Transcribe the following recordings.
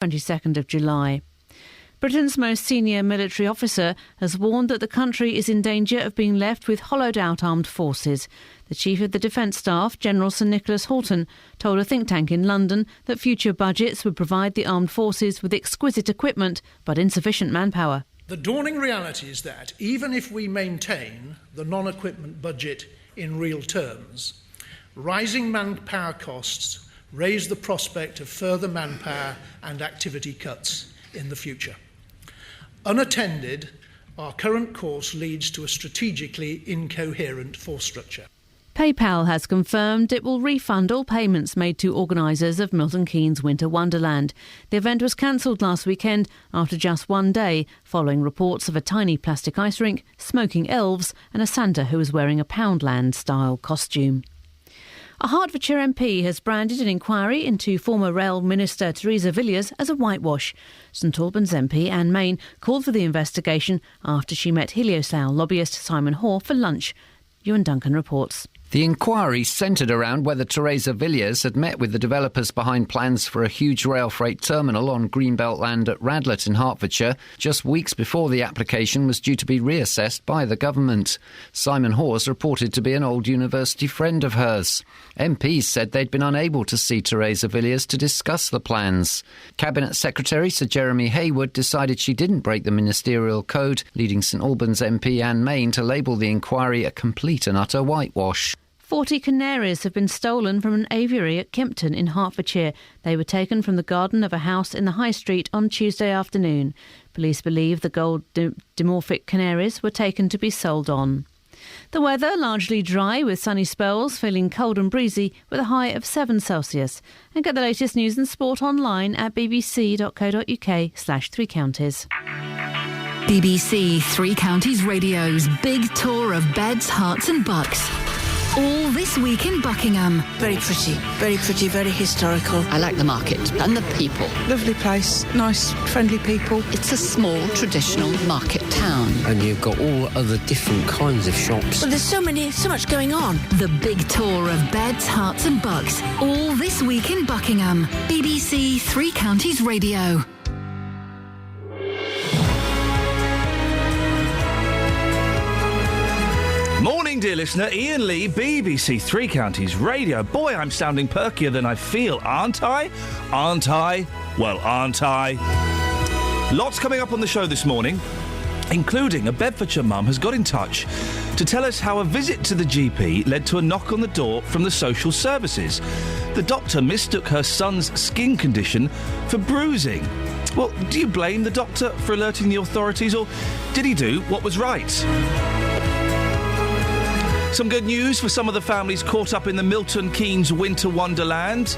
22nd of July. Britain's most senior military officer has warned that the country is in danger of being left with hollowed-out armed forces. The Chief of the Defence Staff, General Sir Nicholas Halton, told a think tank in London that future budgets would provide the armed forces with exquisite equipment but insufficient manpower. The dawning reality is that even if we maintain the non-equipment budget in real terms, rising manpower costs raise the prospect of further manpower and activity cuts in the future. Unattended, our current course leads to a strategically incoherent force structure. PayPal has confirmed it will refund all payments made to organisers of Milton Keynes Winter Wonderland. The event was cancelled last weekend after just one day, following reports of a tiny plastic ice rink, smoking elves and a Santa who was wearing a Poundland-style costume. A Hertfordshire MP has branded an inquiry into former Rail Minister Theresa Villiers as a whitewash. St Albans MP Anne Main called for the investigation after she met Heliosal lobbyist Simon Hoare for lunch. Ewan Duncan reports. The inquiry centred around whether Theresa Villiers had met with the developers behind plans for a huge rail freight terminal on Greenbelt land at Radlett in Hertfordshire, just weeks before the application was due to be reassessed by the government. Simon Hoare's reported to be an old university friend of hers. MPs said they'd been unable to see Theresa Villiers to discuss the plans. Cabinet Secretary Sir Jeremy Hayward decided she didn't break the ministerial code, leading St Albans MP Anne Main to label the inquiry a complete and utter whitewash. 40 canaries have been stolen from an aviary at Kimpton in Hertfordshire. They were taken from the garden of a house in the High Street on Tuesday afternoon. Police believe the gold dimorphic canaries were taken to be sold on. The weather largely dry with sunny spells, feeling cold and breezy with a high of 7 Celsius. And get the latest news and sport online at bbc.co.uk/3 counties. BBC Three Counties Radio's big tour of beds, hearts and bucks. All this week in Buckingham. Very pretty, very historical. I like the market and the people. Lovely place, nice, friendly people. It's a small, traditional market town. And you've got all other different kinds of shops. Well, there's so much going on. The big tour of beds, hearts and bucks. All this week in Buckingham. BBC Three Counties Radio. Morning, dear listener. Iain Lee, BBC Three Counties Radio. Boy, I'm sounding perkier than I feel, aren't I? Aren't I? Well, aren't I? Lots coming up on the show this morning, including a Bedfordshire mum has got in touch to tell us how a visit to the GP led to a knock on the door from the social services. The doctor mistook her son's skin condition for bruising. Well, do you blame the doctor for alerting the authorities, or did he do what was right? Some good news for some of the families caught up in the Milton Keynes Winter Wonderland.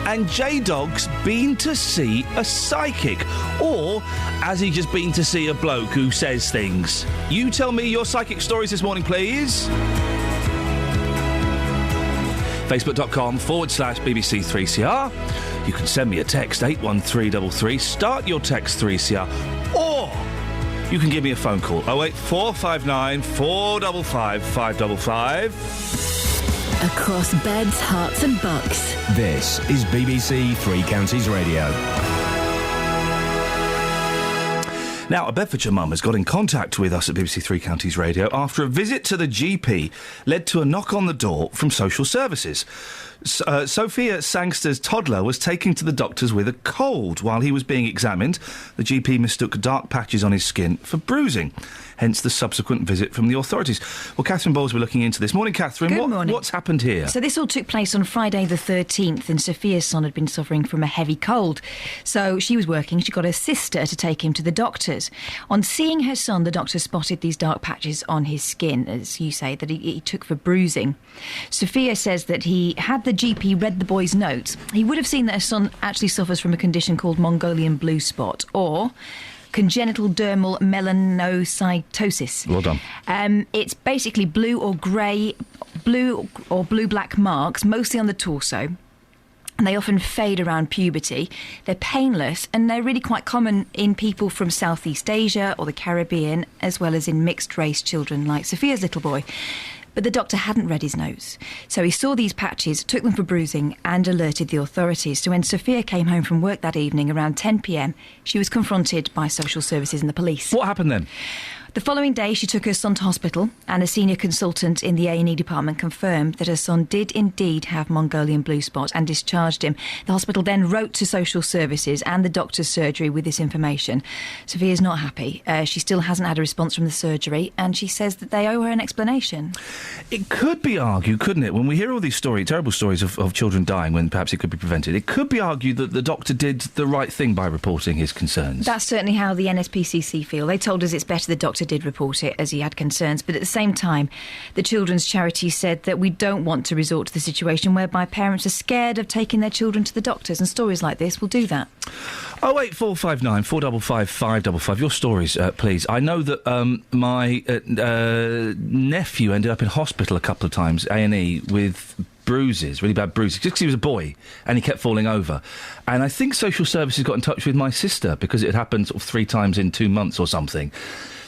And J-Dog's been to see a psychic. Or has he just been to see a bloke who says things? You tell me your psychic stories this morning, please. Facebook.com/BBC3CR. You can send me a text, 81333. Start your text 3CR. Or you can give me a phone call, 08459 455 555. Across beds, hearts and bucks. This is BBC Three Counties Radio. Now, a Bedfordshire mum has got in contact with us at BBC Three Counties Radio after a visit to the GP led to a knock on the door from social services. Sophia Sangster's toddler was taken to the doctors with a cold. While he was being examined, the GP mistook dark patches on his skin for bruising, hence the subsequent visit from the authorities. Well, Catherine Bowles, we're looking into this. Morning, Catherine. Good morning. What's happened here? So this all took place on Friday the 13th, and Sophia's son had been suffering from a heavy cold. So she was working. She got her sister to take him to the doctors. On seeing her son, the doctor spotted these dark patches on his skin, as you say, that he took for bruising. Sophia says that he had the GP read the boy's notes. He would have seen that her son actually suffers from a condition called Mongolian blue spot, or congenital dermal melanocytosis. Well done. It's basically blue or blue-black marks, mostly on the torso. And they often fade around puberty. They're painless, and they're really quite common in people from Southeast Asia or the Caribbean, as well as in mixed-race children like Sophia's little boy. But the doctor hadn't read his notes. So he saw these patches, took them for bruising and alerted the authorities. So when Sophia came home from work that evening around 10 p.m, she was confronted by social services and the police. What happened then? The following day, she took her son to hospital, and a senior consultant in the A&E department confirmed that her son did indeed have Mongolian blue spot and discharged him. The hospital then wrote to social services and the doctor's surgery with this information. Sophia's not happy. She still hasn't had a response from the surgery, and she says that they owe her an explanation. It could be argued, couldn't it, when we hear all these terrible stories of children dying when perhaps it could be prevented, it could be argued that the doctor did the right thing by reporting his concerns. That's certainly how the NSPCC feel. They told us it's better the doctor did report it as he had concerns, but at the same time the children's charity said that we don't want to resort to the situation whereby parents are scared of taking their children to the doctors, and stories like this will do that. 08459 455 555. Your stories, please. I know that my nephew ended up in hospital a couple of times, A&E, with bruises, really bad bruises, just because he was a boy and he kept falling over. And I think social services got in touch with my sister because it had happened sort of 3 times in 2 months or something.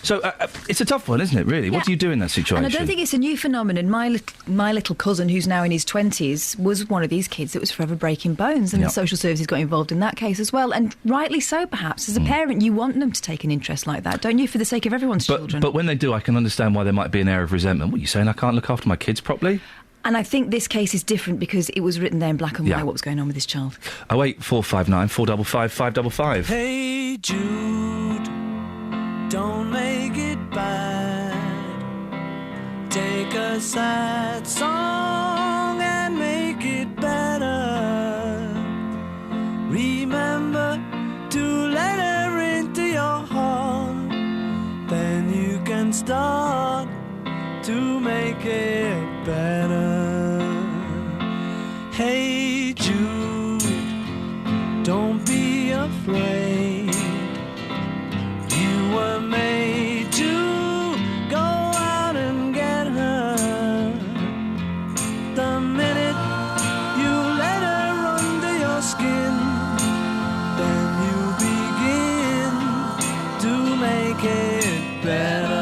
So it's a tough one, isn't it, really? Yeah. What do you do in that situation? And I don't think it's a new phenomenon. My little cousin, who's now in his 20s, was one of these kids that was forever breaking bones, and the social services got involved in that case as well. And rightly so, perhaps. As a parent, you want them to take an interest like that, don't you, for the sake of everyone's children? But when they do, I can understand why there might be an air of resentment. What are you saying, I can't look after my kids properly? And I think this case is different because it was written there in black and white what was going on with this child. 08459 455 555. Hey Jude, don't make it bad. Take a sad song and make it better. Remember to let her into your heart. Then you can start to make it better. Hey Jude, don't be afraid. You were made to go out and get her. The minute you let her under your skin, then you begin to make it better.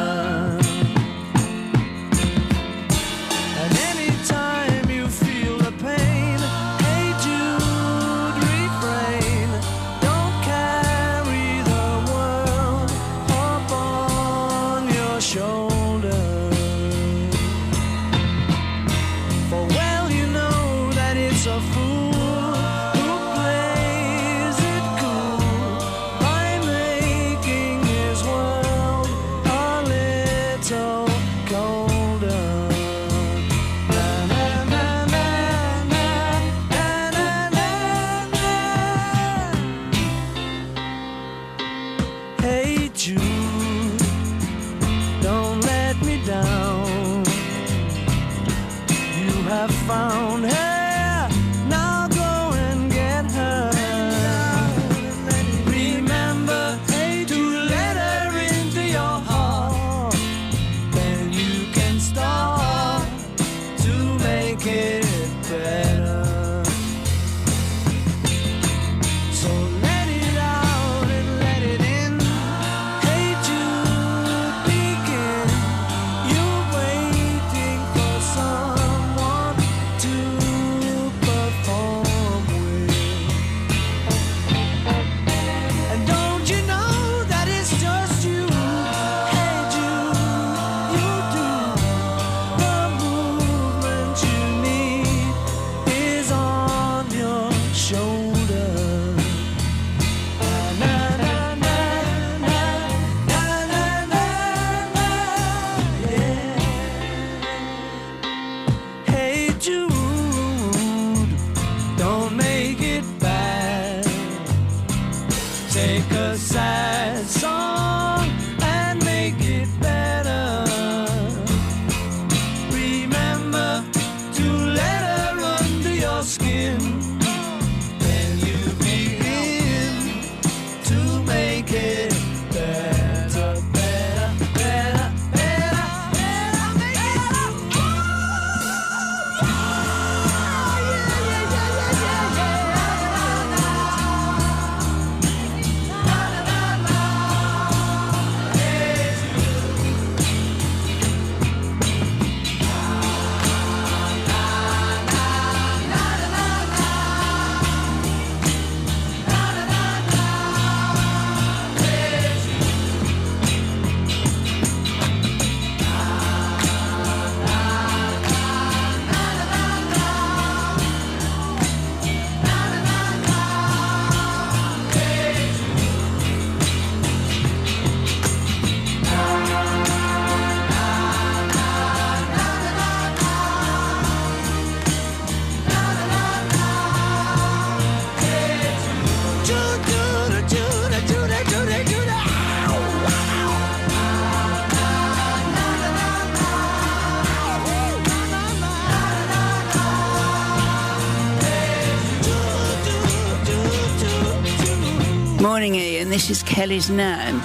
Morning, Ian. This is Kelly's nan.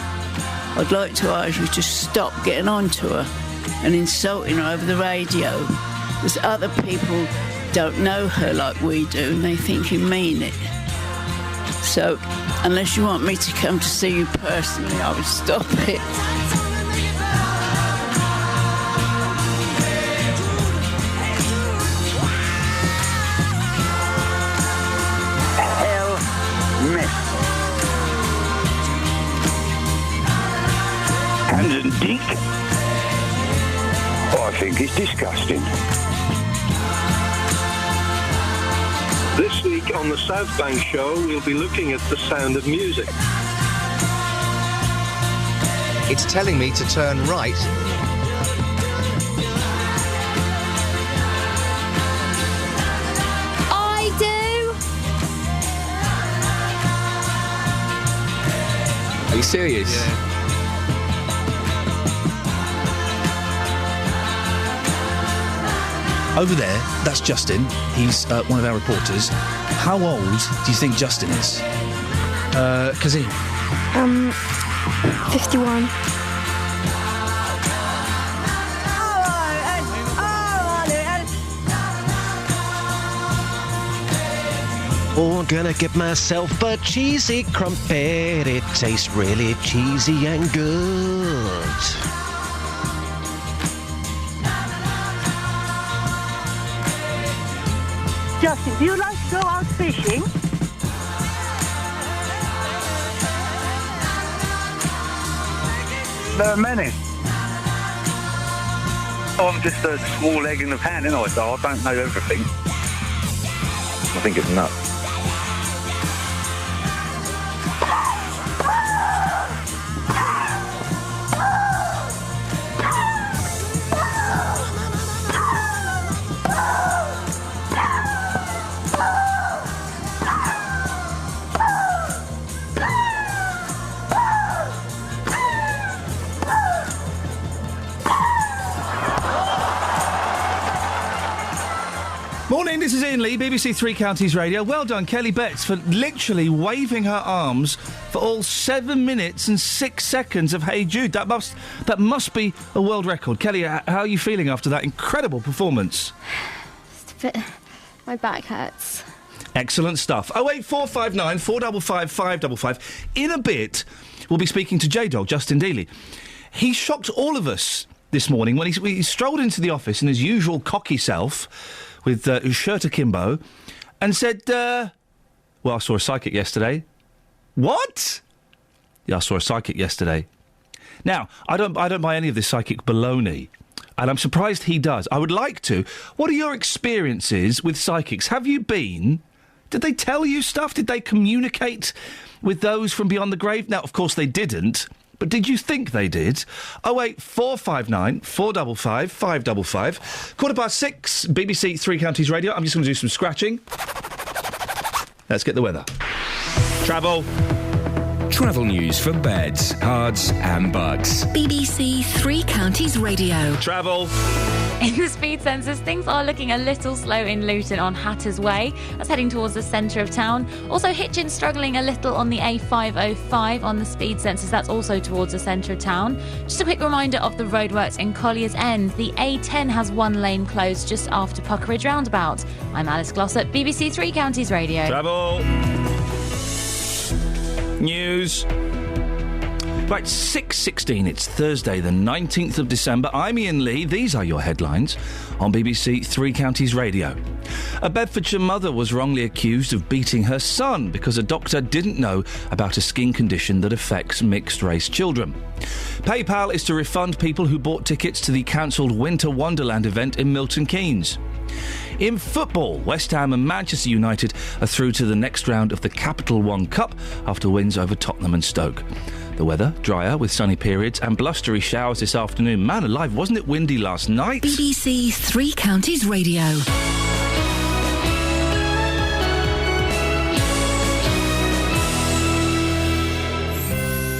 I'd like to ask you to stop getting on to her and insulting her over the radio. Because other people don't know her like we do and they think you mean it. So, unless you want me to come to see you personally, I would stop it. And Dick? I think it's disgusting. This week on the South Bank Show, we'll be looking at the sound of music. It's telling me to turn right. I do. Are you serious? Yeah. Over there, that's Justin. He's one of our reporters. How old do you think Justin is? Kazim? 51. Oh, I'm gonna get myself a cheesy crumpet. It tastes really cheesy and good. Justin, do you like to go out fishing? There are many. I'm just a small egg in the pan, so I don't know everything. I think it's nuts. Morning, this is Iain Lee, BBC Three Counties Radio. Well done, Kelly Betts, for literally waving her arms for all 7 minutes and 6 seconds of Hey Jude. That must be a world record. Kelly, how are you feeling after that incredible performance? My back hurts. Excellent stuff. 08459 455 555. In a bit, we'll be speaking to J-Dog, Justin Dealey. He shocked all of us this morning when he strolled into the office in his usual cocky self with his shirt akimbo and said, well, I saw a psychic yesterday. What? Yeah, I saw a psychic yesterday. Now, I don't buy any of this psychic baloney, and I'm surprised he does. I would like to. What are your experiences with psychics? Have you been? Did they tell you stuff? Did they communicate with those from beyond the grave? Now, of course, they didn't. But did you think they did? 08459 455 555. 6:15, BBC Three Counties Radio. I'm just going to do some scratching. Let's get the weather. Travel. Travel news for beds, cards and bugs. BBC Three Counties Radio. Travel. In the speed sensors, things are looking a little slow in Luton on Hatters Way. That's heading towards the centre of town. Also, Hitchin struggling a little on the A505 on the speed sensors. That's also towards the centre of town. Just a quick reminder of the roadworks in Collier's End. The A10 has one lane closed just after Puckeridge Roundabout. I'm Alice Glossop, BBC Three Counties Radio. Travel. News. Right, 6:16, it's Thursday the 19th of December. I'm Iain Lee. These are your headlines on BBC Three Counties Radio. A Bedfordshire mother was wrongly accused of beating her son because a doctor didn't know about a skin condition that affects mixed-race children. PayPal is to refund people who bought tickets to the cancelled Winter Wonderland event in Milton Keynes. In football, West Ham and Manchester United are through to the next round of the Capital One Cup after wins over Tottenham and Stoke. The weather, drier with sunny periods and blustery showers this afternoon. Man alive, wasn't it windy last night? BBC Three Counties Radio.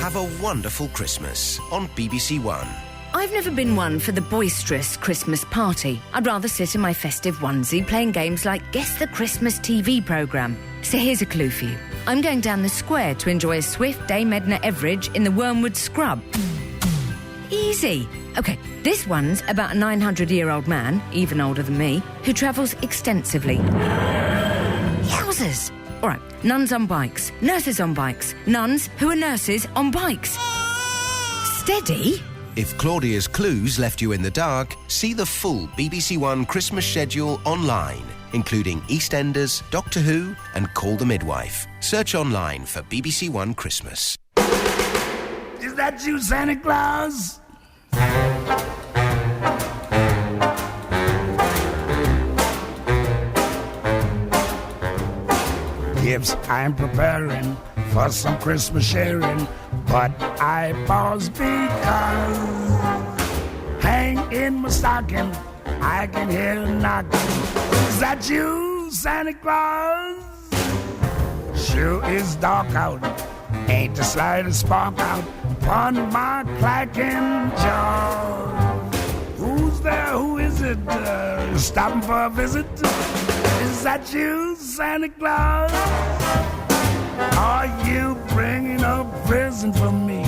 Have a wonderful Christmas on BBC One. I've never been one for the boisterous Christmas party. I'd rather sit in my festive onesie playing games like Guess the Christmas TV programme. So here's a clue for you. I'm going down the square to enjoy a swift Dame Edna Everidge in the Wormwood Scrub. Easy. OK, this one's about a 900-year-old man, even older than me, who travels extensively. Yowzers! All right, nuns on bikes, nurses on bikes, nuns who are nurses on bikes. Steady? If Claudia's clues left you in the dark, see the full BBC One Christmas schedule online, including EastEnders, Doctor Who and Call the Midwife. Search online for BBC One Christmas. Is that you, Santa Claus? Gifts I'm preparing for some Christmas sharing, but I pause because hang in my stocking, I can hear a knocking. Is that you, Santa Claus? Sure is dark out, ain't the slightest spark out upon my clacking jaw. Who's there? Who is it? Stopping for a visit? Is that you, Santa Claus? Are you bringing a present for me?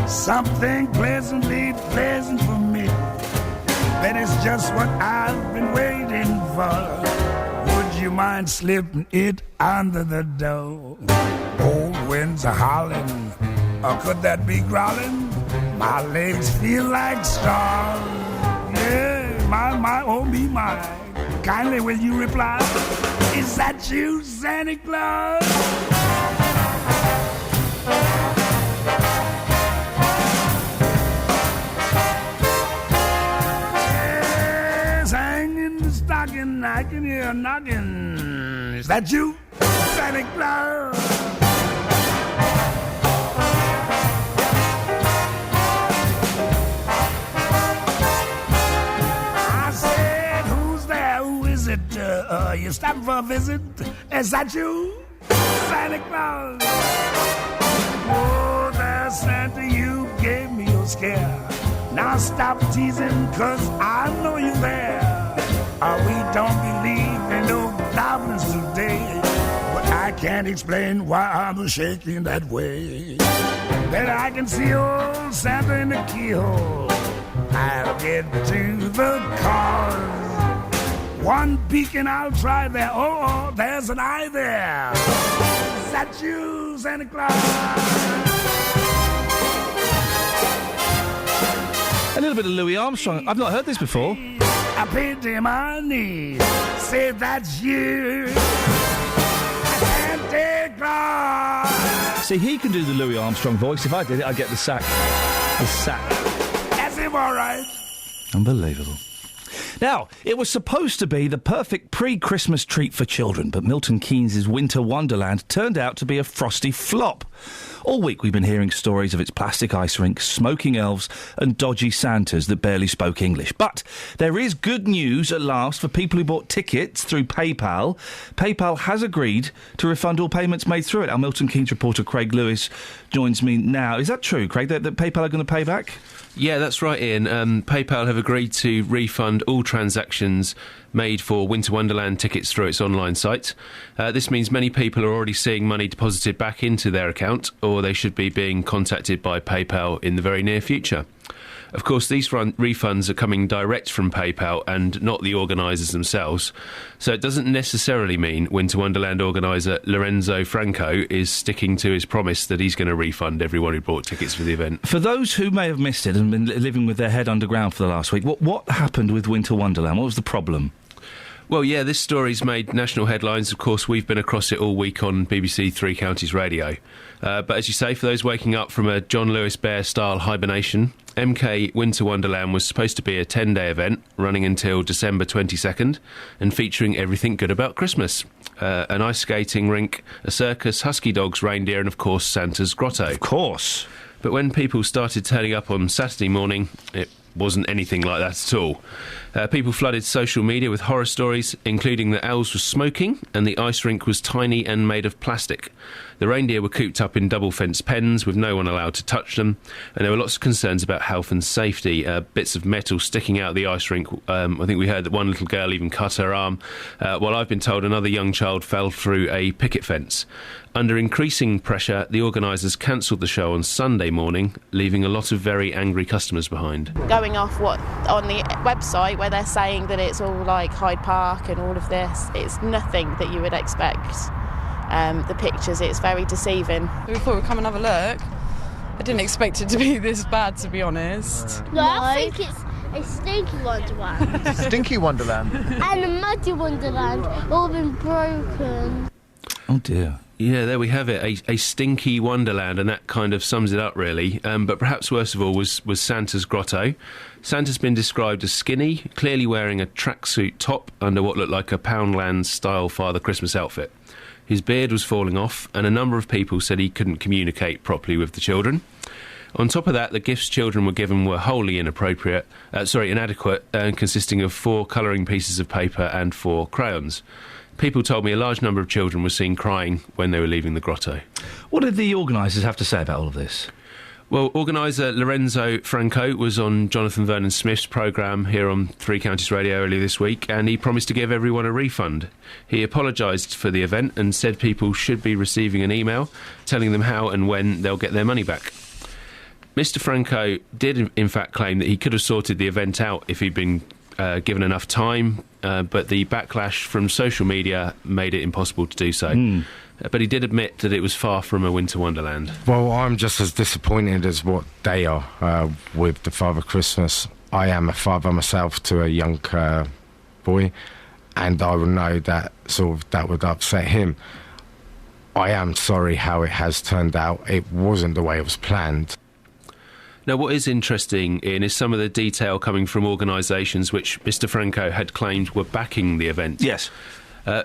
Something pleasantly pleasant for me. That is just what I've been waiting for. Would you mind slipping it under the door? Old winds are howling, or could that be growling? My legs feel like straws. Yeah, my, oh me, my. Kindly will you reply? Is that you, Santa Claus? Yes, hang in the stocking, I can hear a knocking. Is that you, Santa Claus? You stopping for a visit? Is that you, Santa Claus? Oh, there, Santa, you gave me your scare. Now stop teasing, 'cause I know you're there. We don't believe in no goblins today, but I can't explain why I'm shaking that way. Then I can see old Santa in the keyhole. I'll get to the cars. One peek and I'll try there. Oh, there's an eye there. Is that you, Santa Claus? A little bit of Louis Armstrong. I've not heard this before. I paid him my knees. Say that's you, Santa Claus. See, he can do the Louis Armstrong voice. If I did it, I'd get the sack. The sack. That's him, all right. Unbelievable. Now, it was supposed to be the perfect pre-Christmas treat for children, but Milton Keynes' Winter Wonderland turned out to be a frosty flop. All week we've been hearing stories of its plastic ice rink, smoking elves and dodgy Santas that barely spoke English. But there is good news at last for people who bought tickets through PayPal. PayPal has agreed to refund all payments made through it. Our Milton Keynes reporter Craig Lewis joins me now. Is that true, Craig, that PayPal are going to pay back? Yeah, that's right, Ian. PayPal have agreed to refund all transactions made for Winter Wonderland tickets through its online site. This means many people are already seeing money deposited back into their account, or they should be being contacted by PayPal in the very near future. Of course, these refunds are coming direct from PayPal and not the organisers themselves, so it doesn't necessarily mean Winter Wonderland organiser Lorenzo Franco is sticking to his promise that he's going to refund everyone who bought tickets for the event. For those who may have missed it and been living with their head underground for the last week, what happened with Winter Wonderland? What was the problem? Well, yeah, this story's made national headlines. Of course, we've been across it all week on BBC Three Counties Radio. But as you say, for those waking up from a John Lewis Bear-style hibernation, MK Winter Wonderland was supposed to be a 10-day event running until December 22nd and featuring everything good about Christmas. An ice skating rink, a circus, husky dogs, reindeer and, of course, Santa's grotto. Of course. But when people started turning up on Saturday morning, it wasn't anything like that at all. People flooded social media with horror stories, including that elves were smoking and the ice rink was tiny and made of plastic. The reindeer were cooped up in double-fenced pens with no one allowed to touch them, and there were lots of concerns about health and safety. Bits of metal sticking out of the ice rink. I think we heard that one little girl even cut her arm, while I've been told another young child fell through a picket fence. Under increasing pressure, the organisers cancelled the show on Sunday morning, leaving a lot of very angry customers behind. Going off what on the website where they're saying that it's all like Hyde Park and all of this, it's nothing that you would expect. The pictures, it's very deceiving. We thought we'd come and have a look. I didn't expect it to be this bad, to be honest. No, I think it's a stinky wonderland. Stinky wonderland? And a muddy wonderland, all been broken. Oh dear. Yeah, there we have it, a stinky wonderland, and that kind of sums it up, really. But perhaps worst of all was Santa's grotto. Santa's been described as skinny, clearly wearing a tracksuit top under what looked like a Poundland-style Father Christmas outfit. His beard was falling off, and a number of people said he couldn't communicate properly with the children. On top of that, the gifts children were given were wholly inadequate, consisting of 4 colouring pieces of paper and 4 crayons. People told me a large number of children were seen crying when they were leaving the grotto. What did the organisers have to say about all of this? Well, organiser Lorenzo Franco was on Jonathan Vernon Smith's programme here on Three Counties Radio earlier this week, and he promised to give everyone a refund. He apologised for the event and said people should be receiving an email telling them how and when they'll get their money back. Mr Franco did in fact claim that he could have sorted the event out if he'd been given enough time, but the backlash from social media made it impossible to do so. But he did admit that it was far from a winter wonderland. Well, I'm just as disappointed as what they are with the Father Christmas. I am a father myself to a young boy, and I would know that that would upset him. I am sorry how it has turned out. It wasn't the way it was planned. Now, what is interesting, Iain, is some of the detail coming from organisations which Mr Franco had claimed were backing the event. Yes.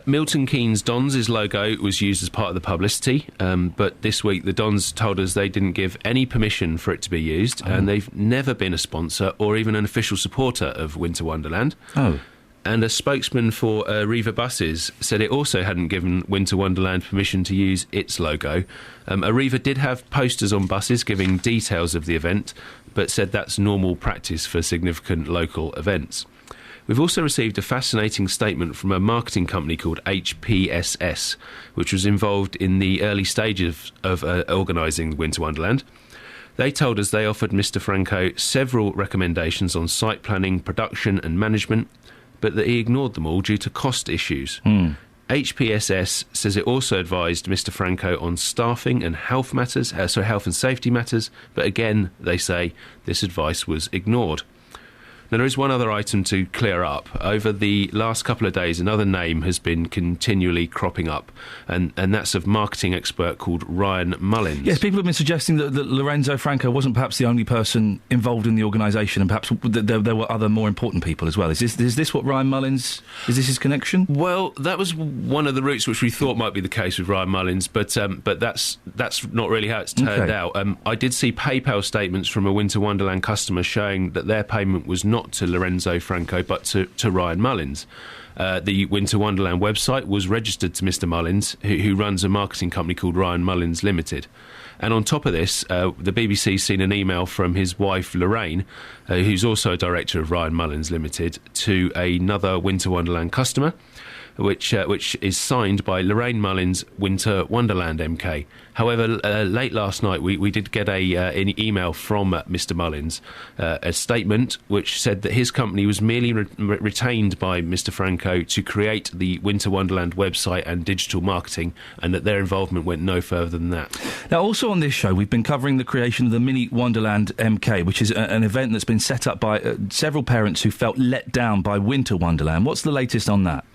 Milton Keynes Dons' logo was used as part of the publicity, but this week the Dons told us they didn't give any permission for it to be used, and they've never been a sponsor or even an official supporter of Winter Wonderland. Oh. And a spokesman for Arriva Buses said it also hadn't given Winter Wonderland permission to use its logo. Arriva did have posters on buses giving details of the event, but said that's normal practice for significant local events. We've also received a fascinating statement from a marketing company called HPSS, which was involved in the early stages of organising Winter Wonderland. They told us they offered Mr Franco several recommendations on site planning, production and management, but that he ignored them all due to cost issues. HPSS says it also advised Mr Franco on staffing and health and safety matters, but again, they say this advice was ignored. Now, there is one other item to clear up. Over the last couple of days, another name has been continually cropping up, and that's of marketing expert called Ryan Mullins. Yes, people have been suggesting that Lorenzo Franco wasn't perhaps the only person involved in the organisation, and perhaps there were other more important people as well. Is this what Ryan Mullins... Is this his connection? Well, that was one of the routes which we thought might be the case with Ryan Mullins, but that's not really how it's turned out. I did see PayPal statements from a Winter Wonderland customer showing that their payment was not to Lorenzo Franco but to Ryan Mullins. The Winter Wonderland website was registered to Mr Mullins, who runs a marketing company called Ryan Mullins Limited. And on top of this, the BBC's seen an email from his wife Lorraine, who's also a director of Ryan Mullins Limited, to another Winter Wonderland customer, which is signed by Lorraine Mullins Winter Wonderland MK. However, late last night we did get an email from Mr Mullins, a statement which said that his company was merely retained by Mr Franco to create the Winter Wonderland website and digital marketing, and that their involvement went no further than that. Now, also on this show, we've been covering the creation of the Mini Wonderland MK, which is an event that's been set up by several parents who felt let down by Winter Wonderland. What's the latest on that?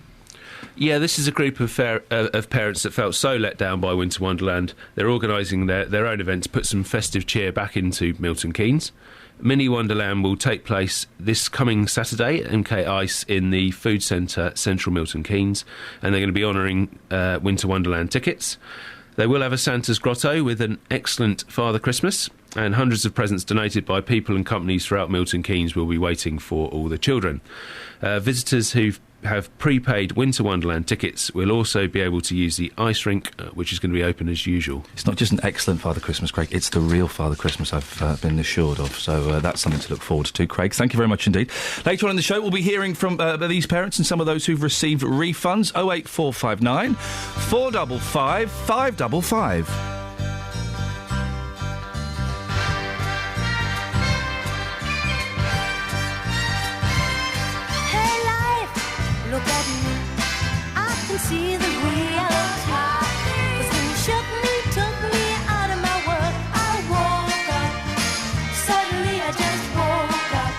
Yeah, this is a group of parents that felt so let down by Winter Wonderland. They're organising their own event to put some festive cheer back into Milton Keynes. Mini Wonderland will take place this coming Saturday at MK Ice in the Food Centre, Central Milton Keynes, and they're going to be honouring Winter Wonderland tickets. They will have a Santa's Grotto with an excellent Father Christmas, and hundreds of presents donated by people and companies throughout Milton Keynes will be waiting for all the children. Visitors who have prepaid Winter Wonderland tickets will also be able to use the ice rink, which is going to be open as usual. It's not just an excellent Father Christmas, Craig, it's the real Father Christmas I've been assured of. So that's something to look forward to, Craig. Thank you very much indeed. Later on in the show, we'll be hearing from these parents and some of those who've received refunds. 08459 455 555. Look at me, I can see the reality. 'Cause when you shook me, took me out of my world, I woke up. Suddenly I just woke up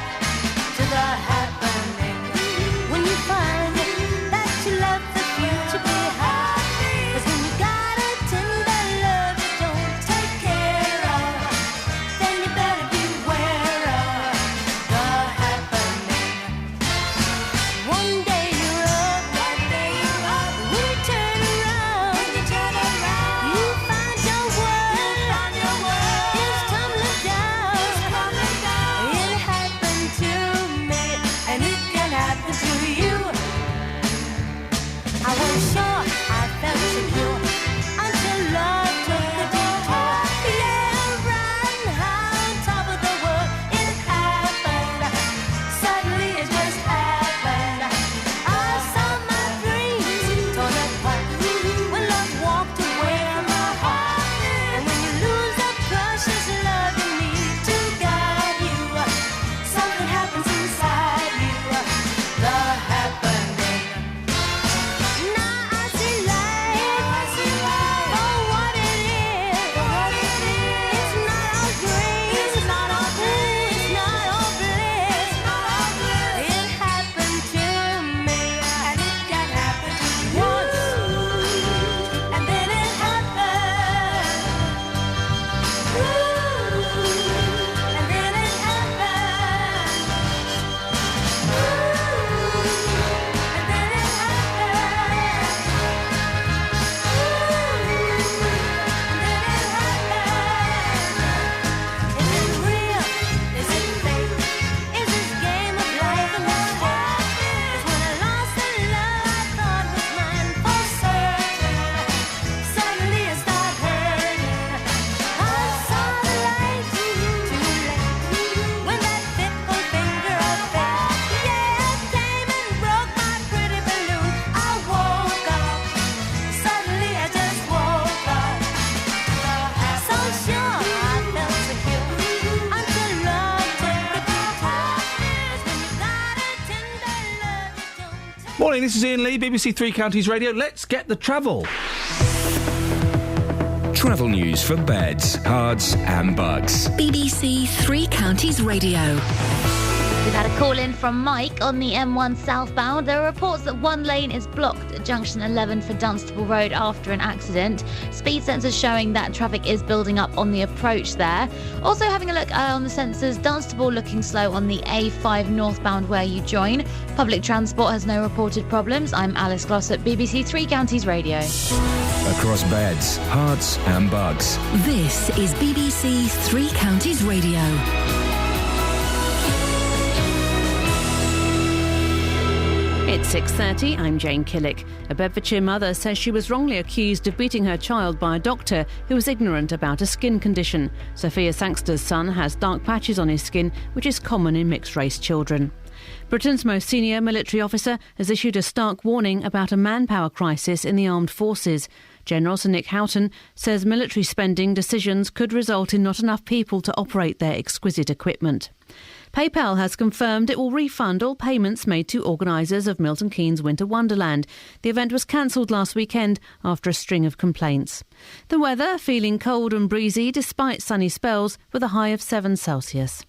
to the happening. When you find that you left the future behind. 'Cause when you got a tender love you don't take care of, then you better beware of the happening. One day Morning, this is Iain Lee, BBC Three Counties Radio. Let's get the travel. Travel news for beds, cards and bugs. BBC Three Counties Radio. We've had a call in from Mike on the M1 southbound. There are reports that one lane is blocked at junction 11 for Dunstable Road after an accident. Speed sensors showing that traffic is building up on the approach there. Also having a look on the sensors, Dunstable looking slow on the A5 northbound where you join. Public transport has no reported problems. I'm Alice Glossop, BBC Three Counties Radio. Across beds, hearts and bugs. This is BBC Three Counties Radio. It's 6:30, I'm Jane Killick. A Bedfordshire mother says she was wrongly accused of beating her child by a doctor who was ignorant about a skin condition. Sophia Sangster's son has dark patches on his skin, which is common in mixed-race children. Britain's most senior military officer has issued a stark warning about a manpower crisis in the armed forces. General Sir Nick Houghton says military spending decisions could result in not enough people to operate their exquisite equipment. PayPal has confirmed it will refund all payments made to organisers of Milton Keynes Winter Wonderland. The event was cancelled last weekend after a string of complaints. The weather feeling cold and breezy despite sunny spells with a high of 7 Celsius.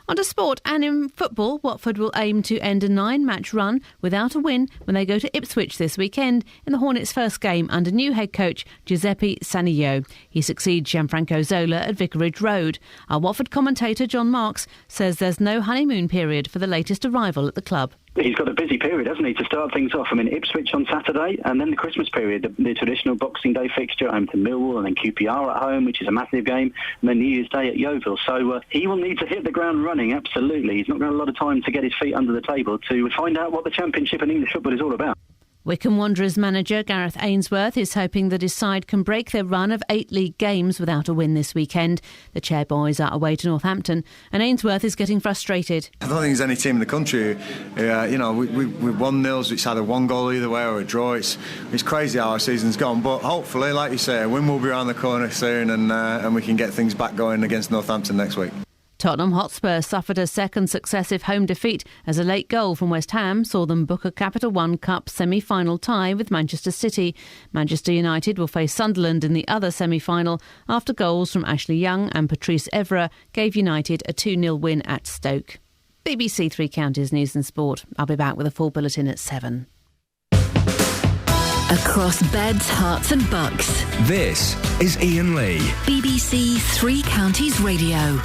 On to sport, and in football, Watford will aim to end a 9-match run without a win when they go to Ipswich this weekend in the Hornets' first game under new head coach Giuseppe Sanillo. He succeeds Gianfranco Zola at Vicarage Road. Our Watford commentator John Marks says there's no honeymoon period for the latest arrival at the club. He's got a busy period, hasn't he, to start things off. I mean, Ipswich on Saturday, and then the Christmas period, the traditional Boxing Day fixture at home to Millwall, and then QPR at home, which is a massive game, and then New Year's Day at Yeovil. So he will need to hit the ground running, absolutely. He's not got a lot of time to get his feet under the table to find out what the Championship and English football is all about. Wycombe Wanderers manager Gareth Ainsworth is hoping that his side can break their run of 8 league games without a win this weekend. The Chairboys are away to Northampton, and Ainsworth is getting frustrated. I don't think there's any team in the country. We won nils. It's either one goal either way or a draw. It's crazy how our season's gone. But hopefully, like you say, a win will be around the corner soon, and we can get things back going against Northampton next week. Tottenham Hotspur suffered a second successive home defeat as a late goal from West Ham saw them book a Capital One Cup semi-final tie with Manchester City. Manchester United will face Sunderland in the other semi-final after goals from Ashley Young and Patrice Evra gave United a 2-0 win at Stoke. BBC Three Counties News and Sport. I'll be back with a full bulletin at 7. Across beds, hearts and bucks. This is Iain Lee. BBC Three Counties Radio.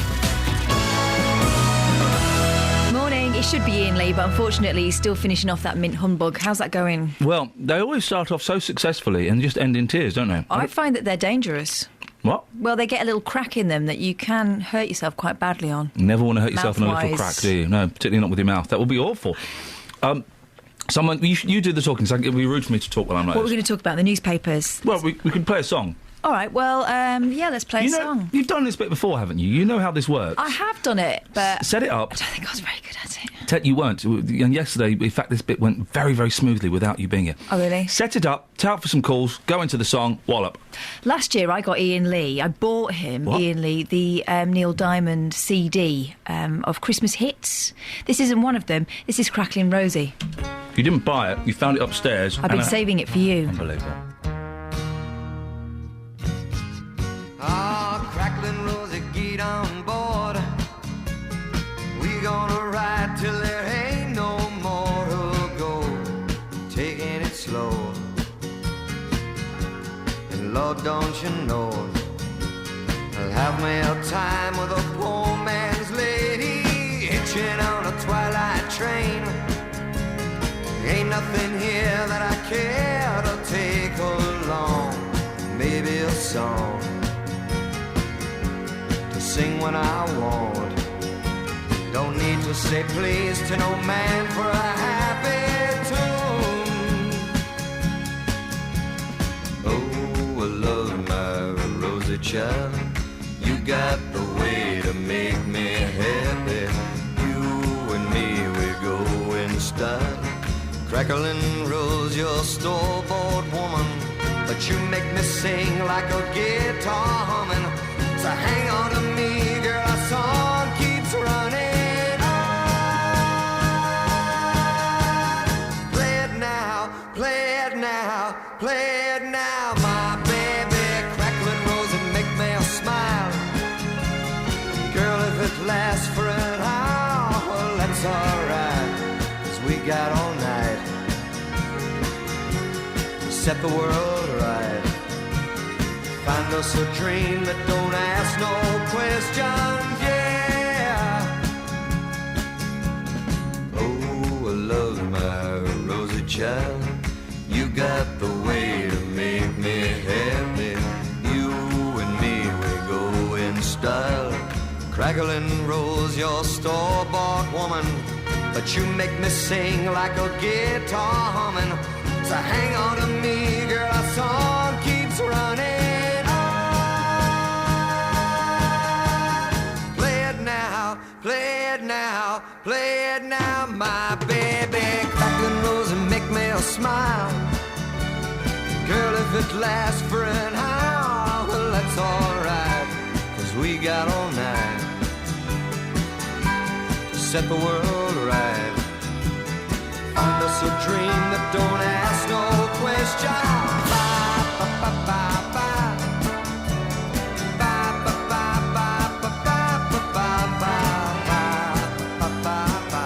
Morning, it should be Iain Lee, but unfortunately he's still finishing off that mint humbug. How's that going? Well, they always start off so successfully and just end in tears, don't they? I find that they're dangerous. What? Well, they get a little crack in them that you can hurt yourself quite badly on. You never want to hurt yourself in a little Mouth-wise. crack, do you? No, particularly not with your mouth. That would be awful. Someone, you do the talking, so it would be rude for me to talk while I'm like What this. we're going to talk about, the newspapers. Well, we can play a song. All right, well, yeah, let's play a song. You've done this bit before, haven't you? You know how this works. I have done it, but Set it up. I don't think I was very good at it. You weren't. And yesterday, in fact, this bit went very, very smoothly without you being here. Oh, really? Set it up, tout for some calls, go into the song, wallop. Last year I got Iain Lee. I bought him, What? Iain Lee, the Neil Diamond CD of Christmas hits. This isn't one of them. This is Crackling Rosie. You didn't buy it, you found it upstairs. I've been saving it for you. Unbelievable. Ah, Crackling Rosie, get on board. We gonna ride till there ain't no more to go. Taking it slow. And Lord, don't you know, I'll have me a time with a poor man's lady, hitching on a twilight train. Ain't nothing here that I care to take along. Maybe a song to sing when I want. Don't need to say please to no man for a happy tune. Oh, I love my Rosie child. You got the way to make me happy. You and me, we go in style. Crackling Rose, you're store-bought woman, but you make me sing like a guitar humming. So hang on to me, girl, our song keeps running on. Play it now, play it now, play it now, my baby. Crackling Rose, and make me smile. Girl, if it lasts for an hour, well, that's alright, 'cause we got all night. Set the world right. Find us a dream that don't ask no questions, yeah. Oh, I love my Rosie child. You got the way to make me happy. You and me, we go in style. Crackling Rose, you're store-bought woman, but you make me sing like a guitar humming. So hang on to me, girl, our song keeps running on. Play it now, play it now, play it now, my baby. Crackling Rose, and make me a smile. Girl, if it lasts for an hour, well, that's alright, 'cause we got all night to set the world right. Find us a dream that don't ask no question. Ba, ba, ba, ba, ba. Ba, ba, ba, ba, ba, ba, ba, ba, ba, ba, ba, ba.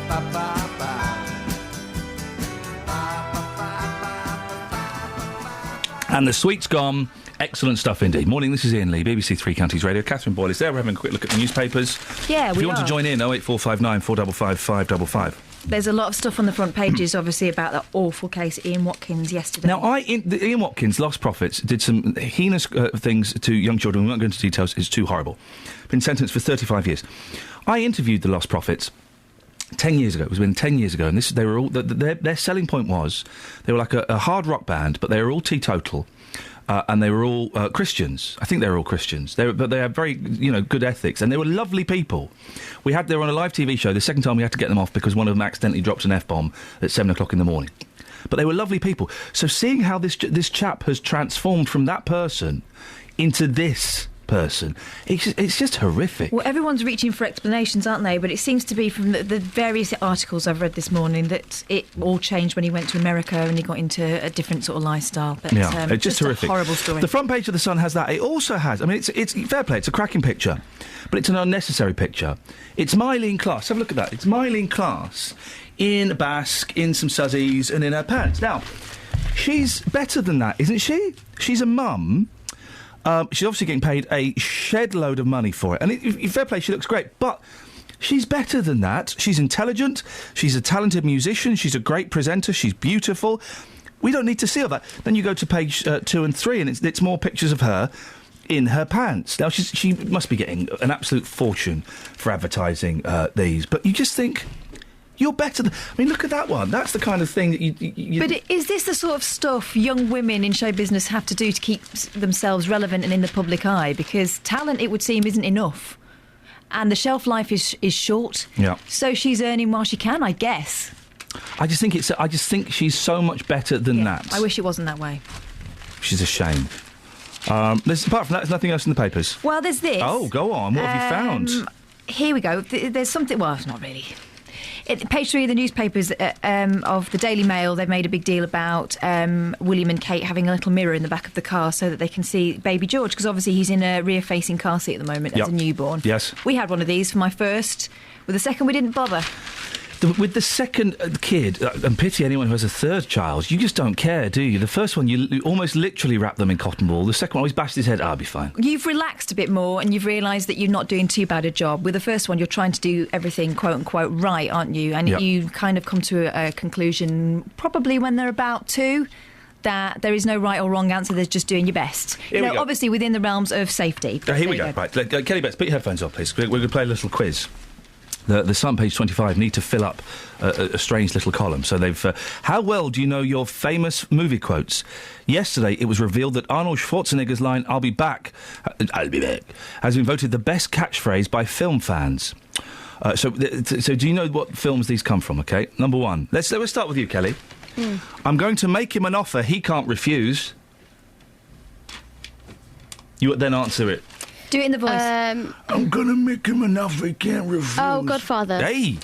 Ba, ba, ba. And the sweet's gone, Excellent stuff indeed. Morning, this is Iain Lee, BBC Three Counties Radio. Catherine Boyle is there. We're having a quick look at the newspapers. Yeah, if you want to join in, 08459 455 555. There's a lot of stuff on the front pages, obviously, about that awful case, Ian Watkins, yesterday. Now, Ian Watkins, Lost Prophets, did some heinous things to young children. We won't go into details. It's too horrible. Been sentenced for 35 years. I interviewed the Lost Prophets 10 years ago. It was been 10 years ago, and they were all their selling point was they were like a hard rock band, but they were all teetotal. And they were all Christians. I think they were all Christians. But they had very, good ethics, and they were lovely people. They were on a live TV show. The second time we had to get them off because one of them accidentally dropped an F-bomb at 7 o'clock in the morning. But they were lovely people. So seeing how this chap has transformed from that person into this person, it's just horrific. Well, everyone's reaching for explanations, aren't they? But it seems to be from the various articles I've read this morning that it all changed when he went to America and he got into a different sort of lifestyle. But, yeah, it's just horrific. A horrible story. The front page of The Sun has that. It also has, it's fair play, it's a cracking picture, but it's an unnecessary picture. It's Mylene Klass. Have a look at that. It's Mylene Klass in a basque, in some suzzies and in her pants. Now, she's better than that, isn't she? She's a mum. She's obviously getting paid a shed load of money for it. And fair play, she looks great. But she's better than that. She's intelligent. She's a talented musician. She's a great presenter. She's beautiful. We don't need to see all that. Then you go to page 2 and 3, and it's more pictures of her in her pants. Now, she must be getting an absolute fortune for advertising these. But you just think... You're better than... look at that one. That's the kind of thing that you... But is this the sort of stuff young women in show business have to do to keep themselves relevant and in the public eye? Because talent, it would seem, isn't enough. And the shelf life is short. Yeah. So she's earning while she can, I guess. I just think she's so much better than that. I wish it wasn't that way. She's a shame. Apart from that, there's nothing else in the papers. Well, there's this. Oh, go on. What have you found? Here we go. There's something... Well, it's not really... Page 3 of the newspapers of the Daily Mail, they've made a big deal about William and Kate having a little mirror in the back of the car so that they can see baby George, because obviously he's in a rear-facing car seat at the moment as a newborn. Yes. We had one of these for my first. With the second, we didn't bother. With the second kid, and pity anyone who has a third child, you just don't care, do you? The first one, you almost literally wrap them in cotton wool. The second one always bashed his head. I'll be fine. You've relaxed a bit more and you've realised that you're not doing too bad a job. With the first one, you're trying to do everything, quote-unquote, right, aren't you? And you kind of come to a conclusion, probably when they're about 2, that there is no right or wrong answer, there's just doing your best. Obviously within the realms of safety. Here we go. Right, Kelly Betts, put your headphones on, please. We're going to play a little quiz. The Sun, page 25, need to fill up a strange little column. So they've... how well do you know your famous movie quotes? Yesterday, it was revealed that Arnold Schwarzenegger's line, I'll be back, has been voted the best catchphrase by film fans. So do you know what films these come from, OK? Number 1. Let's start with you, Kelly. I'm going to make him an offer he can't refuse. You then answer it. Do it in the voice. I'm going to make him an offer he can't refuse. Oh, Godfather. Hey!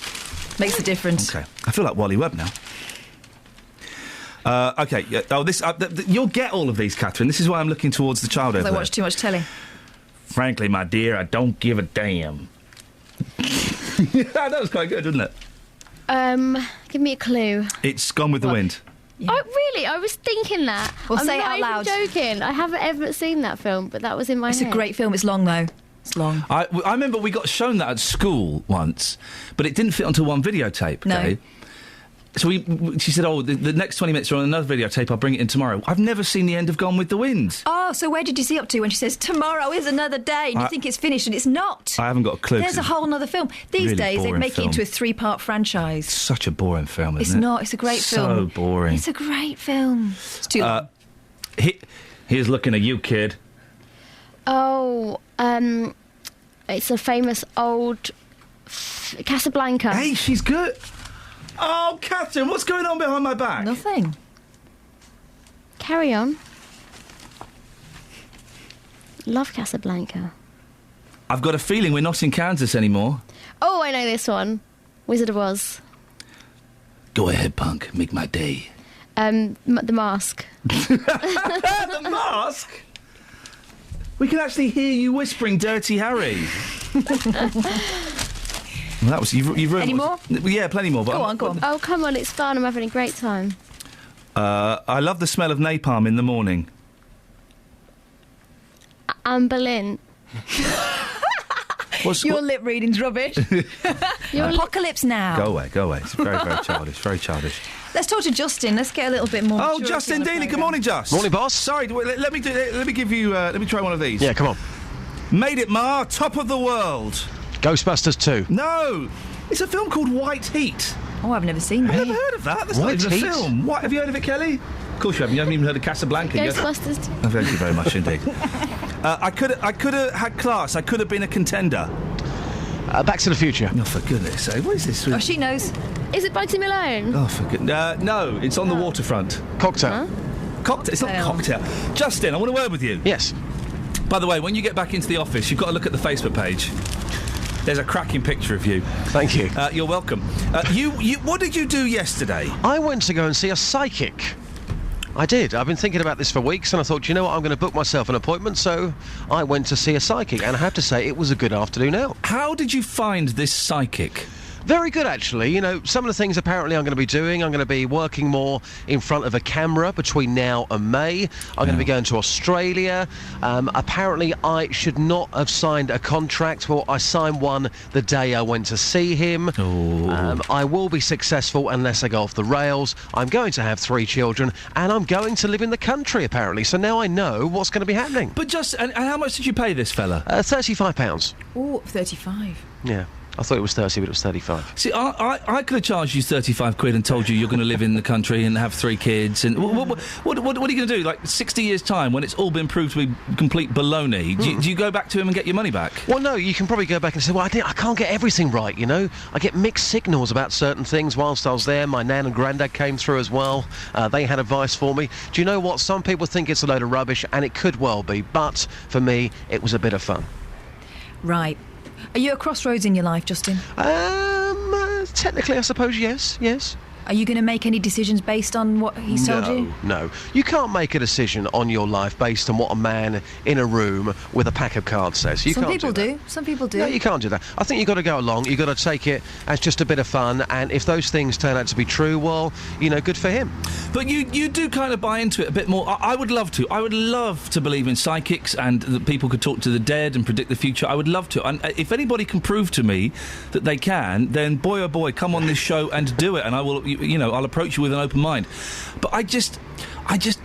Makes a difference. OK. I feel like Wally Webb now. OK. You'll get all of these, Catherine. This is why I'm looking towards the child over there. I watch too much telly. Frankly, my dear, I don't give a damn. That was quite good, wasn't it? Give me a clue. It's Gone with the Wind. Yeah. Oh, really? I was thinking that. Well, I'm say it not out loud. even joking. I haven't ever seen that film, but that was in my head. It's a great film. It's long, though. It's long. I remember we got shown that at school once, but it didn't fit onto one videotape, okay? No. So she said, the next 20 minutes are on another videotape, I'll bring it in tomorrow. I've never seen the end of Gone with the Wind. Oh, so where did you see up to when she says, tomorrow is another day, and you think it's finished, and it's not? I haven't got a clue. There's a whole other film. These really days, they make film. it into a 3-part franchise. It's such a boring film, isn't it? It's not. It's a great film. So boring. It's a great film. It's too long. Here's looking at you, kid. Oh, it's a famous old... Casablanca. Hey, she's good. Oh, Catherine, what's going on behind my back? Nothing. Carry on. Love Casablanca. I've got a feeling we're not in Kansas anymore. Oh, I know this one. Wizard of Oz. Go ahead, punk. Make my day. The Mask. The Mask? We can actually hear you whispering Dirty Harry. Well, that was... You've ruined... Any more? Yeah, plenty more. But Go on. Oh, come on, it's fun. I'm having a great time. I love the smell of napalm in the morning. Anne Boleyn. Your lip reading's rubbish. Apocalypse Now. Go away. It's very, very childish. Very childish. Let's talk to Justin. Let's get a little bit more. Oh, Justin Dealey. Good morning, Just. Morning, boss. Sorry, let me give you. Let me try one of these. Yeah, come on. Made it, Ma. Top of the world. Ghostbusters 2. No, it's a film called White Heat. Oh, I've never seen that. I've never heard of that. That's White not even Heat? a film. Have you heard of it, Kelly? Of course you haven't. You haven't even heard of Casablanca yet. Ghostbusters 2. Oh, thank you very much indeed. I could have had class. I could have been a contender. Back to the Future. Oh, for goodness sake. What is this? Oh, she knows. Is it Bugsy Malone? Oh, for goodness. No, it's on the waterfront. Cocktail. Cocktail. It's not Cocktail. Justin, I want a word with you. Yes. By the way, when you get back into the office, you've got to look at the Facebook page. There's a cracking picture of you. Thank you. You're welcome. What did you do yesterday? I went to go and see a psychic. I did. I've been thinking about this for weeks, and I thought, you know what, I'm going to book myself an appointment, so I went to see a psychic, and I have to say, it was a good afternoon out. How did you find this psychic? Very good, actually. You know, some of the things apparently I'm going to be doing, I'm going to be working more in front of a camera between now and May. I'm going to be going to Australia. Apparently, I should not have signed a contract. Well, I signed one the day I went to see him. I will be successful unless I go off the rails. I'm going to have 3 children, and I'm going to live in the country, apparently. So now I know what's going to be happening. But and how much did you pay this fella? £35. Oh, 35. Yeah. I thought it was 30, but it was 35. See, I could have charged you 35 quid and told you you're going to live in the country and have 3 kids. And what are you going to do? Like 60 years' time, when it's all been proved to be complete baloney, do you go back to him and get your money back? Well, no, you can probably go back and say, well, I can't get everything right, you know. I get mixed signals about certain things whilst I was there. My nan and granddad came through as well. They had advice for me. Do you know what? Some people think it's a load of rubbish, and it could well be. But for me, it was a bit of fun. Right. Are you at a crossroads in your life, Justin? Technically, I suppose, yes. Are you going to make any decisions based on what he's told you? No. You can't make a decision on your life based on what a man in a room with a pack of cards says. Some people do. Some people do. No, you can't do that. I think you've got to go along. You've got to take it as just a bit of fun, and if those things turn out to be true, well, you know, good for him. But you do kind of buy into it a bit more. I would love to. I would love to believe in psychics and that people could talk to the dead and predict the future. I would love to. And if anybody can prove to me that they can, then boy oh boy, come on this show and do it, and I will, I'll approach you with an open mind. But I just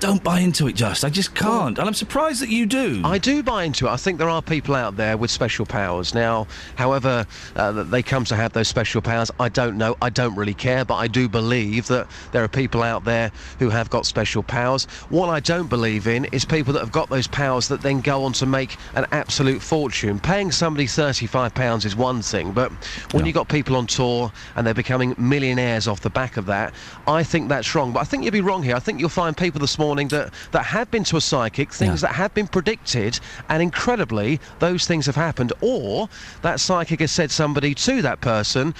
don't buy into it, I just can't. And I'm surprised that you do. I do buy into it. I think there are people out there with special powers. Now, however they come to have those special powers, I don't know. I don't really care, but I do believe that there are people out there who have got special powers. What I don't believe in is people that have got those powers that then go on to make an absolute fortune. Paying somebody £35 is one thing, but when you've got people on tour and they're becoming millionaires off the back of that, I think that's wrong. But I think you'll be wrong here. I think you'll find people this morning that have been to a psychic, things that have been predicted, and incredibly those things have happened, or that psychic has said somebody to that person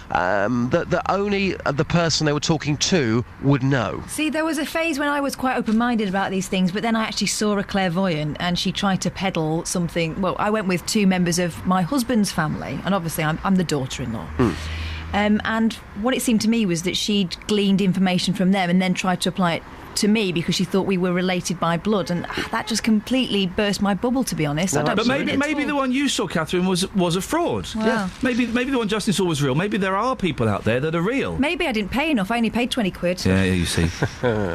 that only the person they were talking to would know. See, there was a phase when I was quite open-minded about these things, but then I actually saw a clairvoyant and she tried to peddle something. Well, I went with 2 members of my husband's family, and obviously I'm the daughter-in-law. And what it seemed to me was that she'd gleaned information from them and then tried to apply it to me because she thought we were related by blood, and that just completely burst my bubble, to be honest. No, but maybe the one you saw, Catherine, was a fraud. Wow. Yeah. Maybe the one Justin saw was real. Maybe there are people out there that are real. Maybe I didn't pay enough. I only paid 20 quid. Yeah, you see.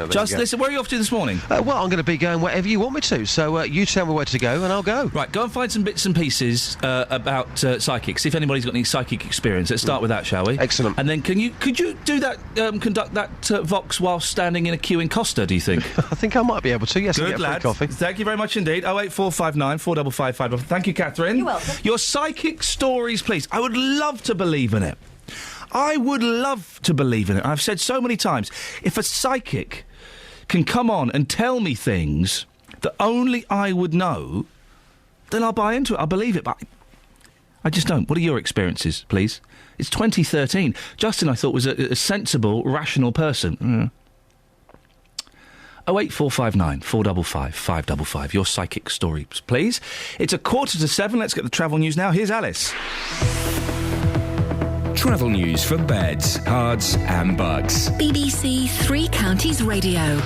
Just listen, where are you off to this morning? Well, I'm going to be going wherever you want me to, so you tell me where to go and I'll go. Right, go and find some bits and pieces about psychics. See if anybody's got any psychic experience. Let's start with that, shall we? Excellent. And then could you do that, conduct that Vox whilst standing in a queue in Costa, do you think? I think I might be able to, yes. Good, lad. Coffee. Thank you very much indeed. 08459 455 555. Thank you, Catherine. You're welcome. Your psychic stories, please. I would love to believe in it. I would love to believe in it. I've said so many times, if a psychic can come on and tell me things that only I would know, then I'll buy into it. I'll believe it. But I just don't. What are your experiences, please? It's 2013. Justin, I thought, was a sensible, rational person. 08459 455 555. Your psychic stories, please. It's 6:45. Let's get the travel news now. Here's Alice. Travel news for beds, cards and bugs. BBC Three Counties Radio.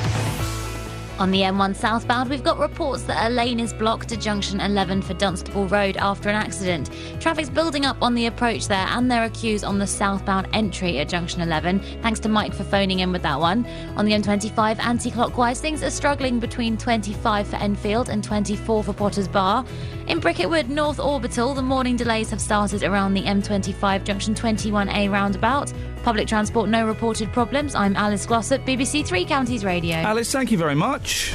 On the M1 southbound, we've got reports that a lane is blocked at junction 11 for Dunstable Road after an accident. Traffic's building up on the approach there, and there are queues on the southbound entry at junction 11. Thanks to Mike for phoning in with that one. On the M25 anti-clockwise, things are struggling between 25 for Enfield and 24 for Potters Bar. In Bricketwood, North Orbital, the morning delays have started around the M25 junction 21A roundabout. Public transport, no reported problems. I'm Alice Glossop, BBC Three Counties Radio. Alice, thank you very much.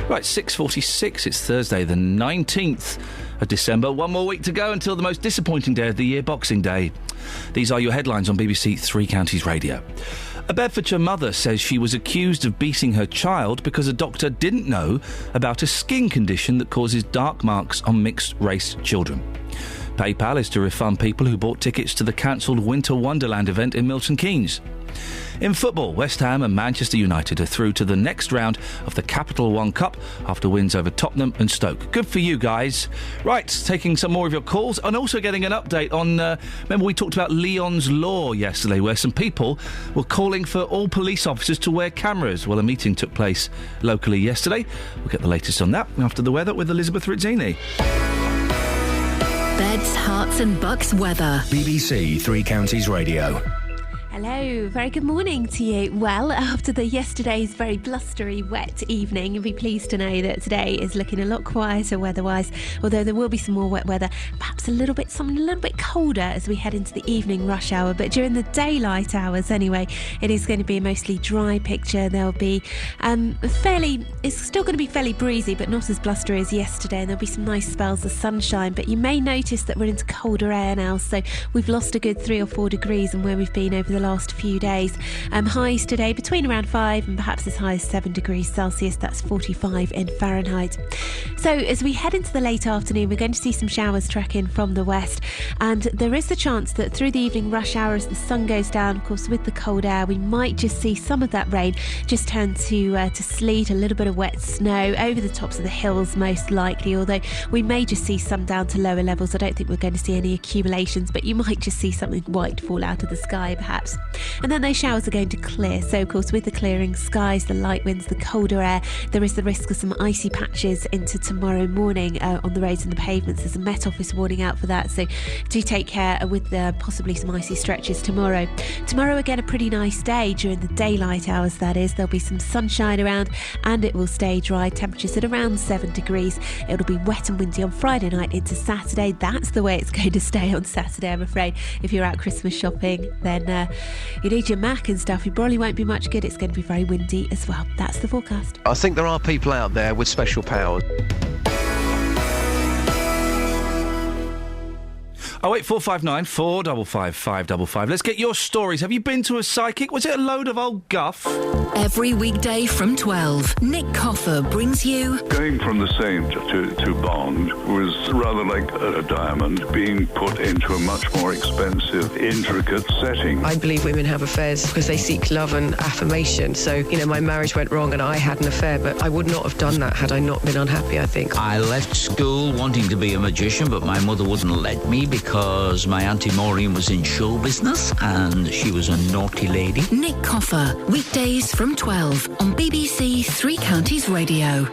Right, 6:46. It's Thursday, the 19th of December. One more week to go until the most disappointing day of the year, Boxing Day. These are your headlines on BBC Three Counties Radio. A Bedfordshire mother says she was accused of beating her child because a doctor didn't know about a skin condition that causes dark marks on mixed-race children. PayPal is to refund people who bought tickets to the cancelled Winter Wonderland event in Milton Keynes. In football, West Ham and Manchester United are through to the next round of the Capital One Cup after wins over Tottenham and Stoke. Good for you guys. Right, taking some more of your calls and also getting an update on... remember we talked about Leon's Law yesterday, where some people were calling for all police officers to wear cameras. Well, a meeting took place locally yesterday. We'll get the latest on that after the weather with Elizabeth Rizzini. Beds, Hearts and Bucks weather. BBC Three Counties Radio. Hello, very good morning to you. Well, after yesterday's very blustery, wet evening, you'll be pleased to know that today is looking a lot quieter weather-wise, although there will be some more wet weather, perhaps something a little bit colder as we head into the evening rush hour, but during the daylight hours anyway, it is going to be a mostly dry picture. There'll be it's still going to be fairly breezy, but not as blustery as yesterday, and there'll be some nice spells of sunshine, but you may notice that we're into colder air now, so we've lost a good 3 or 4 degrees on where we've been over the last few days. Highs today between around 5 and perhaps as high as 7 degrees Celsius. That's 45 in Fahrenheit. So as we head into the late afternoon, we're going to see some showers track in from the west, and there is the chance that through the evening rush hour, as the sun goes down, of course with the cold air, we might just see some of that rain just turn to sleet, a little bit of wet snow over the tops of the hills most likely, although we may just see some down to lower levels. I don't think we're going to see any accumulations, but you might just see something white fall out of the sky perhaps. And then those showers are going to clear. So, of course, with the clearing skies, the light winds, the colder air, there is the risk of some icy patches into tomorrow morning on the roads and the pavements. There's a Met Office warning out for that. So do take care with possibly some icy stretches tomorrow. Tomorrow, again, a pretty nice day during the daylight hours, that is. There'll be some sunshine around and it will stay dry. Temperatures at around 7 degrees. It'll be wet and windy on Friday night into Saturday. That's the way it's going to stay on Saturday, I'm afraid. If you're out Christmas shopping, then... you need your Mac and stuff. You probably won't be much good. It's going to be very windy as well. That's the forecast. I think there are people out there with special powers. 08459 455 555. Let's get your stories. Have you been to a psychic? Was it a load of old guff? Every weekday from 12, Nick Coffer brings you... Going from the Saint to Bond was rather like a diamond being put into a much more expensive, intricate setting. I believe women have affairs because they seek love and affirmation. So, my marriage went wrong and I had an affair, but I would not have done that had I not been unhappy, I think. I left school wanting to be a magician, but my mother wouldn't let me because my Auntie Maureen was in show business and she was a naughty lady. Nick Coffer, weekdays from 12 on BBC Three Counties Radio.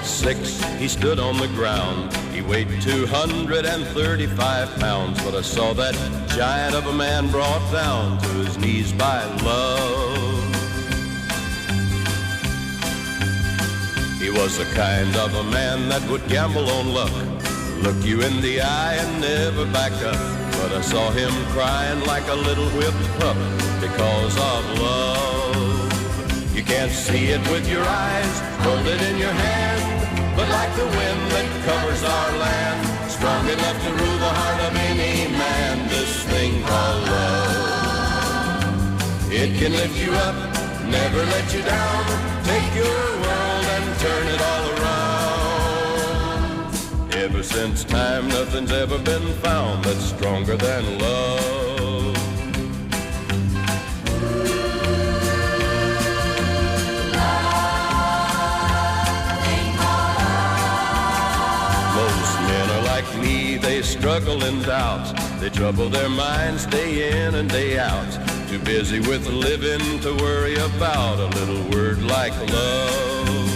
.6'6", he stood on the ground. He weighed 235 pounds, but I saw that giant of a man brought down to his knees by love. He was the kind of a man that would gamble on luck, look you in the eye and never back up. But I saw him crying like a little whipped pup because of love. You can't see it with your eyes, hold it in your hand, but like the wind that covers our land, strong enough to rule the heart of any man, this thing called love. It can lift you up, never let you down, take your world and turn it all around. Ever since time, nothing's ever been found that's stronger than love. like me, they struggle and doubt. They trouble their minds day in and day out. Too busy with living to worry about a little word like love.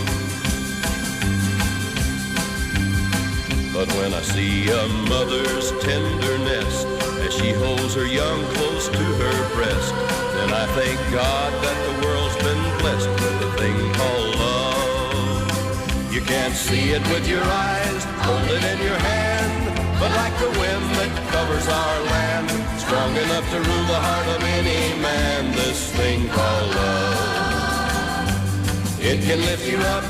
But when I see a mother's tenderness as she holds her young close to her breast, then I thank God that the world's been blessed with a thing called love. You can't see it with your eyes, hold it in your hand, but like the wind that covers our land, strong enough to rule the heart of any man, this thing called love. It can lift you up,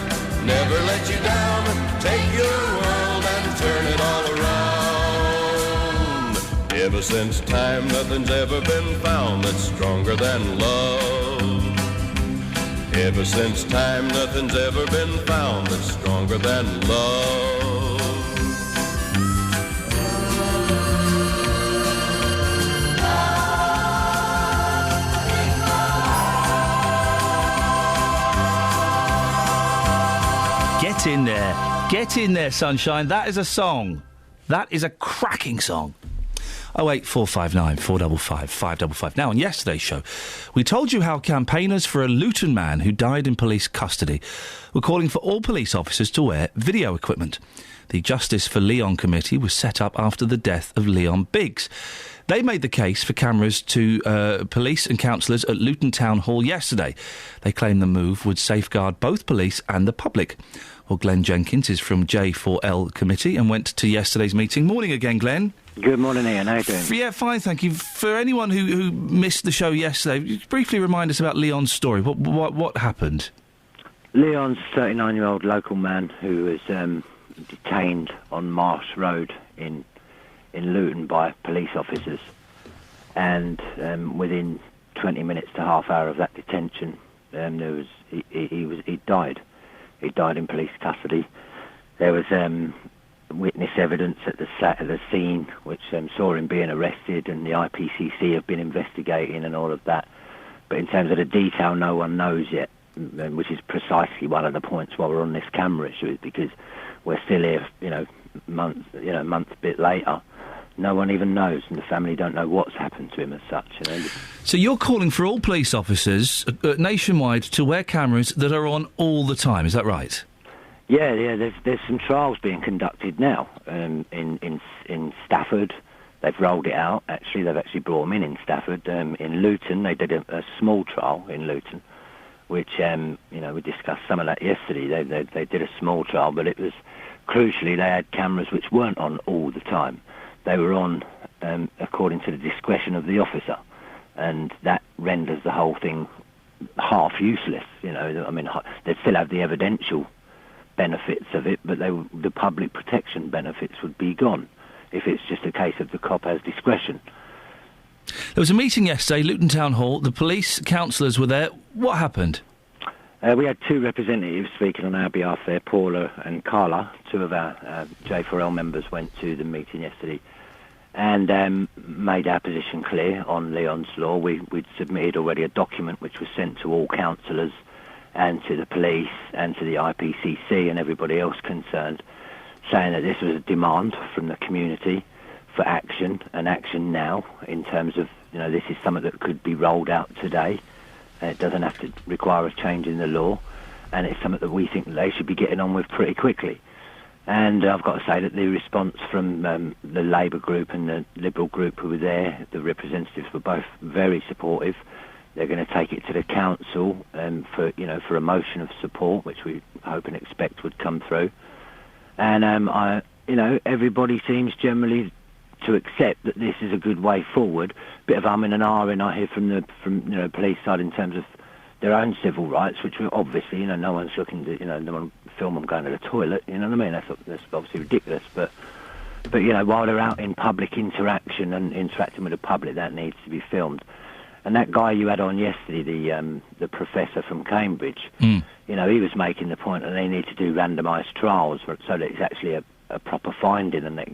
never let you down, take your world and turn it all around. Ever since time, nothing's ever been found that's stronger than love. Ever since time, nothing's ever been found that's stronger than love. Get in there, sunshine. That is a song. That is a cracking song. 08459 455 555. Now, on yesterday's show, we told you how campaigners for a Luton man who died in police custody were calling for all police officers to wear video equipment. The Justice for Leon committee was set up after the death of Leon Biggs. They made the case for cameras to police and councillors at Luton Town Hall yesterday. They claim the move would safeguard both police and the public. Well, Glenn Jenkins is from J4L committee and went to yesterday's meeting. Morning again, Glenn. Good morning, Ian. How are you doing? Yeah, fine, thank you. For anyone who missed the show yesterday, briefly remind us about Leon's story. What happened? Leon's a 39-year-old local man who was detained on Marsh Road in Luton by police officers, and within 20 minutes to half hour of that detention, he died. He died in police custody. There was witness evidence at the scene which saw him being arrested, and the IPCC have been investigating and all of that. But in terms of the detail, no one knows yet, which is precisely one of the points why we're on this camera issue, is because we're still here, month bit later. No one even knows, and the family don't know what's happened to him as such. So you're calling for all police officers nationwide to wear cameras that are on all the time, is that right? Yeah. There's some trials being conducted now in Stafford. They've rolled it out. Actually, they've actually brought them in Stafford. In Luton, they did a small trial in Luton, which we discussed some of that yesterday. They did a small trial, but it was crucially they had cameras which weren't on all the time. They were on according to the discretion of the officer, and that renders the whole thing half useless. They'd still have the evidential benefits of it, but the public protection benefits would be gone if it's just a case of the cop has discretion. There was a meeting yesterday, Luton Town Hall. The police councillors were there. What happened? We had two representatives speaking on our behalf there, Paula and Carla. Two of our J4L members went to the meeting yesterday and made our position clear on Leon's law. We'd submitted already a document which was sent to all councillors and to the police and to the IPCC and everybody else concerned, saying that this was a demand from the community for action, and action now, in terms of, this is something that could be rolled out today. It doesn't have to require a change in the law, and it's something that we think that they should be getting on with pretty quickly. And I've got to say that the response from the Labour group and the Liberal group who were there, the representatives were both very supportive. They're going to take it to the council for a motion of support, which we hope and expect would come through. And everybody seems generally to accept that this is a good way forward. Bit of umming and ahhing I hear from the police side in terms of their own civil rights, which are obviously, no one's looking to, no one film them going to the toilet, you know what I mean? That's obviously ridiculous, but while they're out in public interaction and interacting with the public, that needs to be filmed. And that guy you had on yesterday, the professor from Cambridge, he was making the point that they need to do randomised trials so that it's actually a proper finding, and that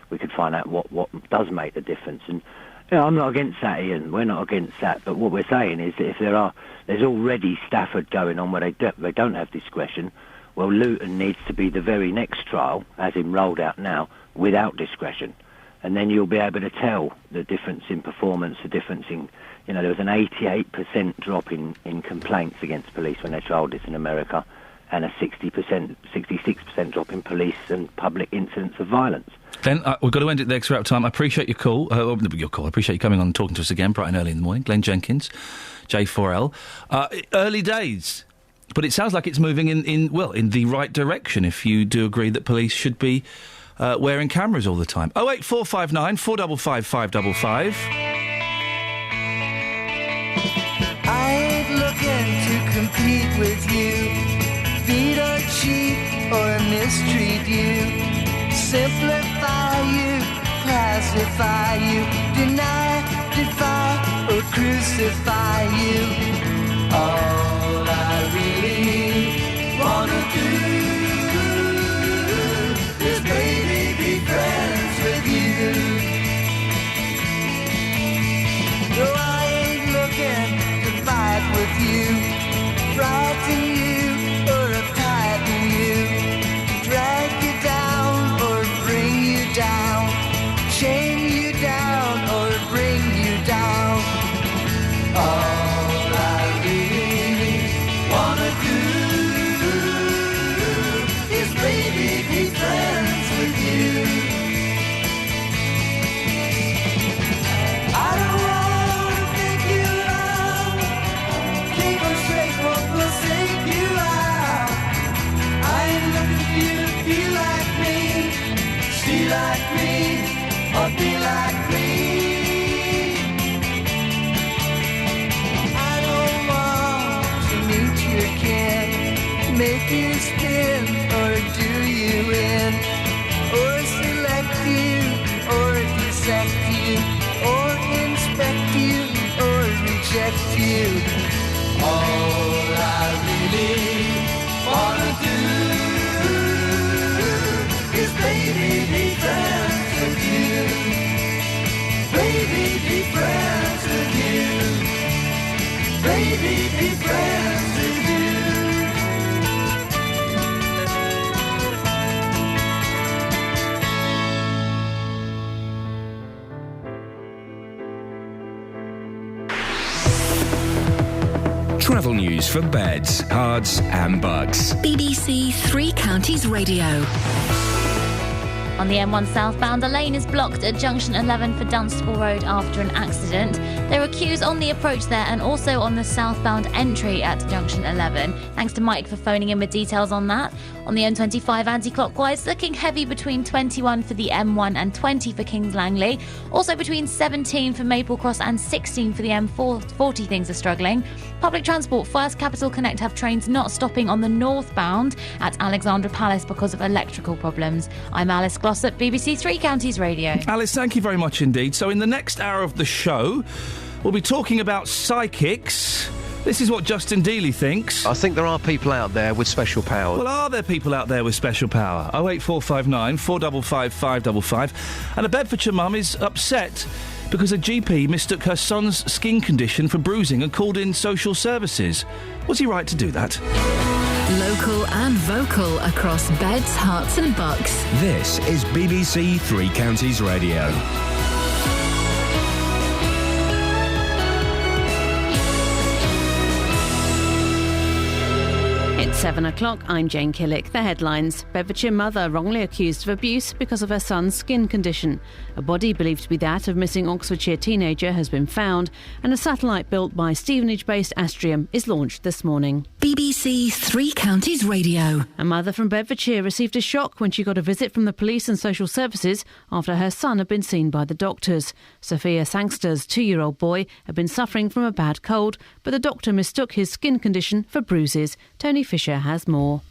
we could find out what does make the difference. And I'm not against that, Ian. We're not against that. But what we're saying is that if there's already Stafford going on where they don't have discretion, Well, Luton needs to be the very next trial, as in rolled out now, without discretion. And then you'll be able to tell the difference in performance, the difference in, there was an 88% drop in complaints against police when they trialled this in America, and a 66% drop in police and public incidents of violence. Glenn, we've got to end it there because we're out of time. I appreciate your call. I appreciate you coming on and talking to us again bright and early in the morning. Glenn Jenkins, J4L. Early days, but it sounds like it's moving in the right direction, if you do agree that police should be wearing cameras all the time. 08459 455 555. I ain't looking to compete with you, beat or cheat or mistreat you, simplify you, classify you, deny, defy or crucify you. All I really wanna do is baby be friends with you. No, I ain't looking to fight with you, frighten you or uptighten you, drag you down or bring you down, chain you down or bring you down. All I really wanna do is baby be friends with you. I don't wanna think you love, keep on straight, won't forsake you out. I ain't looking for you to be like me, see like me, or be like me. I don't want to meet you again, make you spin or do you in, or select you or dissect you, or inspect you or reject you. All I really wanna do is baby be friends with you, baby be friends with you, baby be friends with you. Travel news for beds, cards and bugs. BBC Three Counties Radio. On the M1 southbound, a lane is blocked at junction 11 for Dunstable Road after an accident. There are queues on the approach there and also on the southbound entry at junction 11. Thanks to Mike for phoning in with details on that. On the M25 anti-clockwise, looking heavy between 21 for the M1 and 20 for Kings Langley. Also between 17 for Maple Cross and 16 for the M40, things are struggling. Public transport, First Capital Connect have trains not stopping on the northbound at Alexandra Palace because of electrical problems. I'm Alice Glossop, BBC Three Counties Radio. Alice, thank you very much indeed. So in the next hour of the show, we'll be talking about psychics. This is what Justin Dealey thinks. I think there are people out there with special powers. Well, are there people out there with special power? 08459 455 555. And a Bedfordshire mum is upset because a GP mistook her son's skin condition for bruising and called in social services. Was he right to do that? Local and vocal across beds, hearts and bucks. This is BBC Three Counties Radio. It's 7 o'clock. I'm Jane Killick. The headlines. Bedfordshire mother wrongly accused of abuse because of her son's skin condition. A body believed to be that of missing Oxfordshire teenager has been found, and a satellite built by Stevenage-based Astrium is launched this morning. BBC Three Counties Radio. A mother from Bedfordshire received a shock when she got a visit from the police and social services after her son had been seen by the doctors. Sophia Sangster's 2-year-old boy had been suffering from a bad cold, but the doctor mistook his skin condition for bruises. Tony Fisher has more.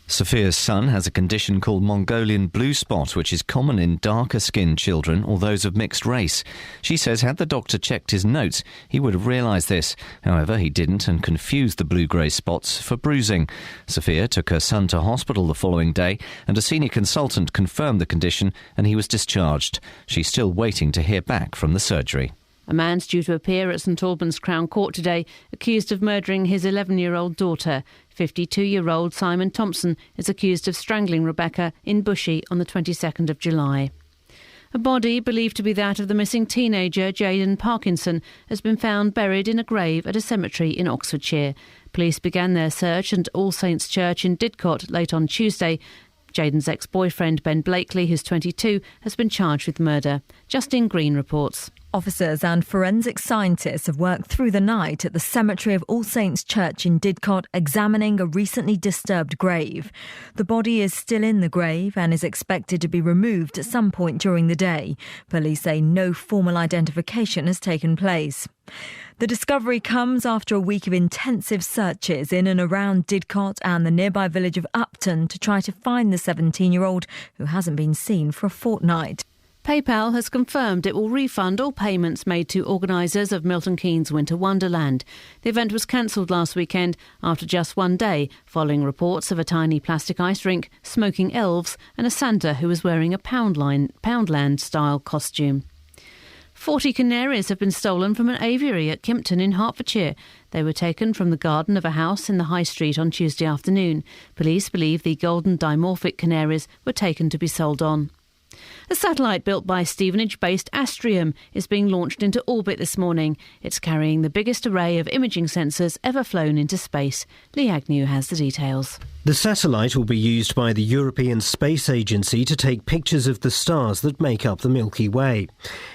Sophia's son has a condition called Mongolian blue spot, which is common in darker-skinned children or those of mixed race. She says had the doctor checked his notes, he would have realised this. However, he didn't and confused the blue-grey spots for bruising. Sophia took her son to hospital the following day and a senior consultant confirmed the condition and he was discharged. She's still waiting to hear back from the surgery. A man's due to appear at St Albans Crown Court today, accused of murdering his 11-year-old daughter. 52-year-old Simon Thompson is accused of strangling Rebecca in Bushey on the 22nd of July. A body believed to be that of the missing teenager Jaden Parkinson has been found buried in a grave at a cemetery in Oxfordshire. Police began their search at All Saints Church in Didcot late on Tuesday. Jaden's ex-boyfriend Ben Blakely, who's 22, has been charged with murder. Justine Green reports. Officers and forensic scientists have worked through the night at the cemetery of All Saints Church in Didcot, examining a recently disturbed grave. The body is still in the grave and is expected to be removed at some point during the day. Police say no formal identification has taken place. The discovery comes after a week of intensive searches in and around Didcot and the nearby village of Upton to try to find the 17-year-old who hasn't been seen for a fortnight. PayPal has confirmed it will refund all payments made to organisers of Milton Keynes Winter Wonderland. The event was cancelled last weekend after just one day, following reports of a tiny plastic ice rink, smoking elves and a Santa who was wearing a Poundland-style costume. 40 canaries have been stolen from an aviary at Kimpton in Hertfordshire. They were taken from the garden of a house in the High Street on Tuesday afternoon. Police believe the golden dimorphic canaries were taken to be sold on. A satellite built by Stevenage-based Astrium is being launched into orbit this morning. It's carrying the biggest array of imaging sensors ever flown into space. Lee Agnew has the details. The satellite will be used by the European Space Agency to take pictures of the stars that make up the Milky Way.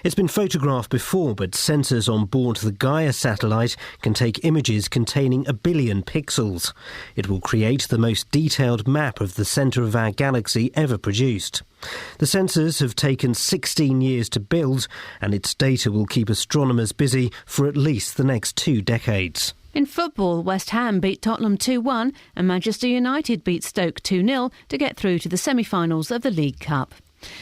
It's been photographed before, but sensors on board the Gaia satellite can take images containing 1 billion pixels. It will create the most detailed map of the centre of our galaxy ever produced. The sensors have taken 16 years to build, and its data will keep astronomers busy for at least the next 2 decades. In football, West Ham beat Tottenham 2-1 and Manchester United beat Stoke 2-0 to get through to the semi-finals of the League Cup.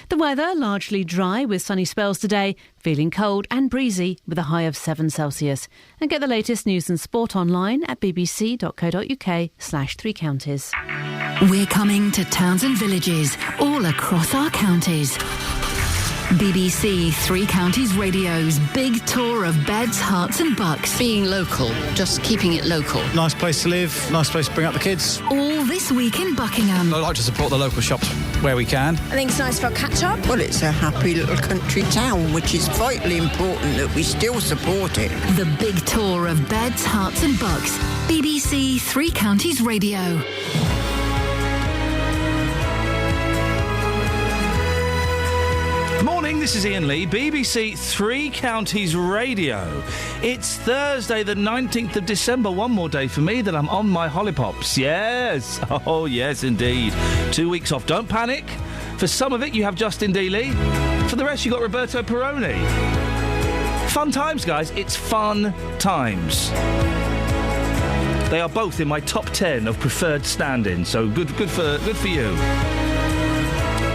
The weather largely dry with sunny spells today, feeling cold and breezy with a high of 7 Celsius. And get the latest news and sport online at bbc.co.uk/3 counties. We're coming to towns and villages all across our counties. BBC Three Counties Radio's big tour of beds, hearts and bucks. Being local, just keeping it local. Nice place to live, nice place to bring up the kids. All this week in Buckingham. I like to support the local shops where we can. I think it's nice for a catch-up. Well, it's a happy little country town, which is vitally important that we still support it. The big tour of beds, hearts and bucks. BBC Three Counties Radio. Morning, this is Iain Lee, BBC Three Counties Radio. It's Thursday the 19th of December, one more day for me that I'm on my hollypops. Yes, oh yes indeed. 2 weeks off, don't panic. For some of it you have Justin Dealey, for the rest you got Roberto Perrone. Fun times, guys, it's fun times. They are both in my top 10 of preferred stand-ins, so good for you.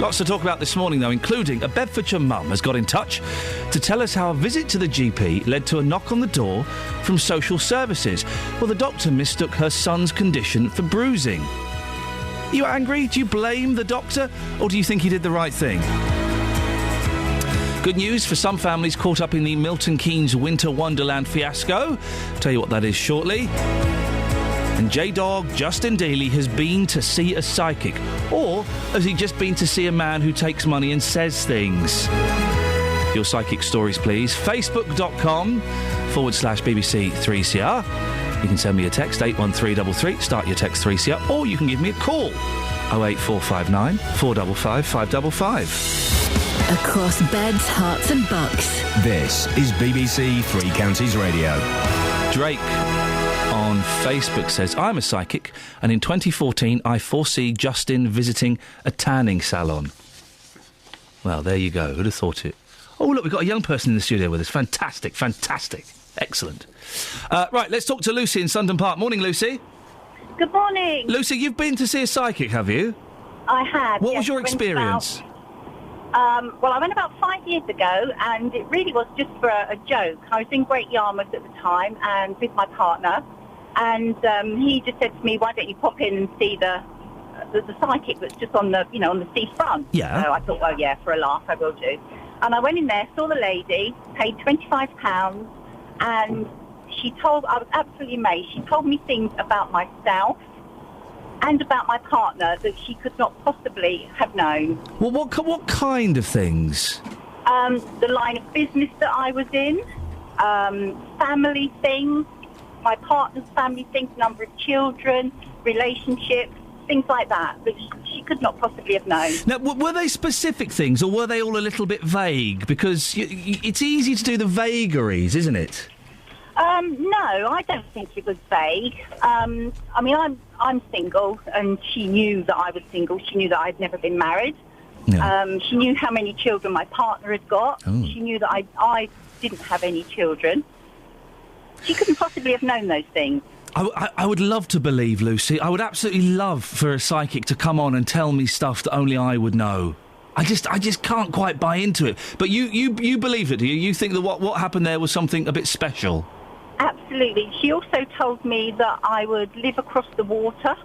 Lots to talk about this morning, though, including a Bedfordshire mum has got in touch to tell us how a visit to the GP led to a knock on the door from social services. Well, the doctor mistook her son's condition for bruising. Are you angry? Do you blame the doctor? Or do you think he did the right thing? Good news for some families caught up in the Milton Keynes Winter Wonderland fiasco. Tell you what that is shortly. And J-Dog Justin Dealey has been to see a psychic. Or has he just been to see a man who takes money and says things? Your psychic stories, please. Facebook.com/BBC3CR. You can send me a text, 81333, start your text 3CR, or you can give me a call, 08459 455 555. Across beds, hearts and bucks. This is BBC Three Counties Radio. Drake on Facebook says, I'm a psychic, and in 2014 I foresee Justin visiting a tanning salon. Well, there you go. Who'd have thought it? Oh, look, we've got a young person in the studio with us. Fantastic. Excellent. Right, let's talk to Lucy in Sundon Park. Morning, Lucy. Good morning. Lucy, you've been to see a psychic, have you? I have. What was your experience? Well, I went about 5 years ago, and it really was just for a joke. I was in Great Yarmouth at the time, and with my partner, and he just said to me, "Why don't you pop in and see the psychic that's just on the on the seafront?" Yeah. So I thought, well, yeah, for a laugh, I will do. And I went in there, saw the lady, paid £25, and I was absolutely amazed. She told me things about myself and about my partner that she could not possibly have known. Well, what kind of things? The line of business that I was in, family things, my partner's family things, number of children, relationships, things like that she could not possibly have known. Now, were they specific things, or were they all a little bit vague? Because it's easy to do the vagaries, isn't it? No, I don't think it was vague. I mean, I'm single, and she knew that I was single. She knew that I'd never been married. Yeah. She knew how many children my partner had got. Oh. She knew that I didn't have any children. She couldn't possibly have known those things. I would love to believe, Lucy. I would absolutely love for a psychic to come on and tell me stuff that only I would know. I just can't quite buy into it. But you believe it, do you? You think that what happened there was something a bit special? Absolutely. She also told me that I would live across the water.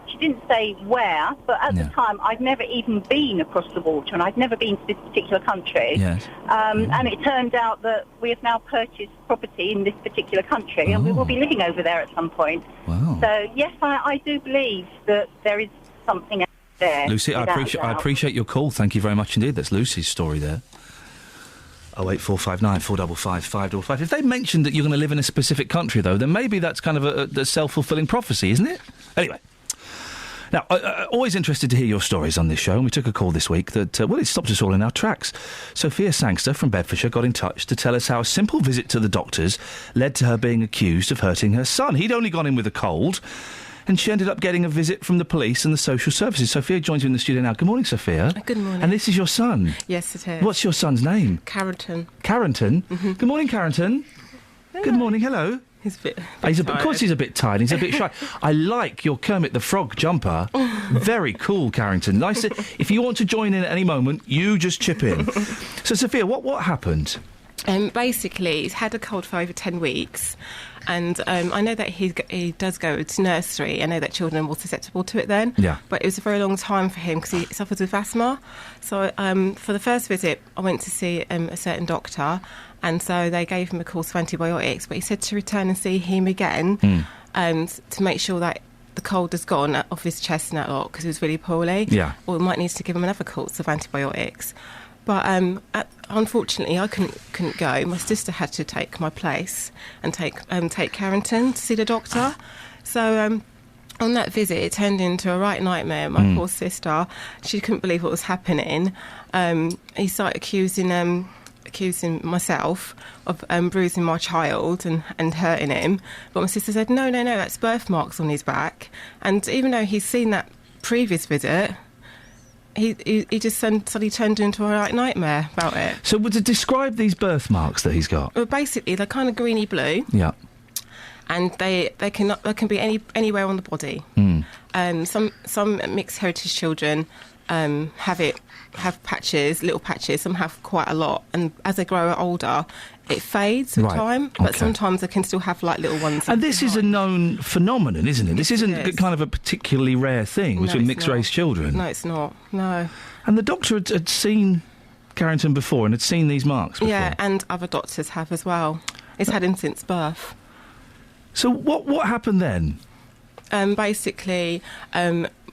She didn't say where, but at the time I'd never even been across the water, and I'd never been to this particular country. Yes. And it turned out that we have now purchased property in this particular country, and we will be living over there at some point. Wow. So, yes, I do believe that there is something out there. Lucy, I appreciate your call. Thank you very much indeed. That's Lucy's story there. 08459 455 555. If they mentioned that you're going to live in a specific country, though, then maybe that's kind of a self-fulfilling prophecy, isn't it? Anyway. Now, always interested to hear your stories on this show, and we took a call this week that, it stopped us all in our tracks. Sophia Sangster from Bedfordshire got in touch to tell us how a simple visit to the doctors led to her being accused of hurting her son. He'd only gone in with a cold, and she ended up getting a visit from the police and the social services. Sophia joins you in the studio now. Good morning, Sophia. Good morning. And this is your son? Yes, it is. What's your son's name? Carrington. Carrington? Mm-hmm. Good morning, Carrington. Hello. Good morning, hello. He's a bit of course he's a bit tired. He's a bit shy. I like your Kermit the Frog jumper. Very cool, Carrington. Nice. If you want to join in at any moment, you just chip in. So, Sophia, what happened? Basically, he's had a cold for over 10 weeks. And I know that he does go to nursery. I know that children are more susceptible to it then. Yeah. But it was a very long time for him because he suffers with asthma. So for the first visit, I went to see a certain doctor. And so they gave him a course of antibiotics, but he said to return and see him again to make sure that the cold has gone off his chest and that lot because he was really poorly. Yeah. Or we might need to give him another course of antibiotics. But unfortunately, I couldn't go. My sister had to take my place and take Carrington to see the doctor. So on that visit, it turned into a right nightmare. My poor sister, she couldn't believe what was happening. He started accusing myself of bruising my child and hurting him. But my sister said, no, that's birthmarks on his back. And even though he's seen that previous visit, he just suddenly turned into a right nightmare about it. So would you describe these birthmarks that he's got? Well, basically, they're kind of greeny blue. Yeah. And they can be anywhere on the body. Some mixed heritage children have patches, little patches. Some have quite a lot, and as they grow older, it fades with time. But sometimes they can still have like little ones. And this is a known phenomenon, isn't it? This isn't kind of a particularly rare thing between mixed-race children. No, it's not. No. And the doctor had seen Carrington before and had seen these marks before. Yeah, and other doctors have as well. He's had him since birth. So what happened then? Basically,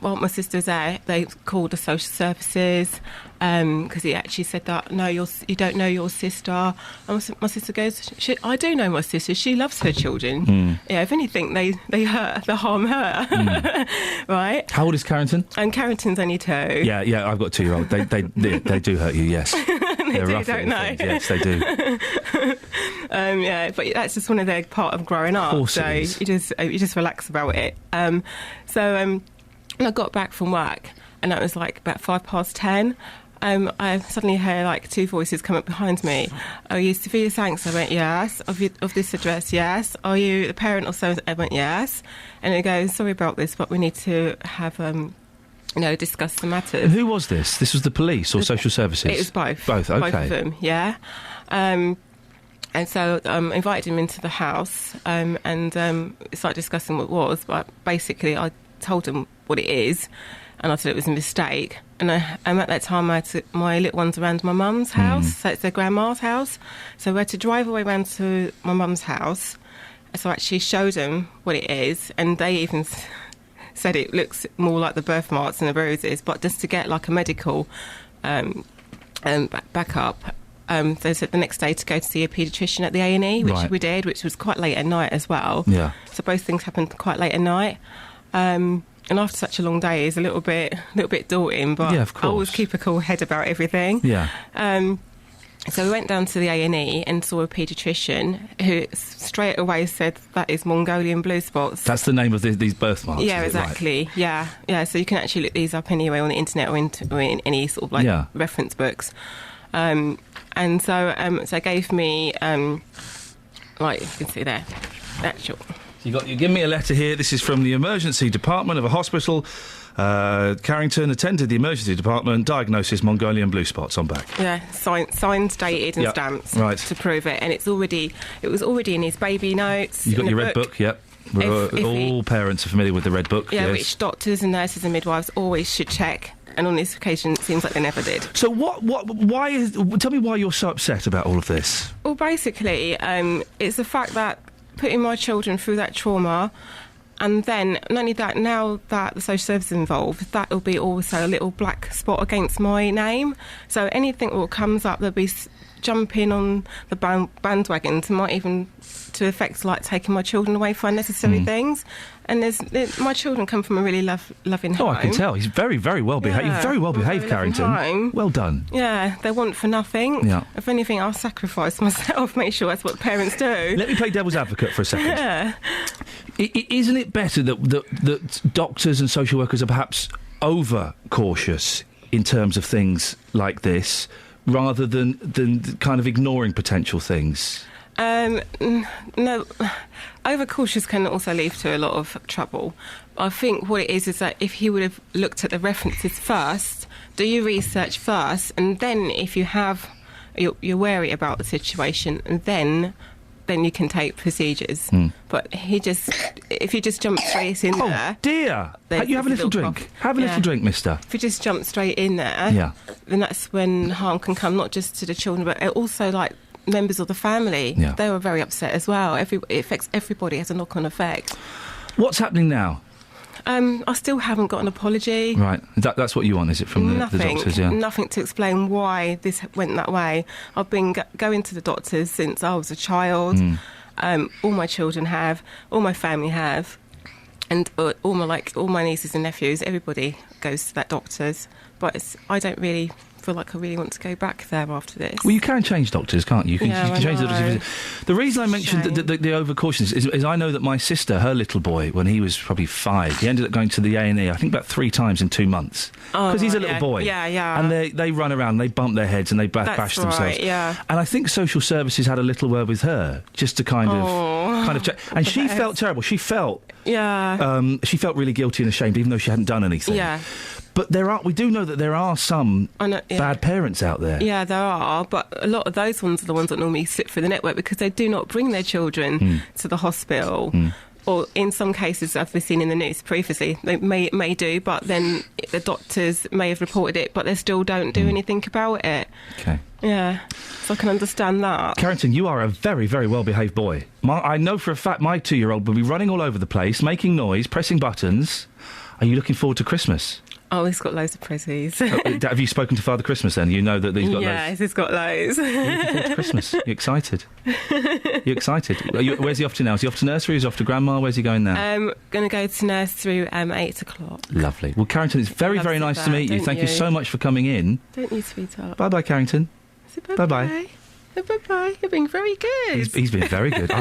while my sister was there, they called the social services because he actually said that, no, you don't know your sister. And my sister goes, I do know my sister. She loves her children. Yeah, if anything, they harm her. Right? How old is Carrington? And Carrington's only 2. Yeah, I've got 2-year-old. They do hurt you, yes. They do, don't they? Yes, they do. Yeah, but that's just one of their part of growing up. Of course so it is. you just relax about it. So I got back from work, and that was like about 10:05. I suddenly heard like 2 voices come up behind me. Are you Sophia Sanks? I went, yes. Of this address, yes. Are you the parent or so? I went, yes. And it goes, sorry about this, but we need to have discuss the matter. And who was this? This was the police or social services? It was both. Both, okay. Both of them, yeah. And so I invited him into the house and started discussing what it was. But basically, I told him what it is, and I said it was a mistake. And at that time, I took my little ones around my mum's house, so it's their grandma's house. So we had to drive away round to my mum's house. So I actually showed them what it is, and they even said it looks more like the birthmarks and the bruises, but just to get like a medical backup. They said the next day to go to see a paediatrician at the A&E, which we did, which was quite late at night as well. Yeah. So both things happened quite late at night. And after such a long day, it's a little bit daunting, but I always keep a cool head about everything. Yeah. So we went down to the A&E and saw a paediatrician who straight away said that is Mongolian blue spots. That's the name of these birthmarks. Yeah, exactly. Right? Yeah. So you can actually look these up anyway on the internet or in any sort of like reference books. And so they gave me like you can see there, actual. You give me a letter here. This is from the emergency department of a hospital. Carrington attended the emergency department. Diagnosis: Mongolian blue spots on back. Yeah, signed, dated, and stamped to prove it. And it was already in his baby notes. You got your red book. Yep. All parents are familiar with the red book. Yeah, yes. Which doctors and nurses and midwives always should check. And on this occasion, it seems like they never did. So tell me why you're so upset about all of this. Well, basically, it's the fact that putting my children through that trauma, and then, not only that, now that the social service is involved, that will be also a little black spot against my name. So anything that comes up, they'll be jumping on the bandwagons, might even to effects like taking my children away for unnecessary things. And my children come from a really loving home. Oh, I can tell. He's very, very well behaved. He's very well behaved, Carrington. Home. Well done. Yeah, they want for nothing. Yeah. If anything, I'll sacrifice myself, make sure that's what parents do. Let me play devil's advocate for a second. Yeah. Isn't it better that doctors and social workers are perhaps over-cautious in terms of things like this, rather than kind of ignoring potential things? No, overcautious can also lead to a lot of trouble. I think what it is that if he would have looked at the references first, do your research first, and then if you're wary about the situation, and then you can take procedures. But if you just jump straight in there... Oh, dear! You have a little drink. Have a little drink, mister. If you just jump straight in there, then that's when harm can come, not just to the children, but also, like, members of the family. Yeah. They were very upset as well. It affects everybody, has a knock-on effect. What's happening now? I still haven't got an apology. Right. That's what you want, is it, from the doctors? Yeah. Nothing to explain why this went that way. I've been going to the doctors since I was a child. All my children have. All my family have. And all my nieces and nephews, everybody goes to that doctor's. But I don't really feel like I really want to go back there after this. Well, you can change doctors, can't you? You can change the doctors. The reason I mentioned the over-caution is I know that my sister, her little boy, when he was probably 5, he ended up going to the A&E, I think about 3 times in 2 months. Because he's a little boy. Yeah. And they run around, they bump their heads and they bash themselves. Yeah. And I think social services had a little word with her, just to kind of check. And she felt terrible. She felt... Yeah. She felt really guilty and ashamed, even though she hadn't done anything. Yeah. But we do know that there are some bad parents out there. Yeah, there are, but a lot of those ones are the ones that normally slip through the network because they do not bring their children to the hospital. Or in some cases, as we've seen in the news previously, they may do, but then the doctors may have reported it, but they still don't do anything about it. Okay. Yeah, so I can understand that. Carrington, you are a very, very well-behaved boy. I know for a fact my 2-year-old will be running all over the place, making noise, pressing buttons. Are you looking forward to Christmas? Oh, he's got loads of prezzies. Have you spoken to Father Christmas then? You know that he's got loads? Yes, he's got loads. Are you looking forward to Christmas? You excited? You excited? Where's he off to now? Is he off to nursery? Is he off to grandma? Where's he going now? Going to go to nursery 8 o'clock. Lovely. Well, Carrington, it's very, very nice to meet you. Thank you so much for coming in. Don't you, sweetheart? Bye-bye, Carrington. Bye-bye. Bye-bye. You're being very good. He's been very good.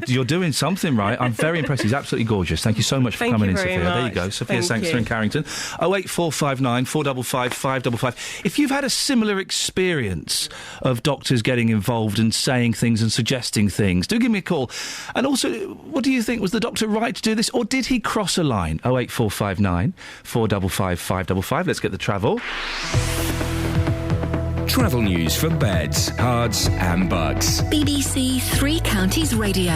You're doing something right. I'm very impressed. He's absolutely gorgeous. Thank you so much for coming in, Sophia. Much. There you go. Sophia Sangster in Carrington. 08459 455 555. If you've had a similar experience of doctors getting involved and saying things and suggesting things, do give me a call. And also, what do you think? Was the doctor right to do this, or did he cross a line? 08459 455 555. Let's get the travel. Travel news for beds, cards and bugs. BBC 3 Counties Radio.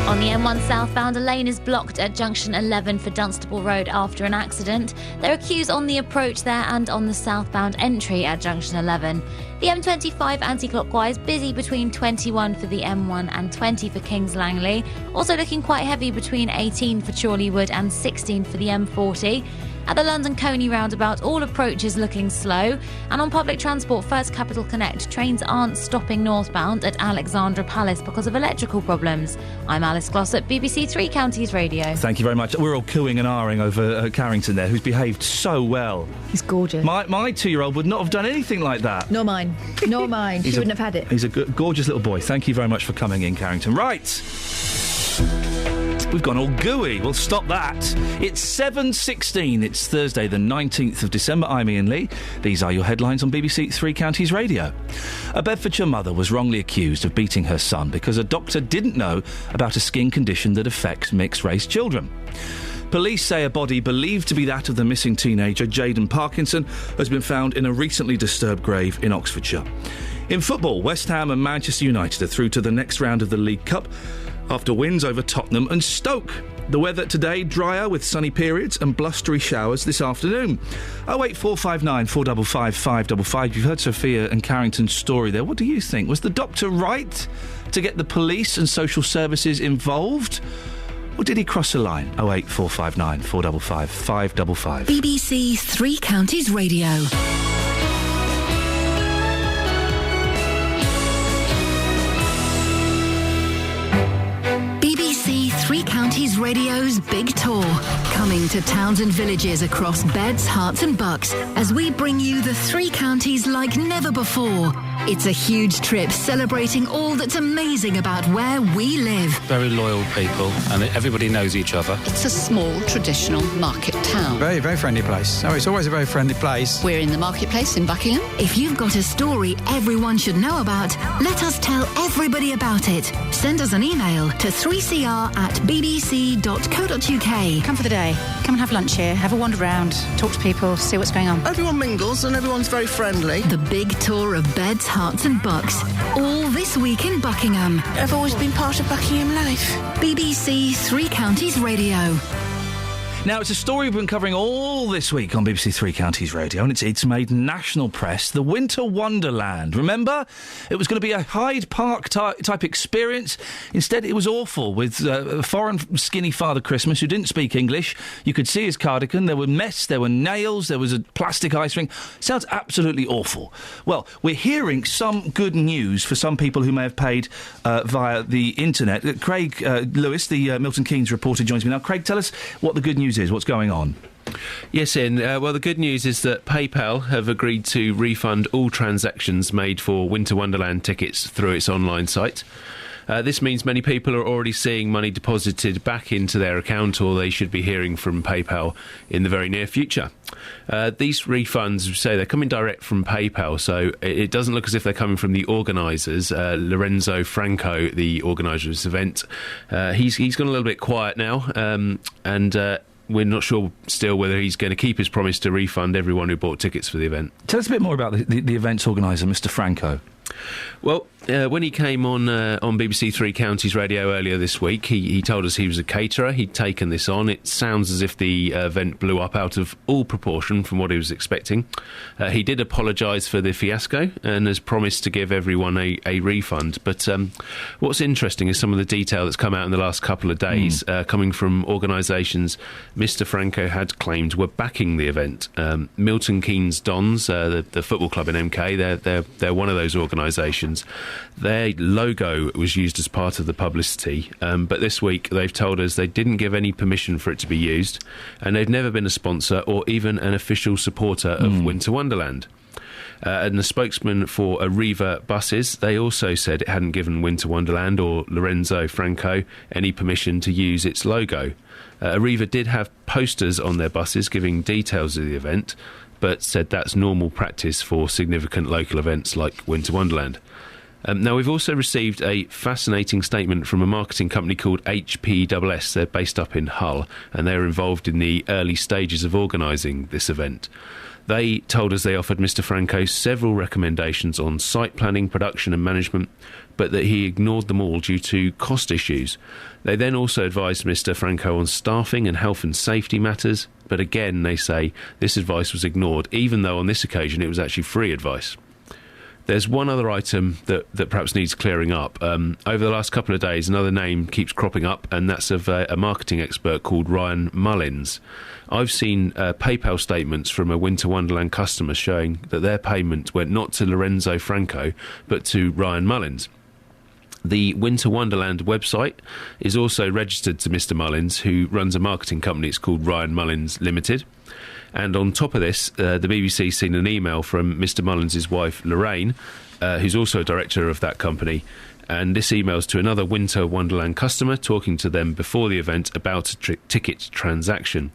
On the M1 southbound, a lane is blocked at junction 11 for Dunstable Road after an accident. There are queues on the approach there and on the southbound entry at junction 11. The M25 anti-clockwise busy between 21 for the M1 and 20 for Kings Langley. Also looking quite heavy between 18 for Chorleywood and 16 for the M40. At the London Coney roundabout, all approaches looking slow. And on public transport, First Capital Connect, trains aren't stopping northbound at Alexandra Palace because of electrical problems. I'm Alice Glossop, BBC Three Counties Radio. Thank you very much. We're all cooing and ahhing over Carrington there, who's behaved so well. He's gorgeous. My 2-year-old would not have done anything like that. Nor mine. Nor mine. She wouldn't have had it. He's a gorgeous little boy. Thank you very much for coming in, Carrington. Right. We've gone all gooey. We'll stop that. It's 7:16. It's Thursday, the 19th of December. I'm Iain Lee. These are your headlines on BBC Three Counties Radio. A Bedfordshire mother was wrongly accused of beating her son because a doctor didn't know about a skin condition that affects mixed-race children. Police say a body believed to be that of the missing teenager, Jaden Parkinson, has been found in a recently disturbed grave in Oxfordshire. In football, West Ham and Manchester United are through to the next round of the League Cup after wins over Tottenham and Stoke. The weather today, drier with sunny periods and blustery showers this afternoon. 08459 455 555. You've heard Sophia and Carrington's story there. What do you think? Was the doctor right to get the police and social services involved? Or did he cross a line? 08459 455 555. BBC Three Counties Radio. BBC Three Counties Radio's Big Tour, coming to towns and villages across Beds, Herts and Bucks as we bring you the Three Counties like never before. It's a huge trip celebrating all that's amazing about where we live. Very loyal people, and everybody knows each other. It's a small, traditional market town. Very, very friendly place. Oh, it's always a very friendly place. We're in the marketplace in Buckingham. If you've got a story everyone should know about, let us tell everybody about it. Send us an email to 3cr@bbc.co.uk. Come for the day. Come and have lunch here. Have a wander around. Talk to people. See what's going on. Everyone mingles and everyone's very friendly. The big tour of Beds, Herts and Bucks. All this week in Buckingham. I've always been part of Buckingham life. BBC Three Counties Radio. Now, it's a story we've been covering all this week on BBC Three Counties Radio, and it's made national press. The Winter Wonderland. Remember? It was going to be a Hyde Park type experience. Instead, it was awful, with a foreign skinny Father Christmas who didn't speak English. You could see his cardigan. There were mess, there were nails, there was a plastic ice rink. Sounds absolutely awful. Well, we're hearing some good news for some people who may have paid via the internet. Craig Lewis, the Milton Keynes reporter, joins me now. Craig, tell us what the good news is. What's going on? Yes, Ian. Well, the good news is that PayPal have agreed to refund all transactions made for Winter Wonderland tickets through its online site. This means many people are already seeing money deposited back into their account, or they should be hearing from PayPal in the very near future. These refunds, say, they're coming direct from PayPal, so it doesn't look as if they're coming from the organisers. Lorenzo Franco, the organiser of this event, he's gone a little bit quiet now, and we're not sure still whether he's going to keep his promise to refund everyone who bought tickets for the event. Tell us a bit more about the event's organiser, Mr. Franco. Well, when he came on BBC Three Counties Radio earlier this week, he told us he was a caterer. He'd taken this on. It sounds as if the event blew up out of all proportion from what he was expecting. He did apologise for the fiasco and has promised to give everyone a refund. But what's interesting is some of the detail that's come out in the last couple of days, coming from organisations Mr. Franco had claimed were backing the event. Milton Keynes Dons, the football club in MK, they're one of those organisations. Their logo was used as part of the publicity, but this week they've told us they didn't give any permission for it to be used, and they've never been a sponsor or even an official supporter of Winter Wonderland. And the spokesman for Arriva Buses, they also said it hadn't given Winter Wonderland or Lorenzo Franco any permission to use its logo. Arriva did have posters on their buses giving details of the event, but said that's normal practice for significant local events like Winter Wonderland. Now, we've also received a fascinating statement from a marketing company called HPSS. They're based up in Hull, and they're involved in the early stages of organising this event. They told us they offered Mr Franco several recommendations on site planning, production and management, but that he ignored them all due to cost issues. They then also advised Mr Franco on staffing and health and safety matters, but again, they say this advice was ignored, even though on this occasion it was actually free advice. There's one other item that perhaps needs clearing up. Over the last couple of days, another name keeps cropping up, and that's of a marketing expert called Ryan Mullins. I've seen PayPal statements from a Winter Wonderland customer showing that their payment went not to Lorenzo Franco, but to Ryan Mullins. The Winter Wonderland website is also registered to Mr Mullins, who runs a marketing company. It's called Ryan Mullins Limited. And on top of this, the BBC's seen an email from Mr Mullins' wife, Lorraine, who's also a director of that company. And this email's to another Winter Wonderland customer, talking to them before the event about a ticket transaction.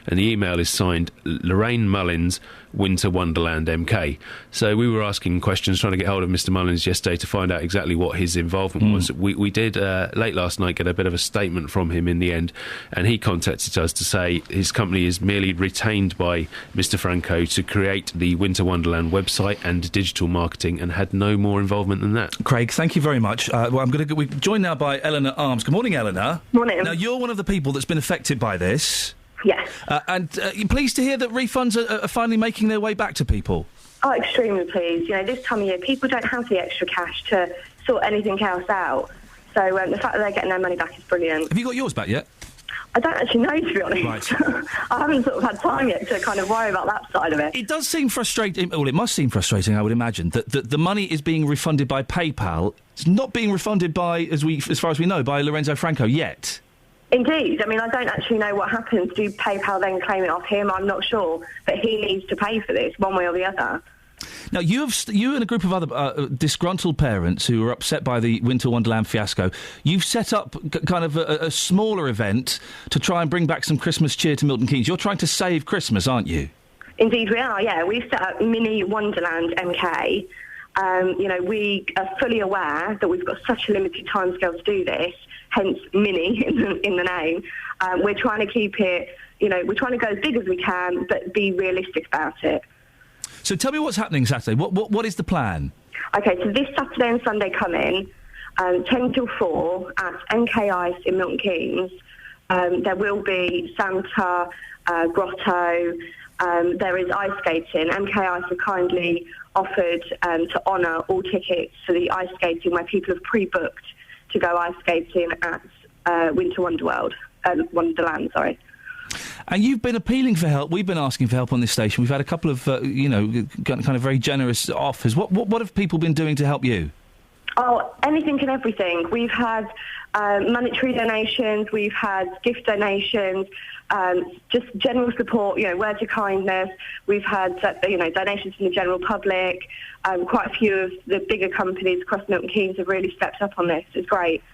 And the email is signed Lorraine Mullins, Winter Wonderland MK. So we were asking questions, trying to get hold of Mr Mullins yesterday to find out exactly what his involvement was. We did, late last night, get a bit of a statement from him in the end, and he contacted us to say his company is merely retained by Mr Franco to create the Winter Wonderland website and digital marketing, and had no more involvement than that. Craig, thank you very much. We're joined now by Eleanor Arms. Good morning, Eleanor. Morning. Now, you're one of the people that's been affected by this. Yes. And you're pleased to hear that refunds are finally making their way back to people? Oh, extremely pleased. You know, this time of year, people don't have the extra cash to sort anything else out. So the fact that they're getting their money back is brilliant. Have you got yours back yet? I don't actually know, to be honest. Right. I haven't sort of had time yet to kind of worry about that side of it. It does seem frustrating. Well, it must seem frustrating, I would imagine, that the money is being refunded by PayPal. It's not being refunded by, as far as we know, by Lorenzo Franco yet. Indeed. I mean, I don't actually know what happens. Do PayPal then claim it off him? I'm not sure. But he needs to pay for this, one way or the other. Now, you and a group of other disgruntled parents who are upset by the Winter Wonderland fiasco, you've set up kind of a smaller event to try and bring back some Christmas cheer to Milton Keynes. You're trying to save Christmas, aren't you? Indeed we are, yeah. We've set up Mini Wonderland MK. You know, we are fully aware that we've got such a limited timescale to do this, hence Mini in the name. We're trying to keep it, you know, we're trying to go as big as we can, but be realistic about it. So tell me what's happening Saturday. What is the plan? OK, so this Saturday and Sunday coming, 10 till 4 at MK Ice in Milton Keynes. There will be Santa, Grotto, there is ice skating. MK Ice have kindly offered to honour all tickets for the ice skating where people have pre-booked to go ice skating at Winter Wonderland, sorry. And you've been appealing for help. We've been asking for help on this station. We've had a couple of, kind of very generous offers. What have people been doing to help you? Oh, anything and everything. We've had monetary donations, we've had gift donations, just general support, you know, words of kindness. We've had, donations from the general public. Quite a few of the bigger companies across Milton Keynes have really stepped up on this. It's great.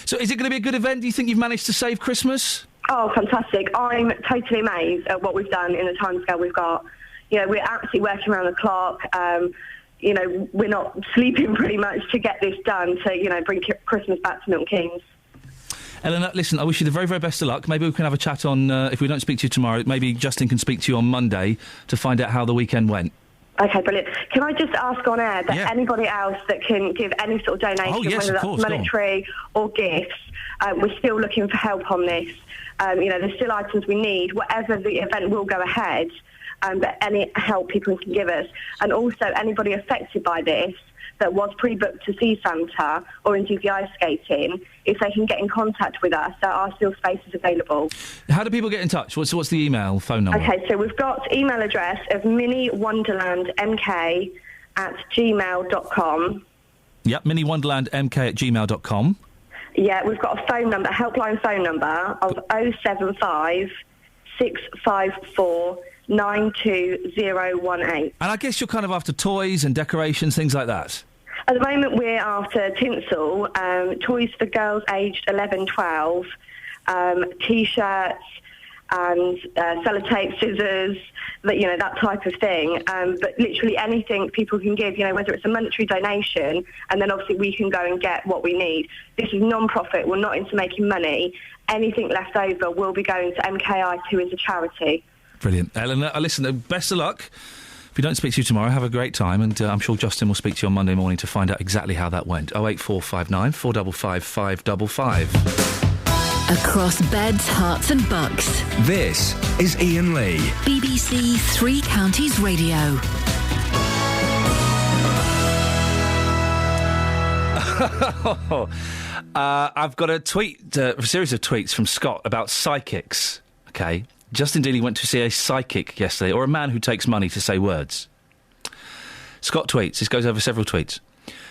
So is it going to be a good event? Do you think you've managed to save Christmas? Oh, fantastic. I'm totally amazed at what we've done in the timescale we've got. You know, we're absolutely working around the clock. You know, we're not sleeping pretty much to get this done to, you know, bring Christmas back to Milton Keynes. Eleanor, listen, I wish you the very, very best of luck. Maybe we can have a chat on, if we don't speak to you tomorrow, maybe Justin can speak to you on Monday to find out how the weekend went. OK, brilliant. Can I just ask on air that anybody else that can give any sort of donation, whether that's monetary or gifts, we're still looking for help on this. You know, there's still items we need. Whatever the event will go ahead, but any help people can give us. And also anybody affected by this that was pre-booked to see Santa or indeed the ice skating, if they can get in contact with us, there are still spaces available. How do people get in touch? What's the email, phone number? OK, so we've got email address of miniwonderlandmk@gmail.com. Yep, miniwonderlandmk@gmail.com. Yeah, we've got a phone number, helpline phone number of 075 654 92018. And I guess you're kind of after toys and decorations, things like that? At the moment, we're after tinsel, toys for girls aged 11-12, T-shirts and sellotape, scissors, that type of thing. But literally anything people can give, whether it's a monetary donation, and then obviously we can go and get what we need. This is non-profit. We're not into making money. Anything left over will be going to MKI, who is a charity. Brilliant. Eleanor, listen, best of luck. If we don't speak to you tomorrow, have a great time, and I'm sure Justin will speak to you on Monday morning to find out exactly how that went. 08459 455 555. Across beds, hearts and bucks. This is Iain Lee. BBC Three Counties Radio. I've got a series of tweets from Scott about psychics. Okay, Justin Dealey went to see a psychic yesterday, or a man who takes money to say words. Scott tweets. This goes over several tweets.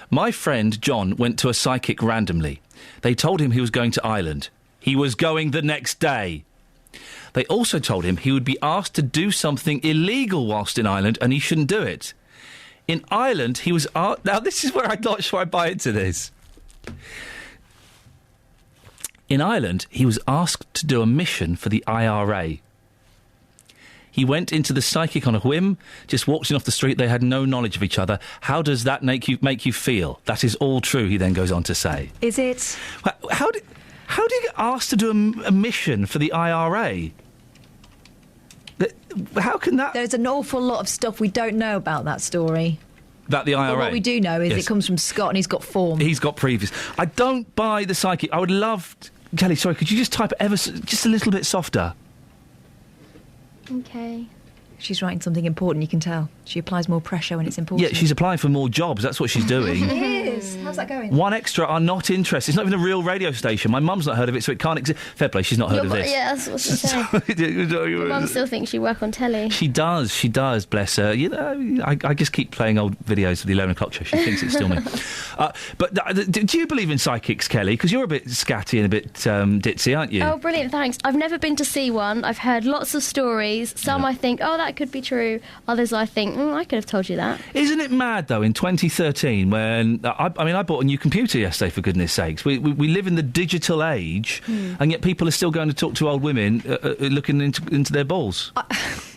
My friend John went to a psychic randomly. They told him he was going to Ireland. He was going the next day. They also told him he would be asked to do something illegal whilst in Ireland, and he shouldn't do it. In Ireland, he was asked... Now, this is where I'm not sure I buy into this. In Ireland, he was asked to do a mission for the IRA. He went into the psychic on a whim, just walked in off the street. They had no knowledge of each other. How does that make you feel? That is all true, he then goes on to say. Is it? How do you get asked to do a mission for the IRA? How can that... There's an awful lot of stuff we don't know about that story. About the IRA? But what we do know is it comes from Scott and he's got form. He's got previous. I don't buy the psychic. I would love... Kelly, sorry, could you just type it just a little bit softer? OK. She's writing something important, you can tell. She applies more pressure when it's important. Yeah, she's applying for more jobs. That's what she's doing. She is. How's that going? One Extra are not interested. It's not even a real radio station. My mum's not heard of it, so it can't exist. Fair play, she's not heard of this. Yeah, that's what she said. Your mum still thinks you work on telly. She does, bless her. You know, I just keep playing old videos of the 11 o'clock show. She thinks it's still me. But do you believe in psychics, Kelly? Because you're a bit scatty and a bit ditzy, aren't you? Oh, brilliant, thanks. I've never been to see one. I've heard lots of stories. Some I think, oh, that could be true. Others I think, I could have told you that. Isn't it mad, though, in 2013, when... I bought a new computer yesterday, for goodness sakes. We live in the digital age, and yet people are still going to talk to old women looking into their balls.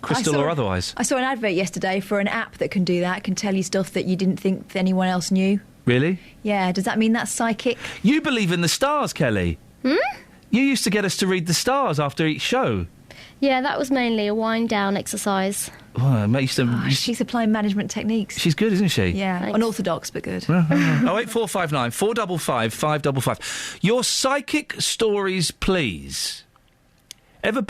Crystal or otherwise. I saw an advert yesterday for an app that can do that, can tell you stuff that you didn't think anyone else knew. Really? Yeah, does that mean that's psychic? You believe in the stars, Kelly. You used to get us to read the stars after each show. Yeah, that was mainly a wind-down exercise. She's applying management techniques. She's good, isn't she? Yeah, thanks. Unorthodox, but good. 08459 455 555. Your psychic stories, please. Ever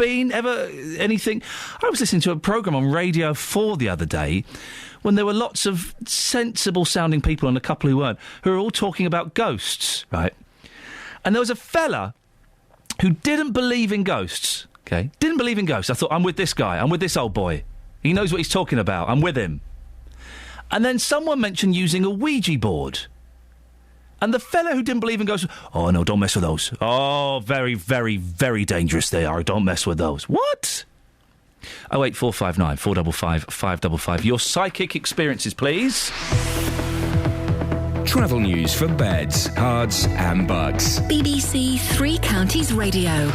anything? I was listening to a programme on Radio 4 the other day when there were lots of sensible-sounding people and a couple who weren't, who were all talking about ghosts, right? And there was a fella who didn't believe in ghosts, OK? Didn't believe in ghosts. I thought, I'm with this guy. I'm with this old boy. He knows what he's talking about. I'm with him. And then someone mentioned using a Ouija board. And the fellow who didn't believe in ghosts... Oh, no, don't mess with those. Oh, very, very, very dangerous they are. Don't mess with those. What? 08459 455 555. Your psychic experiences, please. Travel news for beds, cards and bugs. BBC Three Counties Radio.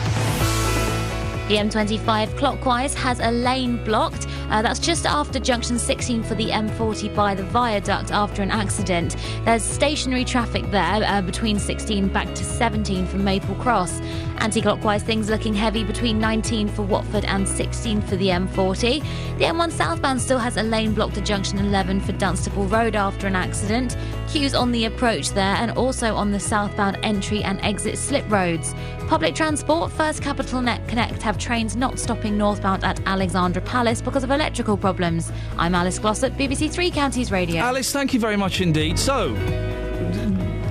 The M25 clockwise has a lane blocked. That's just after junction 16 for the M40 by the viaduct after an accident. There's stationary traffic there between 16 back to 17 for Maple Cross. Anti-clockwise, things looking heavy between 19 for Watford and 16 for the M40. The M1 southbound still has a lane blocked at junction 11 for Dunstable Road after an accident. Queues on the approach there and also on the southbound entry and exit slip roads. Public transport, First Capital Net Connect have trains not stopping northbound at Alexandra Palace because of electrical problems. I'm Alice Glossop, BBC Three Counties Radio. Alice, thank you very much indeed. So,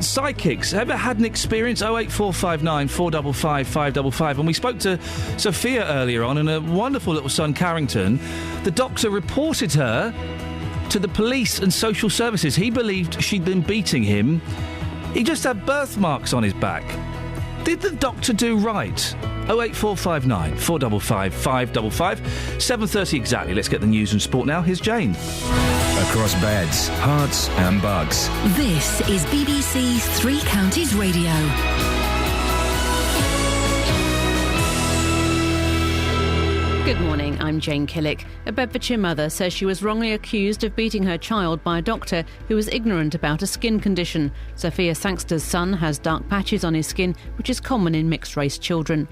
psychics, ever had an experience? 08459 455 555. And we spoke to Sophia earlier on, and her wonderful little son Carrington. The doctor reported her to the police and social services. He believed she'd been beating him. He just had birthmarks on his back. Did the doctor do right? 08459 455 555. 7:30 exactly. Let's get the news and sport now. Here's Jane. Across beds, hearts and bugs. This is BBC Three Counties Radio. Good morning, I'm Jane Killick. A Bedfordshire mother says she was wrongly accused of beating her child by a doctor who was ignorant about a skin condition. Sophia Sangster's son has dark patches on his skin, which is common in mixed-race children.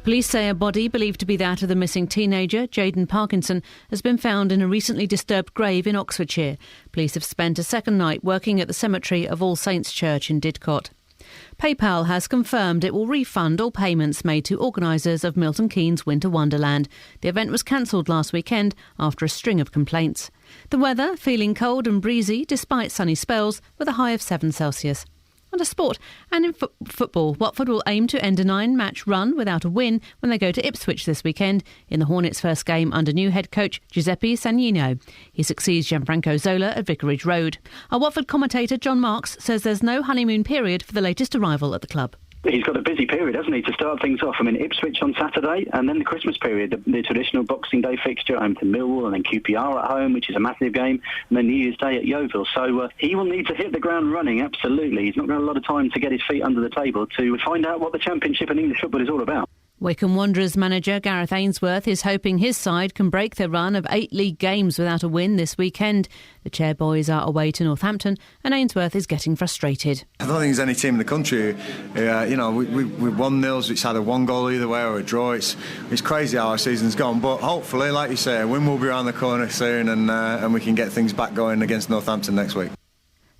Police say a body believed to be that of the missing teenager, Jaden Parkinson, has been found in a recently disturbed grave in Oxfordshire. Police have spent a second night working at the cemetery of All Saints Church in Didcot. PayPal has confirmed it will refund all payments made to organisers of Milton Keynes Winter Wonderland. The event was cancelled last weekend after a string of complaints. The weather, feeling cold and breezy despite sunny spells, with a high of 7 Celsius. And a sport. And in football, Watford will aim to end a 9-match run without a win when they go to Ipswich this weekend in the Hornets' first game under new head coach Giuseppe Sagnino. He succeeds Gianfranco Zola at Vicarage Road. Our Watford commentator John Marks says there's no honeymoon period for the latest arrival at the club. He's got a busy period, hasn't he, to start things off. I mean, Ipswich on Saturday, and then the Christmas period, the traditional Boxing Day fixture, home to Millwall, and then QPR at home, which is a massive game, and then New Year's Day at Yeovil. So he will need to hit the ground running, absolutely. He's not got a lot of time to get his feet under the table to find out what the Championship and English football is all about. Wycombe Wanderers manager Gareth Ainsworth is hoping his side can break their run of 8 league games without a win this weekend. The Chairboys are away to Northampton and Ainsworth is getting frustrated. I don't think there's any team in the country, we 1-0, it's either one goal either way or a draw. It's crazy how our season's gone, but hopefully, like you say, a win will be around the corner soon and we can get things back going against Northampton next week.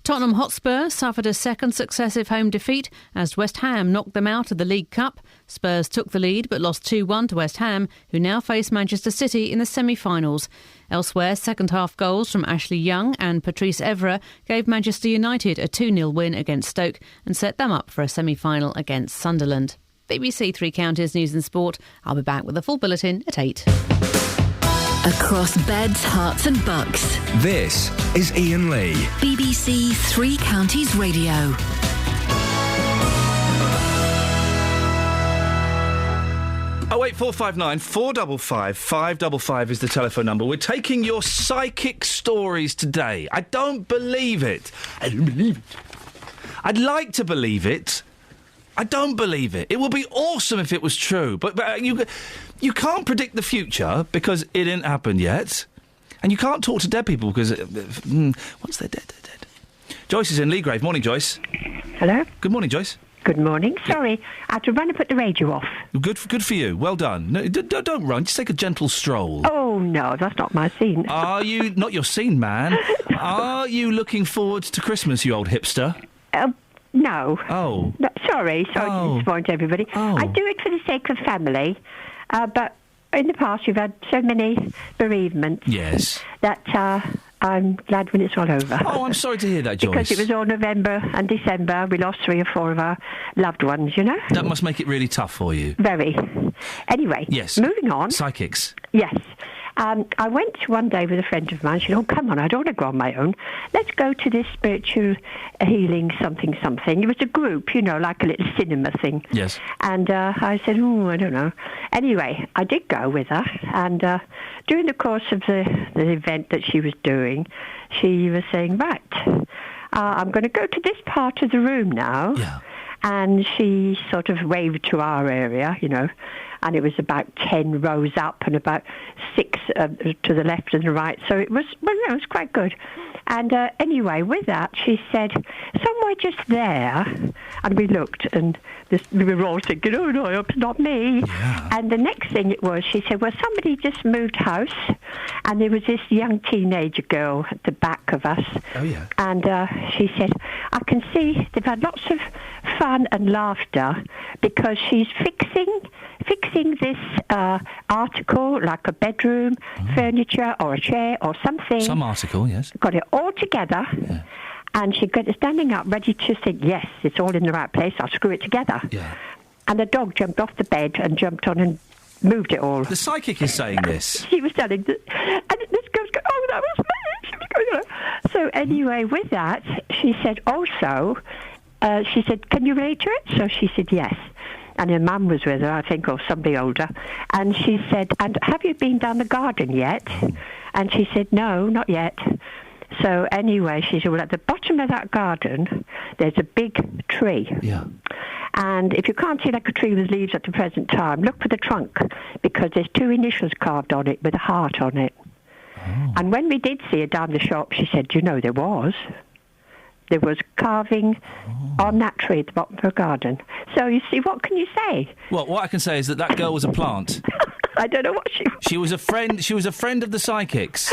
Tottenham Hotspur suffered a second successive home defeat as West Ham knocked them out of the League Cup. Spurs took the lead but lost 2-1 to West Ham, who now face Manchester City in the semi-finals. Elsewhere, second-half goals from Ashley Young and Patrice Evra gave Manchester United a 2-0 win against Stoke and set them up for a semi-final against Sunderland. BBC Three Counties News and Sport. I'll be back with a full bulletin at 8. Across beds, hearts and bucks. This is Iain Lee. BBC Three Counties Radio. 08459 455 555 is the telephone number. We're taking your psychic stories today. I don't believe it. I don't believe it. I'd like to believe it. I don't believe it. It would be awesome if it was true. But you can't predict the future because it didn't happen yet. And you can't talk to dead people because once they're dead, they're dead. Joyce is in Leagrave. Morning, Joyce. Hello. Good morning, Joyce. Good morning. Sorry, I had to run and put the radio off. Good for you. Well done. No, don't run. Just take a gentle stroll. Oh, no, that's not my scene. Are you... Not your scene, man. Are you looking forward to Christmas, you old hipster? No. Oh. No, sorry to disappoint everybody. Oh. I do it for the sake of family, but in the past you've had so many bereavements. Yes. That I'm glad when it's all over. Oh, I'm sorry to hear that, Joyce. Because it was all November and December. We lost 3 or 4 of our loved ones, you know? That must make it really tough for you. Very. Anyway, yes. Moving on. Psychics. Yes. I went one day with a friend of mine. She said, "Oh, come on, I don't want to go on my own. Let's go to this spiritual healing something. It was a group, like a little cinema thing." Yes. And I said, "Oh, I don't know." Anyway, I did go with her. And during the course of the event that she was doing, she was saying, "Right, I'm going to go to this part of the room now." Yeah. And she sort of waved to our area, and it was about 10 rows up and about 6 to the left and the right. So it was quite good. And anyway, with that, she said, "Somewhere just there." And we looked, and we were all thinking, "Oh, no, it's not me." Yeah. And the next thing it was, she said, "Well, somebody just moved house, and there was this young teenager girl at the back of us." Oh, yeah. And she said, "I can see they've had lots of fun and laughter because she's fixing this article, like a bedroom, furniture or a chair or something." Some article, yes. Got it all together. Yeah. And she got standing up, ready to think, "Yes, it's all in the right place. I'll screw it together." Yeah. And the dog jumped off the bed and jumped on and moved it all. The psychic is saying this. She was telling this, and this girl's going, "Oh, that was me." She was going, So anyway, with that, she said also, she said, "Can you relate to it?" So she said, "Yes." And her mum was with her, I think, or somebody older. And she said, "And have you been down the garden yet?" And she said, "No, not yet." So anyway, she said, "Well, at the bottom of that garden, there's a big tree." Yeah. And if you can't see like a tree with leaves at the present time, look for the trunk, because there's 2 initials carved on it with a heart on it. Oh. And when we did see it down the shop, she said, there was carving on that tree at the bottom of her garden. So you see, what can you say? Well, what I can say is that girl was a plant. I don't know what she was. She was a friend. She was a friend of the psychics.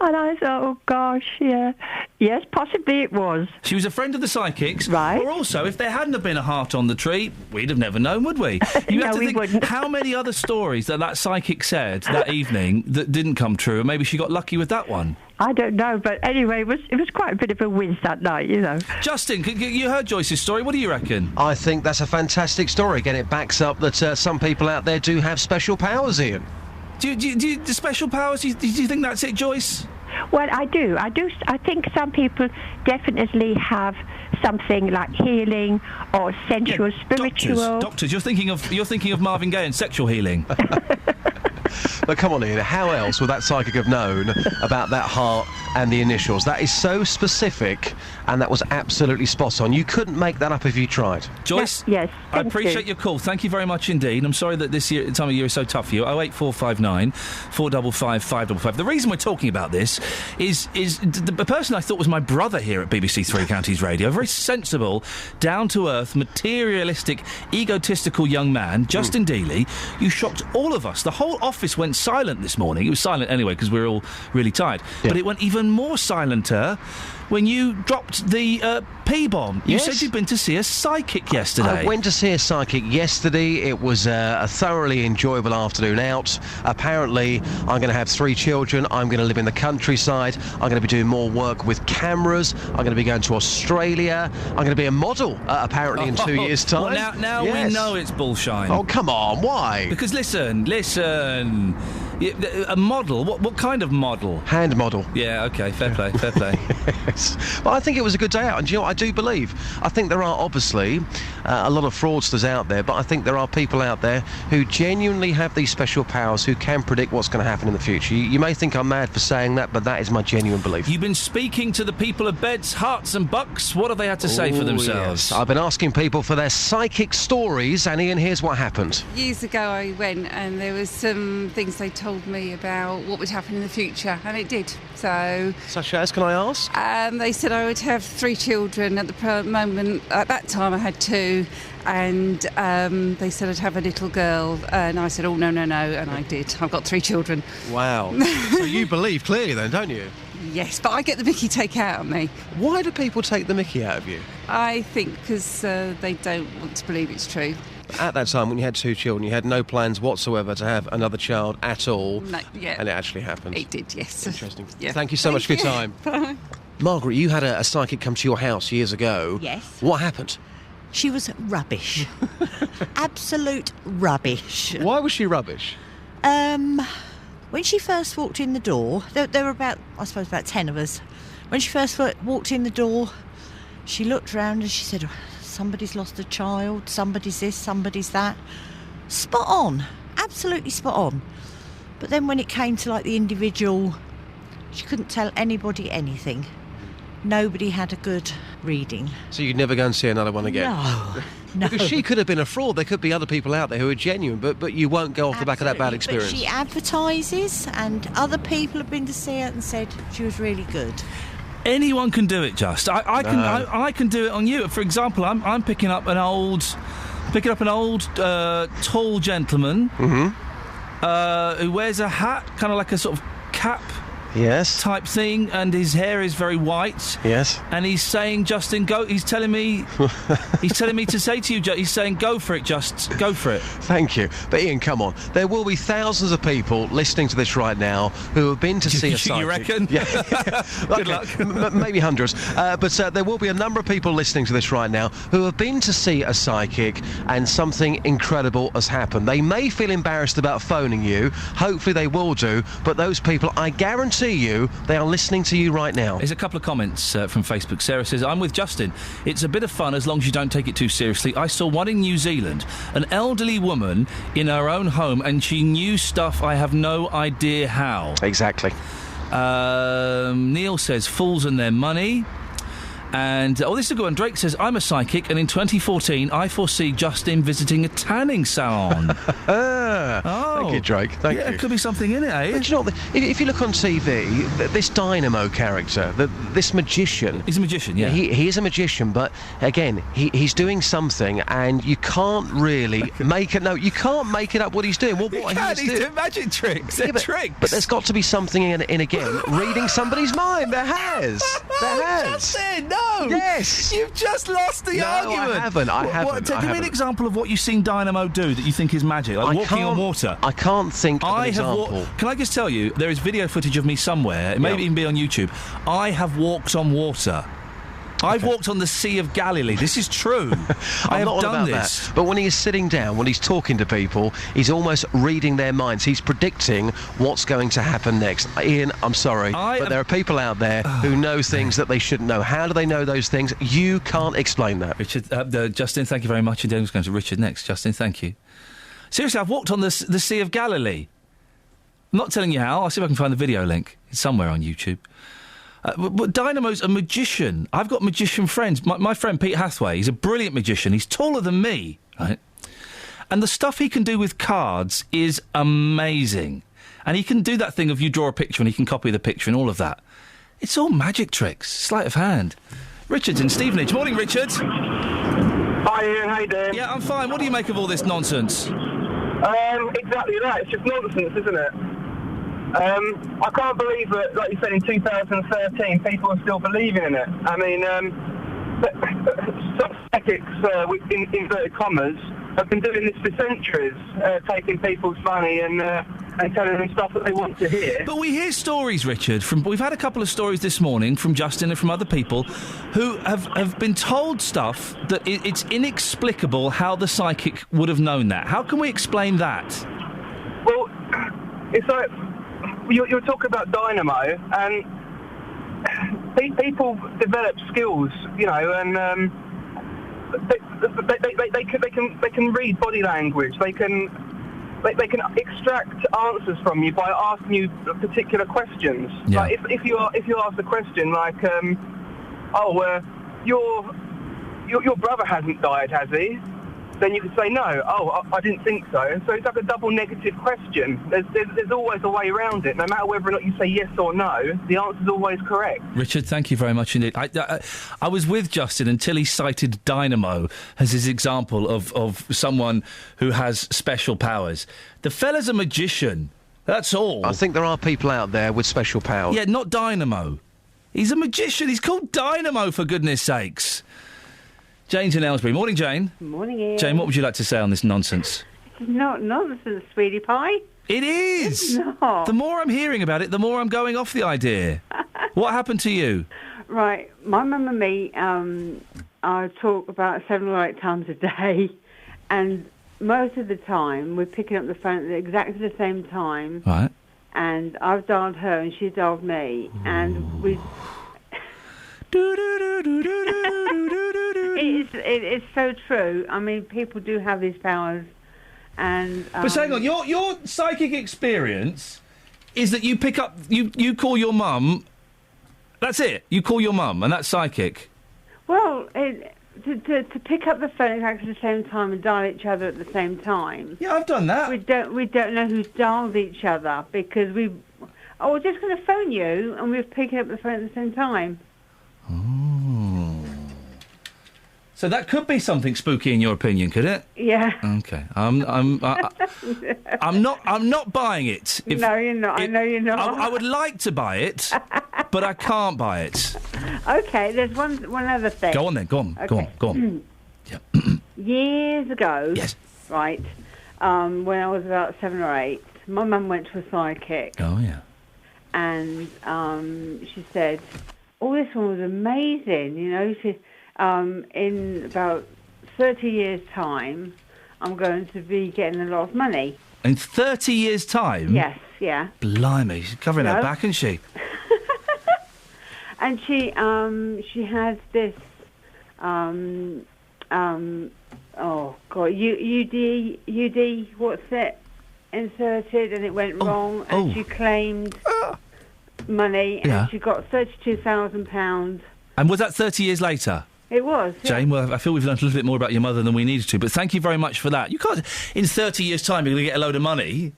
And I thought, oh gosh, yeah. Yes, possibly it was. She was a friend of the psychics. Right. Or also, if there hadn't have been a heart on the tree, we'd have never known, would we? You have to think wouldn't. How many other stories that psychic said that evening that didn't come true, and maybe she got lucky with that one. I don't know, but anyway, it was quite a bit of a whiz that night, Justin, you heard Joyce's story. What do you reckon? I think that's a fantastic story. Again, it backs up that some people out there do have special powers, Ian. Do the special powers? Do you think that's it, Joyce? Well, I do. I think some people definitely have something like healing or sensual, spiritual. Doctors, you're thinking of Marvin Gaye and sexual healing. But come on, Ian, how else would that psychic have known about that heart and the initials? That is so specific, and that was absolutely spot on. You couldn't make that up if you tried. Joyce? Yes. I appreciate your call. Thank you very much indeed. I'm sorry that this time of year is so tough for you. 08459 455 555. The reason we're talking about this is the person I thought was my brother here at BBC Three Counties Radio, a very sensible, down-to-earth, materialistic, egotistical young man, Justin Dealey. You shocked all of us. The whole office went silent this morning. It was silent anyway because we were all really tired. Yeah. But it went even more silenter when you dropped the P-bomb. You said you'd been to see a psychic yesterday. I went to see a psychic yesterday. It was a thoroughly enjoyable afternoon out. Apparently, I'm going to have 3 children. I'm going to live in the countryside. I'm going to be doing more work with cameras. I'm going to be going to Australia. I'm going to be a model, apparently, in 2 years' time. Well, now we know it's bullshine. Oh, come on. Why? Because listen. A model? What kind of model? Hand model. Yeah, OK, fair play. Yes. Well, I think it was a good day out, and do you know what I do believe? I think there are obviously a lot of fraudsters out there, but I think there are people out there who genuinely have these special powers, who can predict what's going to happen in the future. You may think I'm mad for saying that, but that is my genuine belief. You've been speaking to the people of Beds, Herts and Bucks. What have they had to say for themselves? Yes. I've been asking people for their psychic stories, and Ian, here's what happened. Years ago I went, and there was some things they told me about what would happen in the future, and it did. Such as, can I ask? They said I would have 3 children. At the moment, at that time I had 2, and they said I'd have a little girl, and I said, oh, no, and I did. I've got 3 children. Wow. So you believe clearly then, don't you? Yes, but I get the mickey taken out of me. Why do people take the mickey out of you? I think because they don't want to believe it's true. At that time, when you had 2 children, you had no plans whatsoever to have another child at all. No, yeah. And it actually happened. It did, yes. Interesting. Yeah. Thank you so much for your time. Bye. Margaret, you had a psychic come to your house years ago. Yes. What happened? She was rubbish. Absolute rubbish. Why was she rubbish? When she first walked in the door, there were about 10 of us. When she first walked in the door, she looked around and she said, somebody's lost a child, somebody's this, somebody's that. Spot on. Absolutely spot on. But then when it came to like the individual, she couldn't tell anybody anything. Nobody had a good reading. So you'd never go and see another one again? No. Because she could have been a fraud. There could be other people out there who are genuine, but you won't go off the back of that bad experience. But she advertises, and other people have been to see her and said she was really good. Anyone can do it, Just. I can do it on you. For example, I'm picking up an old tall gentleman who wears a hat, kind of like a sort of cap. Yes. Type thing, and his hair is very white. Yes. And he's saying, Justin, go. He's telling me to say to you, he's saying, go for it, just go for it. Thank you. But Ian, come on. There will be thousands of people listening to this right now who have been to see a psychic. You reckon? Yeah. Good luck. Maybe hundreds. But there will be a number of people listening to this right now who have been to see a psychic and something incredible has happened. They may feel embarrassed about phoning you. Hopefully they will do. But those people, I guarantee you, they are listening to you right now. There's a couple of comments from Facebook. Sarah says, I'm with Justin. It's a bit of fun as long as you don't take it too seriously. I saw one in New Zealand, an elderly woman in her own home, and she knew stuff I have no idea how. Exactly. Neil says, fools and their money. And, this is a good one. Drake says, I'm a psychic, and in 2014, I foresee Justin visiting a tanning salon. Thank you, Drake. Thank you. Yeah, could be something in it, eh? But you know what? If you look on TV, this Dynamo character, this magician... He's a magician, yeah. He is a magician, but, again, he's doing something, and you can't really make it... No, you can't make it up what he's doing. Well, He's doing magic tricks. They're tricks. But there's got to be something in again, reading somebody's mind. There has. There has. Justin, no! Yes! You've just lost the argument. I haven't. Give me an example of what you've seen Dynamo do that you think is magic, like walking on water. I can't think of an example. Can I just tell you, there is video footage of me somewhere, it may even be on YouTube, I have walked on water. I've walked on the Sea of Galilee. This is true. I have done this. But when he is sitting down, when he's talking to people, he's almost reading their minds. He's predicting what's going to happen next. Ian, I'm sorry, but there are people out there who know things that they shouldn't know. How do they know those things? You can't explain that. Richard, Justin, thank you very much. And David's going to Richard next. Justin, thank you. Seriously, I've walked on the Sea of Galilee. I'm not telling you how. I'll see if I can find the video link. It's somewhere on YouTube. But Dynamo's a magician. I've got magician friends. My friend Pete Hathaway, he's a brilliant magician. He's taller than me, right? And the stuff he can do with cards is amazing. And he can do that thing of you draw a picture and he can copy the picture and all of that. It's all magic tricks, sleight of hand. Richard's in Stevenage. Morning, Richard. Hi, Ian. How you doing? Yeah, I'm fine. What do you make of all this nonsense? Exactly that. It's just nonsense, isn't it? I can't believe that, like you said, in 2013, people are still believing in it. I mean, some psychics, in inverted commas, have been doing this for centuries, taking people's money and telling them stuff that they want to hear. But we hear stories, Richard, we've had a couple of stories this morning from Justin and from other people who have been told stuff that it's inexplicable how the psychic would have known that. How can we explain that? Well, it's like... You're talking about Dynamo, and people develop skills, you know, and they can read body language. They can extract answers from you by asking you particular questions. Yeah. Like if you ask a question like, your brother hasn't died, has he? Then you could say no. Oh, I didn't think so. So it's like a double negative question. There's always a way around it. No matter whether or not you say yes or no, the answer's always correct. Richard, thank you very much indeed. I was with Justin until he cited Dynamo as his example of someone who has special powers. The fella's a magician. That's all. I think there are people out there with special powers. Yeah, not Dynamo. He's a magician. He's called Dynamo, for goodness sakes. Jane's in Aylesbury. Morning, Jane. Morning, Ian. Jane, what would you like to say on this nonsense? It's not nonsense, sweetie pie. It is! It's not. The more I'm hearing about it, the more I'm going off the idea. What happened to you? Right, my mum and me, I talk about 7 or 8 times a day, and most of the time we're picking up the phone at exactly the same time. Right. And I've dialed her and she's dialed me, and we... It's so true. I mean, people do have these powers, and... But hang on, your psychic experience is that you pick up... You call your mum... That's it. You call your mum, and that's psychic. Well, to pick up the phone exactly at the same time and dial each other at the same time... Yeah, I've done that. We don't know who's dialed each other, because we're just going to phone you, and we're picking up the phone at the same time. Oh. So that could be something spooky in your opinion, could it? Yeah. Okay. I'm not buying it. No, you're not. I know you're not. I would like to buy it, but I can't buy it. Okay, there's one other thing. Go on then. Go on. Okay. Go on. Years ago. Yes. Right. When I was about 7 or 8, my mum went to a psychic. Oh yeah. And she said, "Oh, this one was amazing. You know, in about 30 years' time, I'm going to be getting a lot of money." In 30 years' time? Yes, yeah. Blimey, she's covering her back, isn't she? And she had this, oh God, UD, what's it, inserted, and it went wrong, and she claimed money, and she got £32,000, And was that 30 years later? It was, yeah. Jane, well, I feel we've learned a little bit more about your mother than we needed to, but thank you very much for that. You can't... In 30 years' time, you're going to get a load of money.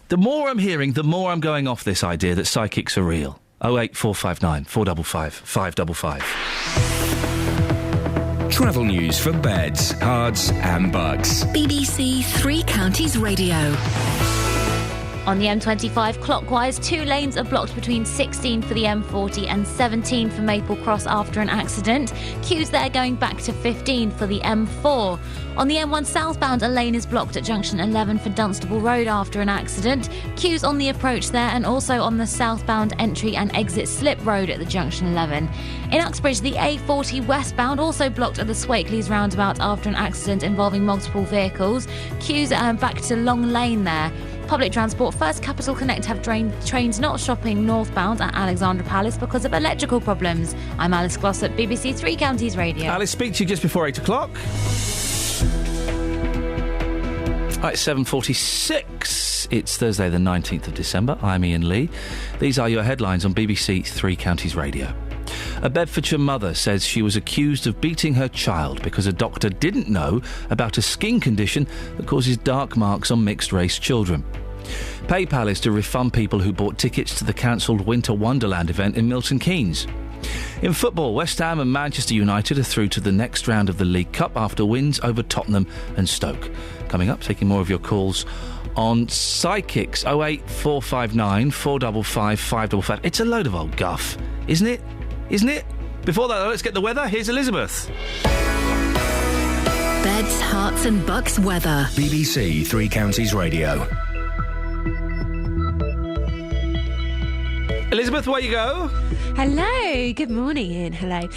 The more I'm hearing, the more I'm going off this idea that psychics are real. 08459 455 555. Travel news for beds, cards and bugs. BBC Three Counties Radio. On the M25 clockwise, 2 lanes are blocked between 16 for the M40 and 17 for Maple Cross after an accident. Queues there going back to 15 for the M4. On the M1 southbound, a lane is blocked at junction 11 for Dunstable Road after an accident. Queues on the approach there and also on the southbound entry and exit Slip Road at the junction 11. In Uxbridge, the A40 westbound also blocked at the Swakeleys roundabout after an accident involving multiple vehicles. Queues back to Long Lane there. Public transport, First Capital Connect have trains not stopping northbound at Alexandra Palace because of electrical problems. I'm Alice Glossop, BBC Three Counties Radio. Alice, speak to you just before 8 o'clock. Right, 7:46. It's Thursday the 19th of December. I'm Iain Lee. These are your headlines on BBC Three Counties Radio. A Bedfordshire mother says she was accused of beating her child because a doctor didn't know about a skin condition that causes dark marks on mixed-race children. PayPal is to refund people who bought tickets to the cancelled Winter Wonderland event in Milton Keynes. In football, West Ham and Manchester United are through to the next round of the League Cup after wins over Tottenham and Stoke. Coming up, taking more of your calls on psychics. 08459 455 555. It's a load of old guff, isn't it? Isn't it? Before that, let's get the weather. Here's Elizabeth. Beds, hearts and bucks weather. BBC Three Counties Radio. Elizabeth, where you go? Hello, good morning, Ian. Hello.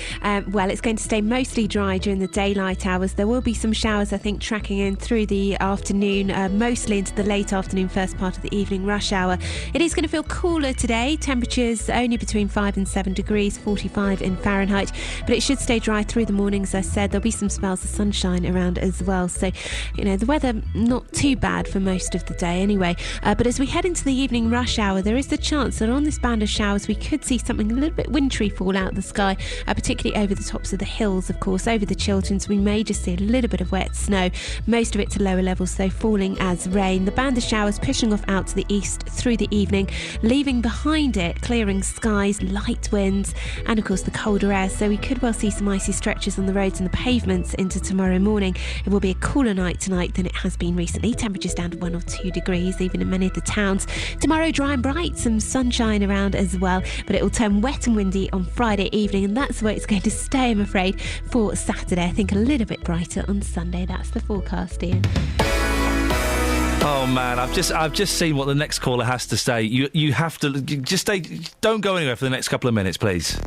Well, it's going to stay mostly dry during the daylight hours. There will be some showers, I think, tracking in through the afternoon, mostly into the late afternoon, first part of the evening rush hour. It is going to feel cooler today. Temperatures only between 5 and 7 degrees, 45 in Fahrenheit. But it should stay dry through the morning, as I said. There'll be some spells of sunshine around as well. So, the weather not too bad for most of the day anyway. But as we head into the evening rush hour, there is the chance that on this band of showers we could see something a little bit wintry fall out of the sky, particularly over the tops of the hills, of course, over the Chilterns. We may just see a little bit of wet snow, most of it to lower levels, though falling as rain. The band of showers pushing off out to the east through the evening, leaving behind it clearing skies, light winds, and of course the colder air. So we could well see some icy stretches on the roads and the pavements into tomorrow morning. It will be a cooler night tonight than it has been recently. Temperatures down to 1 or 2 degrees, even in many of the towns. Tomorrow, dry and bright, some sunshine around as well, but it will turn wet and windy on Friday evening, and that's where it's going to stay, I'm afraid, for Saturday. I think a little bit brighter on Sunday. That's the forecast, Ian. Oh man, I've just seen what the next caller has to say. You have to just stay. Don't go anywhere for the next couple of minutes, please.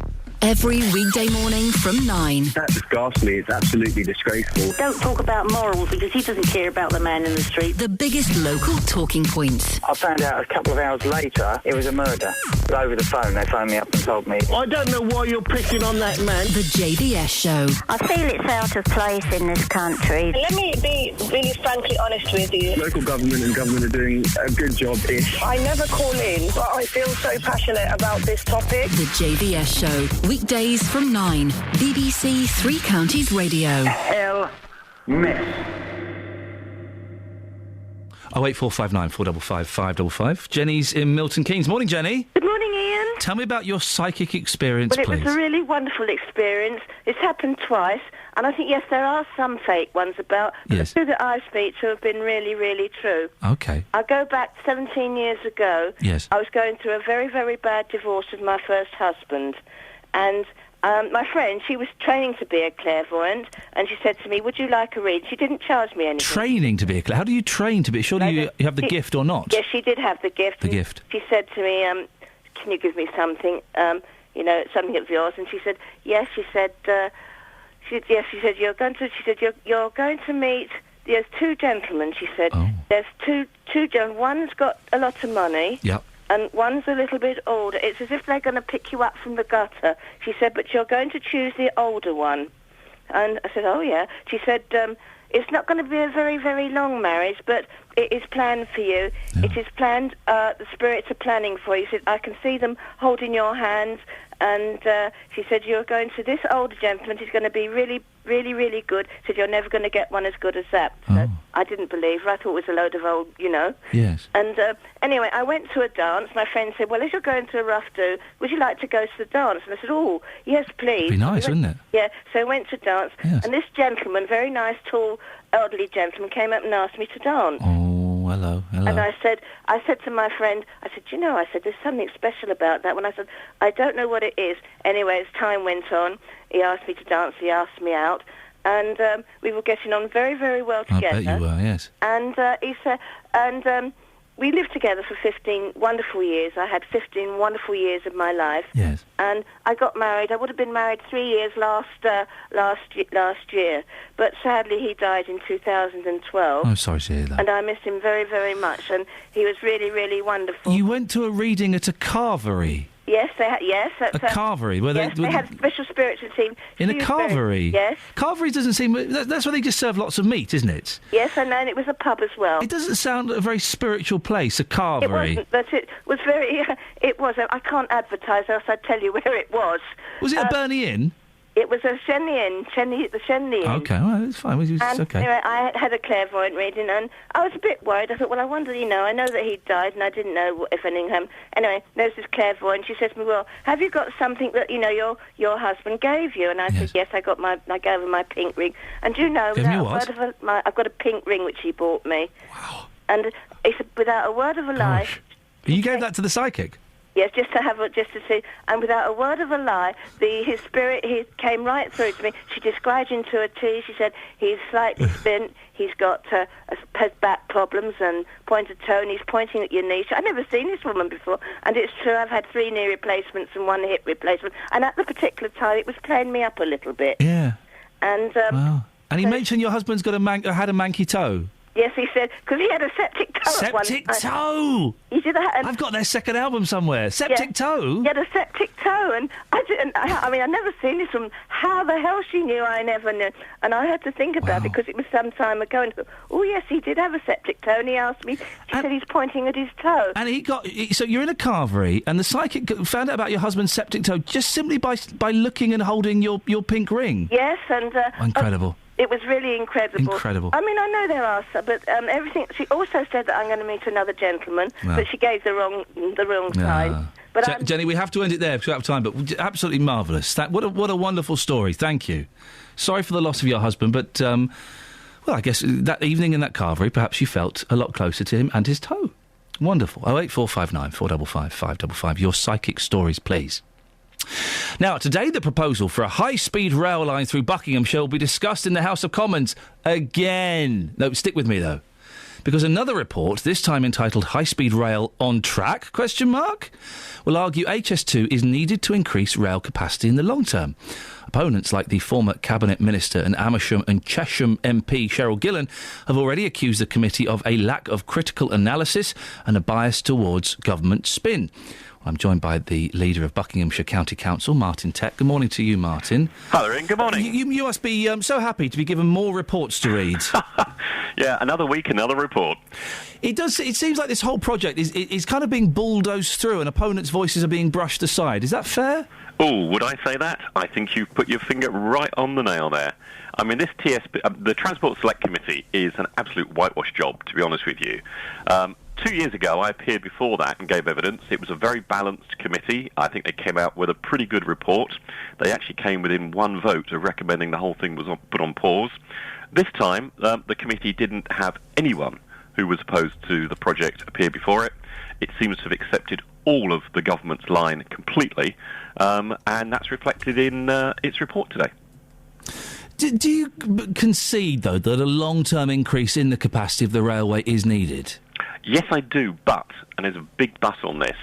Every weekday morning from 9. That's ghastly. It's absolutely disgraceful. Don't talk about morals because he doesn't care about the man in the street. The biggest local talking points. I found out a couple of hours later it was a murder. But over the phone, they phoned me up and told me. I don't know why you're picking on that man. The JVS Show. I feel it's out of place in this country. Let me be really frankly honest with you. Local government and government are doing a good job-ish. I never call in, but I feel so passionate about this topic. The JVS Show. Weekdays from 9. BBC Three Counties Radio. Hell mess. 08459 455 555. Jenny's in Milton Keynes. Morning, Jenny. Good morning, Ian. Tell me about your psychic experience, please. Well, it was a really wonderful experience. It's happened twice, and I think, yes, there are some fake ones about. Yes. The two that I speak to have been really, really true. Okay. I go back 17 years ago. Yes. I was going through a very, very bad divorce with my first husband, and my friend, she was training to be a clairvoyant, and she said to me, would you like a read? She didn't charge me anything. Training to be a clairvoyant? How do you train to be? Surely you have the gift or not? Yes, she did have the gift. The gift. She said to me, can you give me something, something of yours? And she said, yes. She said, yes. She said, you're going to meet, there's two gentlemen, she said. Oh. There's two gentlemen. One's got a lot of money. Yep. And one's a little bit older. It's as if they're going to pick you up from the gutter. She said, but you're going to choose the older one. And I said, oh, yeah. She said, it's not going to be a very, very long marriage, but it is planned for you. Yeah. It is planned. The spirits are planning for you. She said, I can see them holding your hands. And she said, you're going to this older gentleman. He's going to be really, really, really good. She said, you're never going to get one as good as that. So I didn't believe her. I thought it was a load of old, Yes. And anyway, I went to a dance. My friend said, well, as you're going to a rough do, would you like to go to the dance? And I said, oh, yes, please. It'd be nice, wouldn't it? Yeah. So I went to dance. Yes. And this gentleman, very nice, tall, elderly gentleman, came up and asked me to dance. Oh, hello. And I said to my friend, I said, there's something special about that. When I said, I don't know what it is. Anyway, as time went on, he asked me to dance, he asked me out, and we were getting on very, very well together. I bet you were, yes. And he said, we lived together for 15 wonderful years. I had 15 wonderful years of my life. Yes. And I got married. I would have been married 3 years last year. But sadly, he died in 2012. I'm sorry to hear that. And I miss him very, very much. And he was really, really wonderful. You went to a reading at a carvery? Yes, they had. Yes, a carvery. Where yes, they had special spiritual team. In a carvery. Yes. Carvery doesn't seem. That's where they just serve lots of meat, isn't it? Yes, and then it was a pub as well. It doesn't sound a very spiritual place. A carvery. It wasn't, but it was very. It was. I can't advertise, else I'd tell you where it was. Was it a Burnley Inn? It was a the Shenley Inn. Okay, well, it's fine. It's okay. Anyway, I had a clairvoyant reading, and I was a bit worried. I thought, well, I wonder, I know that he died, and I didn't know if anything happened. Anyway, there's this clairvoyant. She says to me, well, have you got something that, your husband gave you? And I said, yes, I gave him my pink ring. And do you know, I've got a pink ring which he bought me. Wow. And he said, without a word of a lie... You gave that to the psychic? Yes, just to see, and without a word of a lie, his spirit, he came right through to me. She described him to a T. She said he's slightly spent, he's got has back problems and pointed toe, and he's pointing at your knee. I've never seen this woman before, and it's true. I've had 3 knee replacements and 1 hip replacement, and at the particular time, it was playing me up a little bit. Yeah. And wow. And he mentioned your husband's got had a manky toe. Yes, he said, because he had a septic toe. Septic toe? He did that. I've got their second album somewhere. Septic toe? He had a septic toe, and I've never seen this from. How the hell she knew, I never knew. And I had to think about it, because it was some time ago, and I thought, oh, yes, he did have a septic toe, and he asked me, she said he's pointing at his toe. And so you're in a carvery, and the psychic found out about your husband's septic toe just simply by looking and holding your pink ring? Yes, and... Incredible. It was really incredible. Incredible. I mean, I know there are some, but everything. She also said that I'm going to meet another gentleman, but she gave the wrong time. But Jenny, we have to end it there because we have time. But absolutely marvellous. What a wonderful story. Thank you. Sorry for the loss of your husband, but well, I guess that evening in that carvery, perhaps you felt a lot closer to him and his toe. Wonderful. 08459 455 555. Your psychic stories, please. Now, today the proposal for a high-speed rail line through Buckinghamshire will be discussed in the House of Commons again. No, stick with me, though. Because another report, this time entitled High-Speed Rail on Track, will argue HS2 is needed to increase rail capacity in the long term. Opponents like the former Cabinet Minister and Amersham and Chesham MP Cheryl Gillan have already accused the committee of a lack of critical analysis and a bias towards government spin. I'm joined by the leader of Buckinghamshire County Council, Martin Tett. Good morning to you, Martin. Hello, Ian. Good morning. You must be so happy to be given more reports to read. Yeah, another week, another report. It seems like this whole project is kind of being bulldozed through and opponents' voices are being brushed aside. Is that fair? Oh, would I say that? I think you've put your finger right on the nail there. I mean, this TSB, the Transport Select Committee, is an absolute whitewash job, to be honest with you. 2 years ago, I appeared before that and gave evidence. It was a very balanced committee. I think they came out with a pretty good report. They actually came within one vote of recommending the whole thing was put on pause. This time, the committee didn't have anyone who was opposed to the project appear before it. It seems to have accepted all of the government's line completely, and that's reflected in its report today. Do you concede, though, that a long-term increase in the capacity of the railway is needed? Yes, I do, but, and there's a big but on this,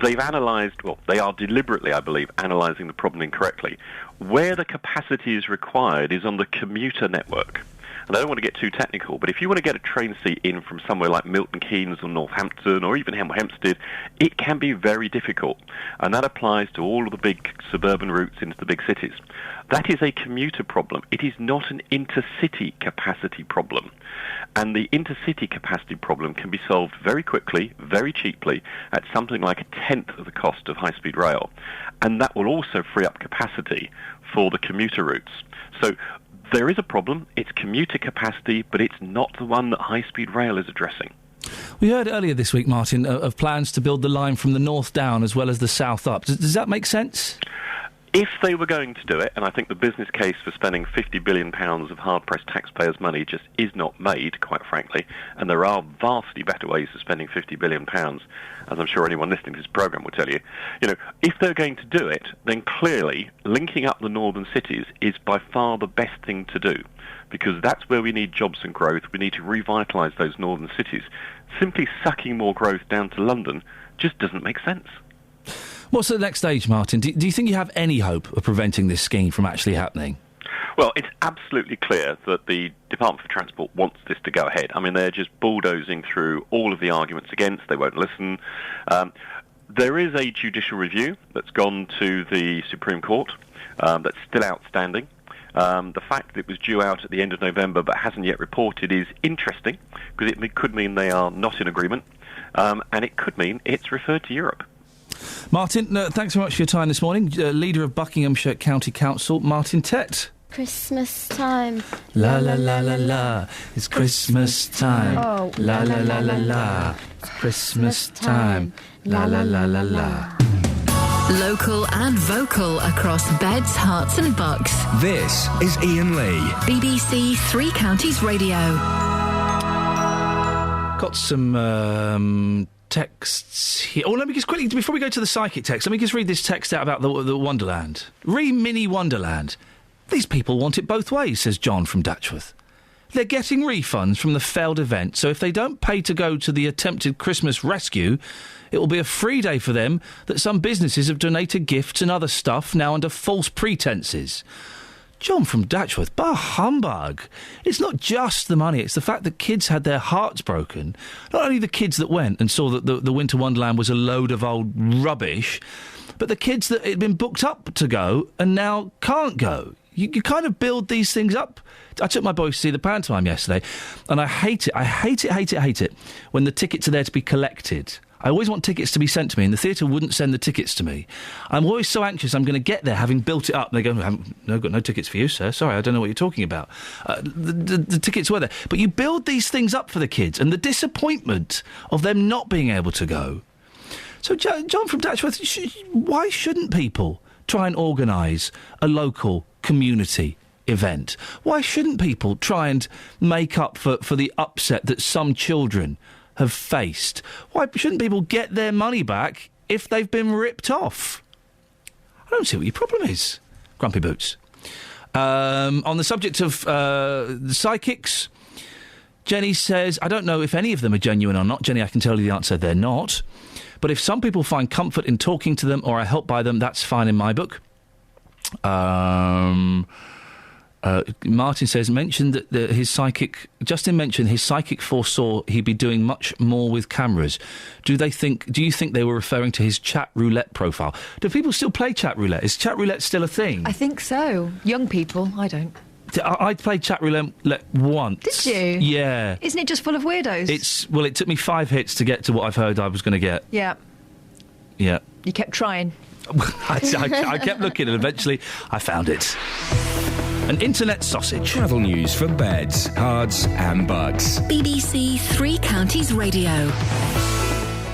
they've analysed, well, they are deliberately, I believe, analysing the problem incorrectly. Where the capacity is required is on the commuter network. and I don't want to get too technical, but if you want to get a train seat in from somewhere like Milton Keynes or Northampton or even Hemel Hempstead, it can be very difficult, and that applies to all of the big suburban routes into the big cities. That is a commuter problem. It is not an intercity capacity problem. And the intercity capacity problem can be solved very quickly, very cheaply, at something like a tenth of the cost of high-speed rail. And that will also free up capacity for the commuter routes. So there is a problem. It's commuter capacity, but it's not the one that high-speed rail is addressing. We heard earlier this week, Martin, of plans to build the line from the north down as well as the south up. Does that make sense? If they were going to do it, and I think the business case for spending £50 billion of hard-pressed taxpayers' money just is not made, quite frankly, and there are vastly better ways of spending £50 billion, as I'm sure anyone listening to this programme will tell you. If they're going to do it, then clearly linking up the northern cities is by far the best thing to do, because that's where we need jobs and growth. We need to revitalise those northern cities. Simply sucking more growth down to London just doesn't make sense. What's the next stage, Martin? Do you think you have any hope of preventing this scheme from actually happening? Well, it's absolutely clear that the Department for Transport wants this to go ahead. I mean, they're just bulldozing through all of the arguments against. They won't listen. There is a judicial review that's gone to the Supreme Court that's still outstanding. The fact that it was due out at the end of November but hasn't yet reported is interesting, because it could mean they are not in agreement, and it could mean it's referred to Europe. Martin, thanks very much for your time this morning. Leader of Buckinghamshire County Council, Martin Tett. Christmas time. La la la la la, it's Christmas time. Oh, la la la la la, it's Christmas time. La la la la la. Local and vocal across Beds, Herts and Bucks. This is Iain Lee. BBC Three Counties Radio. Got some texts here. Oh, let me just quickly, before we go to the psychic text, let me just read this text out about the Wonderland. Mini Wonderland. These people want it both ways, says John from Datchworth. They're getting refunds from the failed event, so if they don't pay to go to the attempted Christmas rescue, it will be a free day for them that some businesses have donated gifts and other stuff now under false pretences. John from Datchworth, bah humbug. It's not just the money, it's the fact that kids had their hearts broken. Not only the kids that went and saw that the Winter Wonderland was a load of old rubbish, but the kids that had been booked up to go and now can't go. You kind of build these things up. I took my boys to see the pantomime yesterday, and I hate it when the tickets are there to be collected. I always want tickets to be sent to me, and the theatre wouldn't send the tickets to me. I'm always so anxious I'm going to get there having built it up. And they go, no, got no tickets for you, sir. Sorry, I don't know what you're talking about. The tickets were there. But you build these things up for the kids, and the disappointment of them not being able to go. So, John from Datchworth, why shouldn't people try and organise a local community event? Why shouldn't people try and make up for the upset that some children have faced? Why shouldn't people get their money back if they've been ripped off? I don't see what your problem is, Grumpy Boots. On the subject of the psychics, Jenny says, I don't know if any of them are genuine or not. Jenny, I can tell you the answer, they're not. But if some people find comfort in talking to them or are helped by them, that's fine in my book. Martin says, mentioned that Justin mentioned his psychic foresaw he'd be doing much more with cameras. Do you think they were referring to his chat roulette profile? Do people still play chat roulette? Is chat roulette still a thing? I think so. Young people, I don't. I played chat roulette once. Did you? Yeah. Isn't it just full of weirdos? It took me 5 hits to get to what I've heard I was going to get. Yeah. Yeah. You kept trying. I kept looking and eventually I found it. An internet sausage. Travel news for Beds, Herts and Bucks. BBC Three Counties Radio.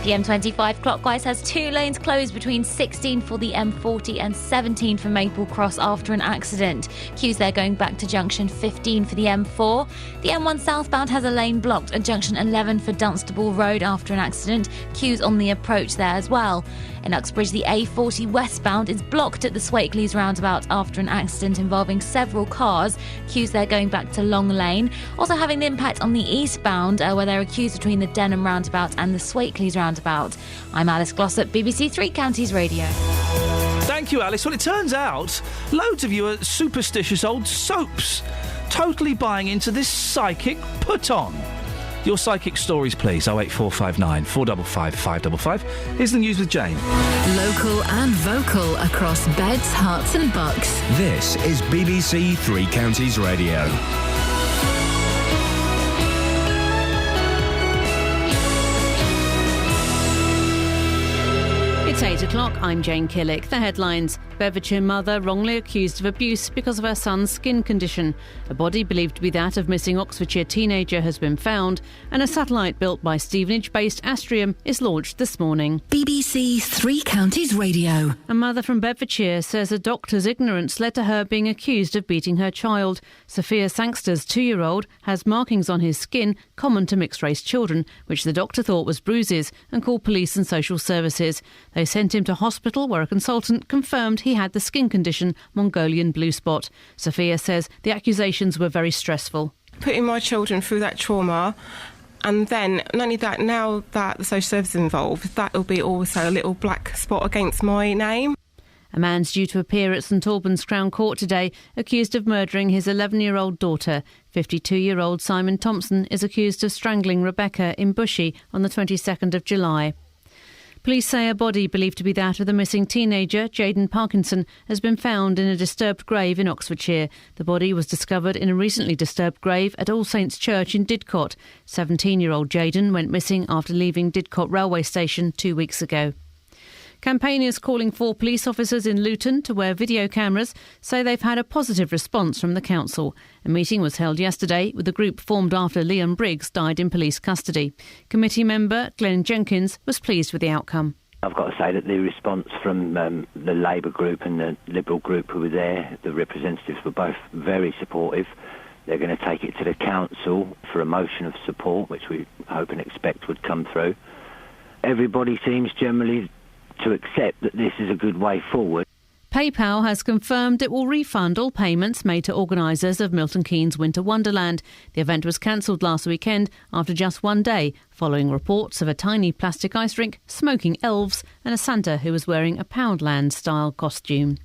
The M25 clockwise has 2 lanes closed between 16 for the M40 and 17 for Maple Cross after an accident. Queues there going back to junction 15 for the M4. The M1 southbound has a lane blocked at junction 11 for Dunstable Road after an accident. Queues on the approach there as well. In Uxbridge, the A40 westbound is blocked at the Swakeleys roundabout after an accident involving several cars. Queues there going back to Long Lane. Also having an impact on the eastbound, where there are queues between the Denham roundabout and the Swakeleys roundabout. I'm Alice Glossop, BBC Three Counties Radio. Thank you, Alice. Well, it turns out loads of you are superstitious old soaps totally buying into this psychic put-on. Your psychic stories, please. 08459 455 555. Here's the news with Jane. Local and vocal across Beds, Herts and Bucks. This is BBC Three Counties Radio. It's 8 o'clock. I'm Jane Killick. The headlines. Bedfordshire mother wrongly accused of abuse because of her son's skin condition. A body believed to be that of missing Oxfordshire teenager has been found, and a satellite built by Stevenage-based Astrium is launched this morning. BBC Three Counties Radio. A mother from Bedfordshire says a doctor's ignorance led to her being accused of beating her child. Sophia Sangster's 2-year-old has markings on his skin common to mixed-race children, which the doctor thought was bruises, and called police and social services. They sent him to hospital where a consultant confirmed he had the skin condition Mongolian blue spot. Sophia says the accusations were very stressful. Putting my children through that trauma, and then not only that, now that the social services are involved, that will be also a little black spot against my name. A man's due to appear at St Albans Crown Court today, accused of murdering his 11-year-old daughter. 52-year-old Simon Thompson is accused of strangling Rebecca in Bushey on the 22nd of July. Police say a body believed to be that of the missing teenager, Jaden Parkinson, has been found in a disturbed grave in Oxfordshire. The body was discovered in a recently disturbed grave at All Saints Church in Didcot. 17-year-old Jaden went missing after leaving Didcot railway station 2 weeks ago. Campaigners calling for police officers in Luton to wear video cameras say they've had a positive response from the council. A meeting was held yesterday with a group formed after Liam Briggs died in police custody. Committee member Glenn Jenkins was pleased with the outcome. I've got to say that the response from the Labour group and the Liberal group who were there, the representatives were both very supportive. They're going to take it to the council for a motion of support, which we hope and expect would come through. Everybody seems generally to accept that this is a good way forward. PayPal has confirmed it will refund all payments made to organisers of Milton Keynes Winter Wonderland. The event was cancelled last weekend after just one day, following reports of a tiny plastic ice rink, smoking elves and a Santa who was wearing a Poundland-style costume.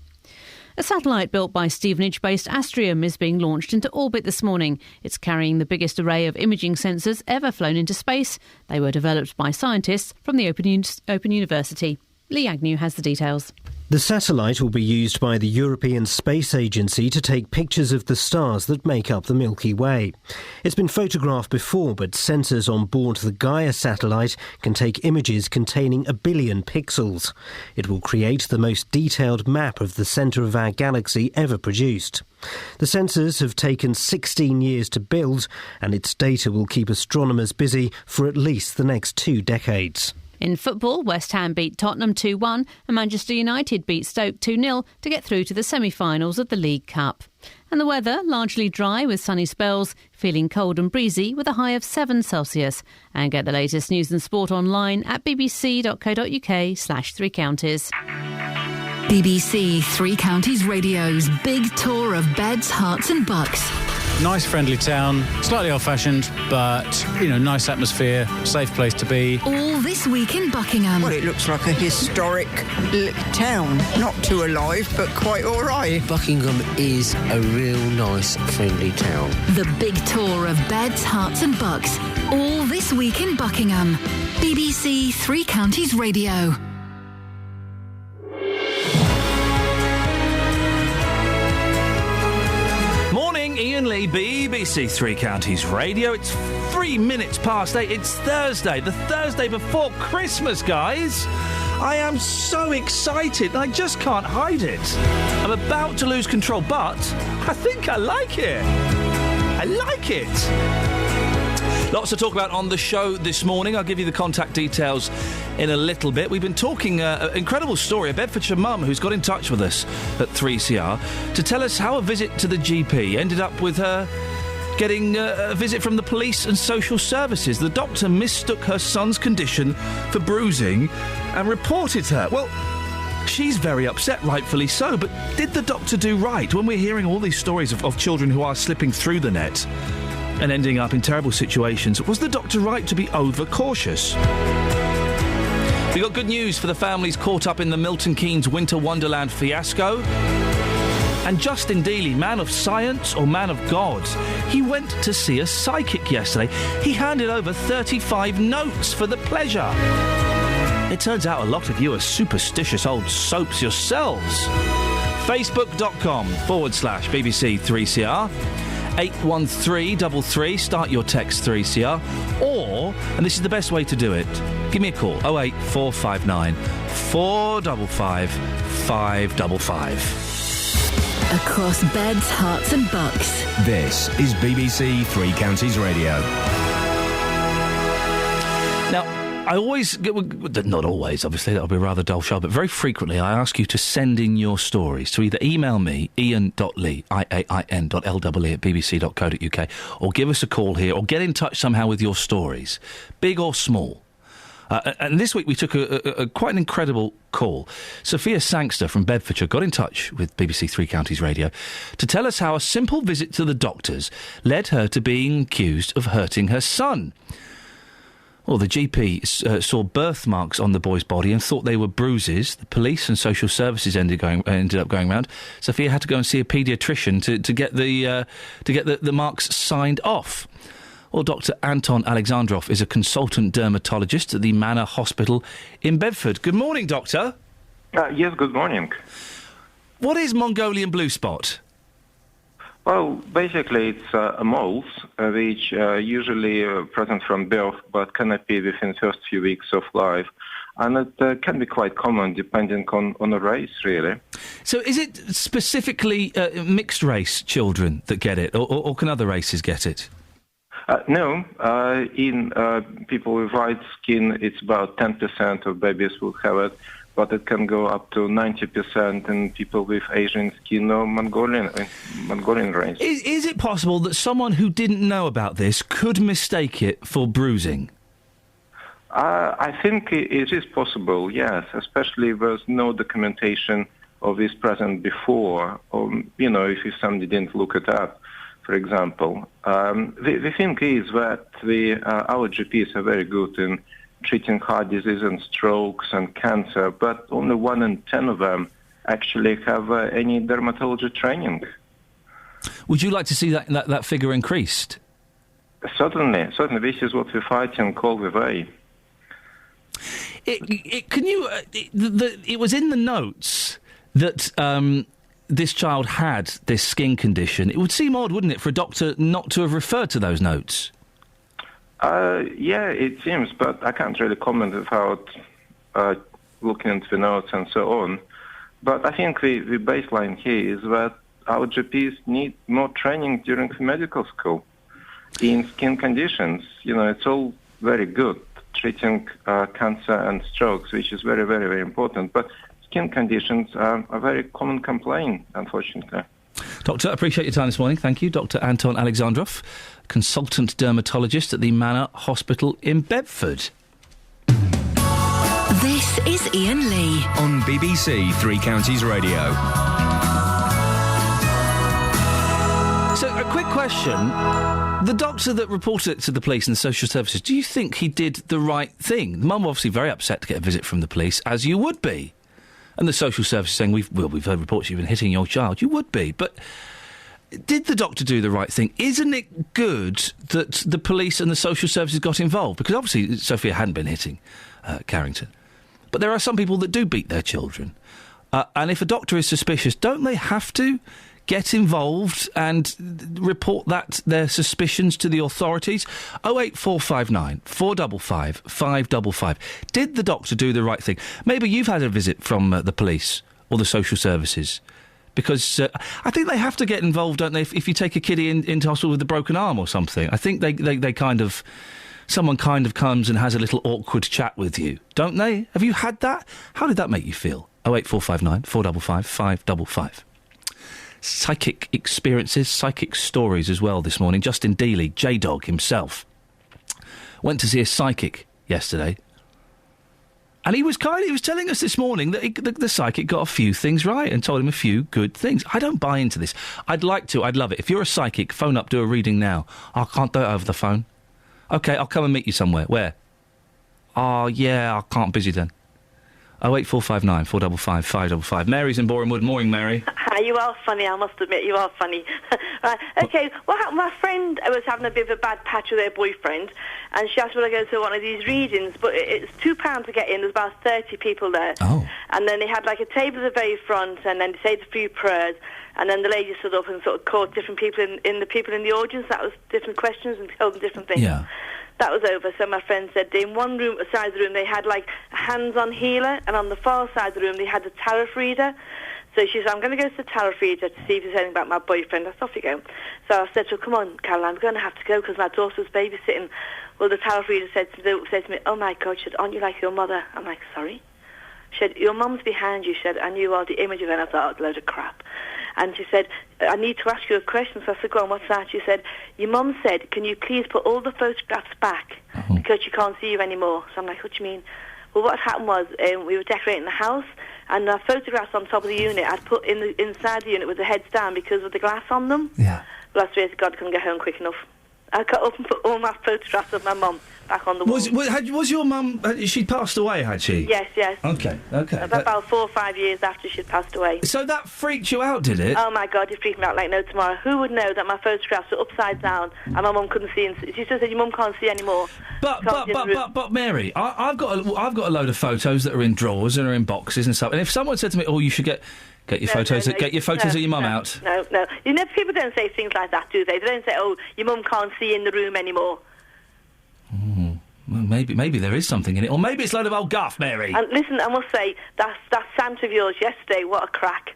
A satellite built by Stevenage-based Astrium is being launched into orbit this morning. It's carrying the biggest array of imaging sensors ever flown into space. They were developed by scientists from the Open University. Lee Agnew has the details. The satellite will be used by the European Space Agency to take pictures of the stars that make up the Milky Way. It's been photographed before, but sensors on board the Gaia satellite can take images containing 1 billion pixels. It will create the most detailed map of the centre of our galaxy ever produced. The sensors have taken 16 years to build, and its data will keep astronomers busy for at least the next 2 decades. In football, West Ham beat Tottenham 2-1 and Manchester United beat Stoke 2-0 to get through to the semi-finals of the League Cup. And the weather, largely dry with sunny spells, feeling cold and breezy with a high of 7 Celsius. And get the latest news and sport online at bbc.co.uk/3 counties. BBC Three Counties Radio's big tour of Beds, Herts and Bucks. Nice, friendly town, slightly old-fashioned, but, nice atmosphere, safe place to be. All this week in Buckingham. Well, it looks like a historic town. Not too alive, but quite all right. Buckingham is a real nice, friendly town. The big tour of Beds, Herts and Bucks. All this week in Buckingham. BBC Three Counties Radio. Iain Lee, BBC Three Counties Radio. It's 3 minutes past 8. It's Thursday, the Thursday before Christmas, guys. I am so excited. I just can't hide it. I'm about to lose control, but I think I like it. I like it. Lots to talk about on the show this morning. I'll give you the contact details in a little bit. We've been talking an incredible story, a Bedfordshire mum who's got in touch with us at 3CR to tell us how a visit to the GP ended up with her getting a visit from the police and social services. The doctor mistook her son's condition for bruising and reported her. Well, she's very upset, rightfully so, but did the doctor do right? When we're hearing all these stories of children who are slipping through the net and ending up in terrible situations, was the doctor right to be overcautious? We got good news for the families caught up in the Milton Keynes Winter Wonderland fiasco. And Justin Dealey, man of science or man of God, he went to see a psychic yesterday. He handed over 35 notes for the pleasure. It turns out a lot of you are superstitious old soaps yourselves. Facebook.com/BBC3CR. 81333, start your text 3CR. Or, and this is the best way to do it, give me a call, 08459 455 555. Across beds, hearts and bucks. This is BBC Three Counties Radio. Now, I always, not always, obviously, that'll be a rather dull show, but very frequently I ask you to send in your stories. To either email me, Iain.lee, IAIN.LEE at bbc.co.uk, or give us a call here, or get in touch somehow with your stories, big or small. And this week we took a quite an incredible call. Sophia Sangster from Bedfordshire got in touch with BBC Three Counties Radio to tell us how a simple visit to the doctors led her to being accused of hurting her son. Well, the GP saw birthmarks on the boy's body and thought they were bruises. The police and social services ended up going round. Sophia had to go and see a paediatrician to get the marks signed off. Well, Dr. Anton Alexandrov is a consultant dermatologist at the Manor Hospital in Bedford. Good morning, Doctor. Yes, good morning. What is Mongolian blue spot? Well, basically it's moles, which usually present from birth but can appear within the first few weeks of life. And it can be quite common depending on the race, really. So is it specifically mixed-race children that get it, or can other races get it? No. In people with white skin, it's about 10% of babies will have it. But it can go up to 90% in people with Asian skin or Mongolian race. Is it possible that someone who didn't know about this could mistake it for bruising? I think it is possible, yes, especially if there's no documentation of this present before, or, if somebody didn't look it up, for example. The thing is that our GPs are very good in treating heart disease and strokes and cancer, but only 1 in 10 of them actually have any dermatology training. Would you like to see that figure increased? Certainly. This is what we're fighting all the way. It was in the notes that this child had this skin condition. It would seem odd, wouldn't it, for a doctor not to have referred to those notes? Yeah, it seems, but I can't really comment without looking into the notes and so on. But I think the baseline here is that our GPs need more training during the medical school in skin conditions. It's all very good, treating cancer and strokes, which is very, very, very important. But skin conditions are a very common complaint, unfortunately. Doctor, I appreciate your time this morning. Thank you. Dr. Anton Alexandrov, consultant dermatologist at the Manor Hospital in Bedford. This is Iain Lee on BBC Three Counties Radio. So, a quick question. The doctor that reported it to the police and the social services, do you think he did the right thing? The mum obviously very upset to get a visit from the police, as you would be. And the social services saying, we've heard reports you've been hitting your child. You would be. But did the doctor do the right thing? Isn't it good that the police and the social services got involved? Because obviously Sophia hadn't been hitting Carrington. But there are some people that do beat their children. And if a doctor is suspicious, don't they have to get involved and report their suspicions to the authorities? 08459 455 555. Did the doctor do the right thing? Maybe you've had a visit from the police or the social services. Because I think they have to get involved, don't they, if you take a kiddie into hospital with a broken arm or something. I think they kind of... Someone kind of comes and has a little awkward chat with you, don't they? Have you had that? How did that make you feel? 08459 455 555. Psychic experiences, psychic stories as well this morning. Justin Dealey, J-Dog himself, went to see a psychic yesterday. And he was telling us this morning that the psychic got a few things right and told him a few good things. I don't buy into this. I'd love it. If you're a psychic, phone up, do a reading now. I can't do it over the phone. OK, I'll come and meet you somewhere. Where? Oh, yeah, I can't, busy then. 08459 455 555. Mary's in Borehamwood. Morning, Mary. Hi, you are funny, I must admit, you are funny. Right, okay, what happened, my friend was having a bit of a bad patch with her boyfriend, and she asked me to go to one of these readings, but it's £2 to get in. There's about 30 people there. Oh. And then they had like a table at the very front, and then they said a few prayers, and then the lady stood up and sort of called different people in the people in the audience. That was different questions and told them different things. Yeah. That was over, so my friend said in one room, side of the room, they had like a hands-on healer, and on the far side of the room, they had a tarot reader. So she said, I'm going to go to the tarot reader to see if there's anything about my boyfriend. That's off you go. So I said to her, come on, Caroline, I'm going to have to go because my daughter's babysitting. Well, the tarot reader said to me, oh, my God, she said, aren't you like your mother? I'm like, sorry? She said, your mum's behind you, she said, and you are the image of her. And I thought, oh, a load of crap. And she said, I need to ask you a question. So I said, go on, what's that? She said, your mum said, can you please put all the photographs back because she can't see you anymore? So I'm like, what do you mean? Well, what happened was we were decorating the house, and the photographs on top of the unit I'd put inside the unit with the heads down because of the glass on them. Yeah. But I swear to God, I couldn't get home quick enough. I got up and put all my photographs of my mum back on the wall. Was your mum... she passed away, had she? Yes, yes. Okay. About 4 or 5 years after she'd passed away. So that freaked you out, did it? Oh, my God, it freaked me out like no tomorrow. Who would know that my photographs were upside down and my mum couldn't see? She just said, your mum can't see anymore. But Mary, I've got a load of photos that are in drawers and are in boxes and stuff. And if someone said to me, "Oh, you should get your photos of your mum out," no, people don't say things like that, do they? They don't say, "Oh, your mum can't see in the room anymore." Well, maybe there is something in it, or maybe it's a load of old guff, Mary. And listen, I must say that Santa of yours yesterday, what a crack!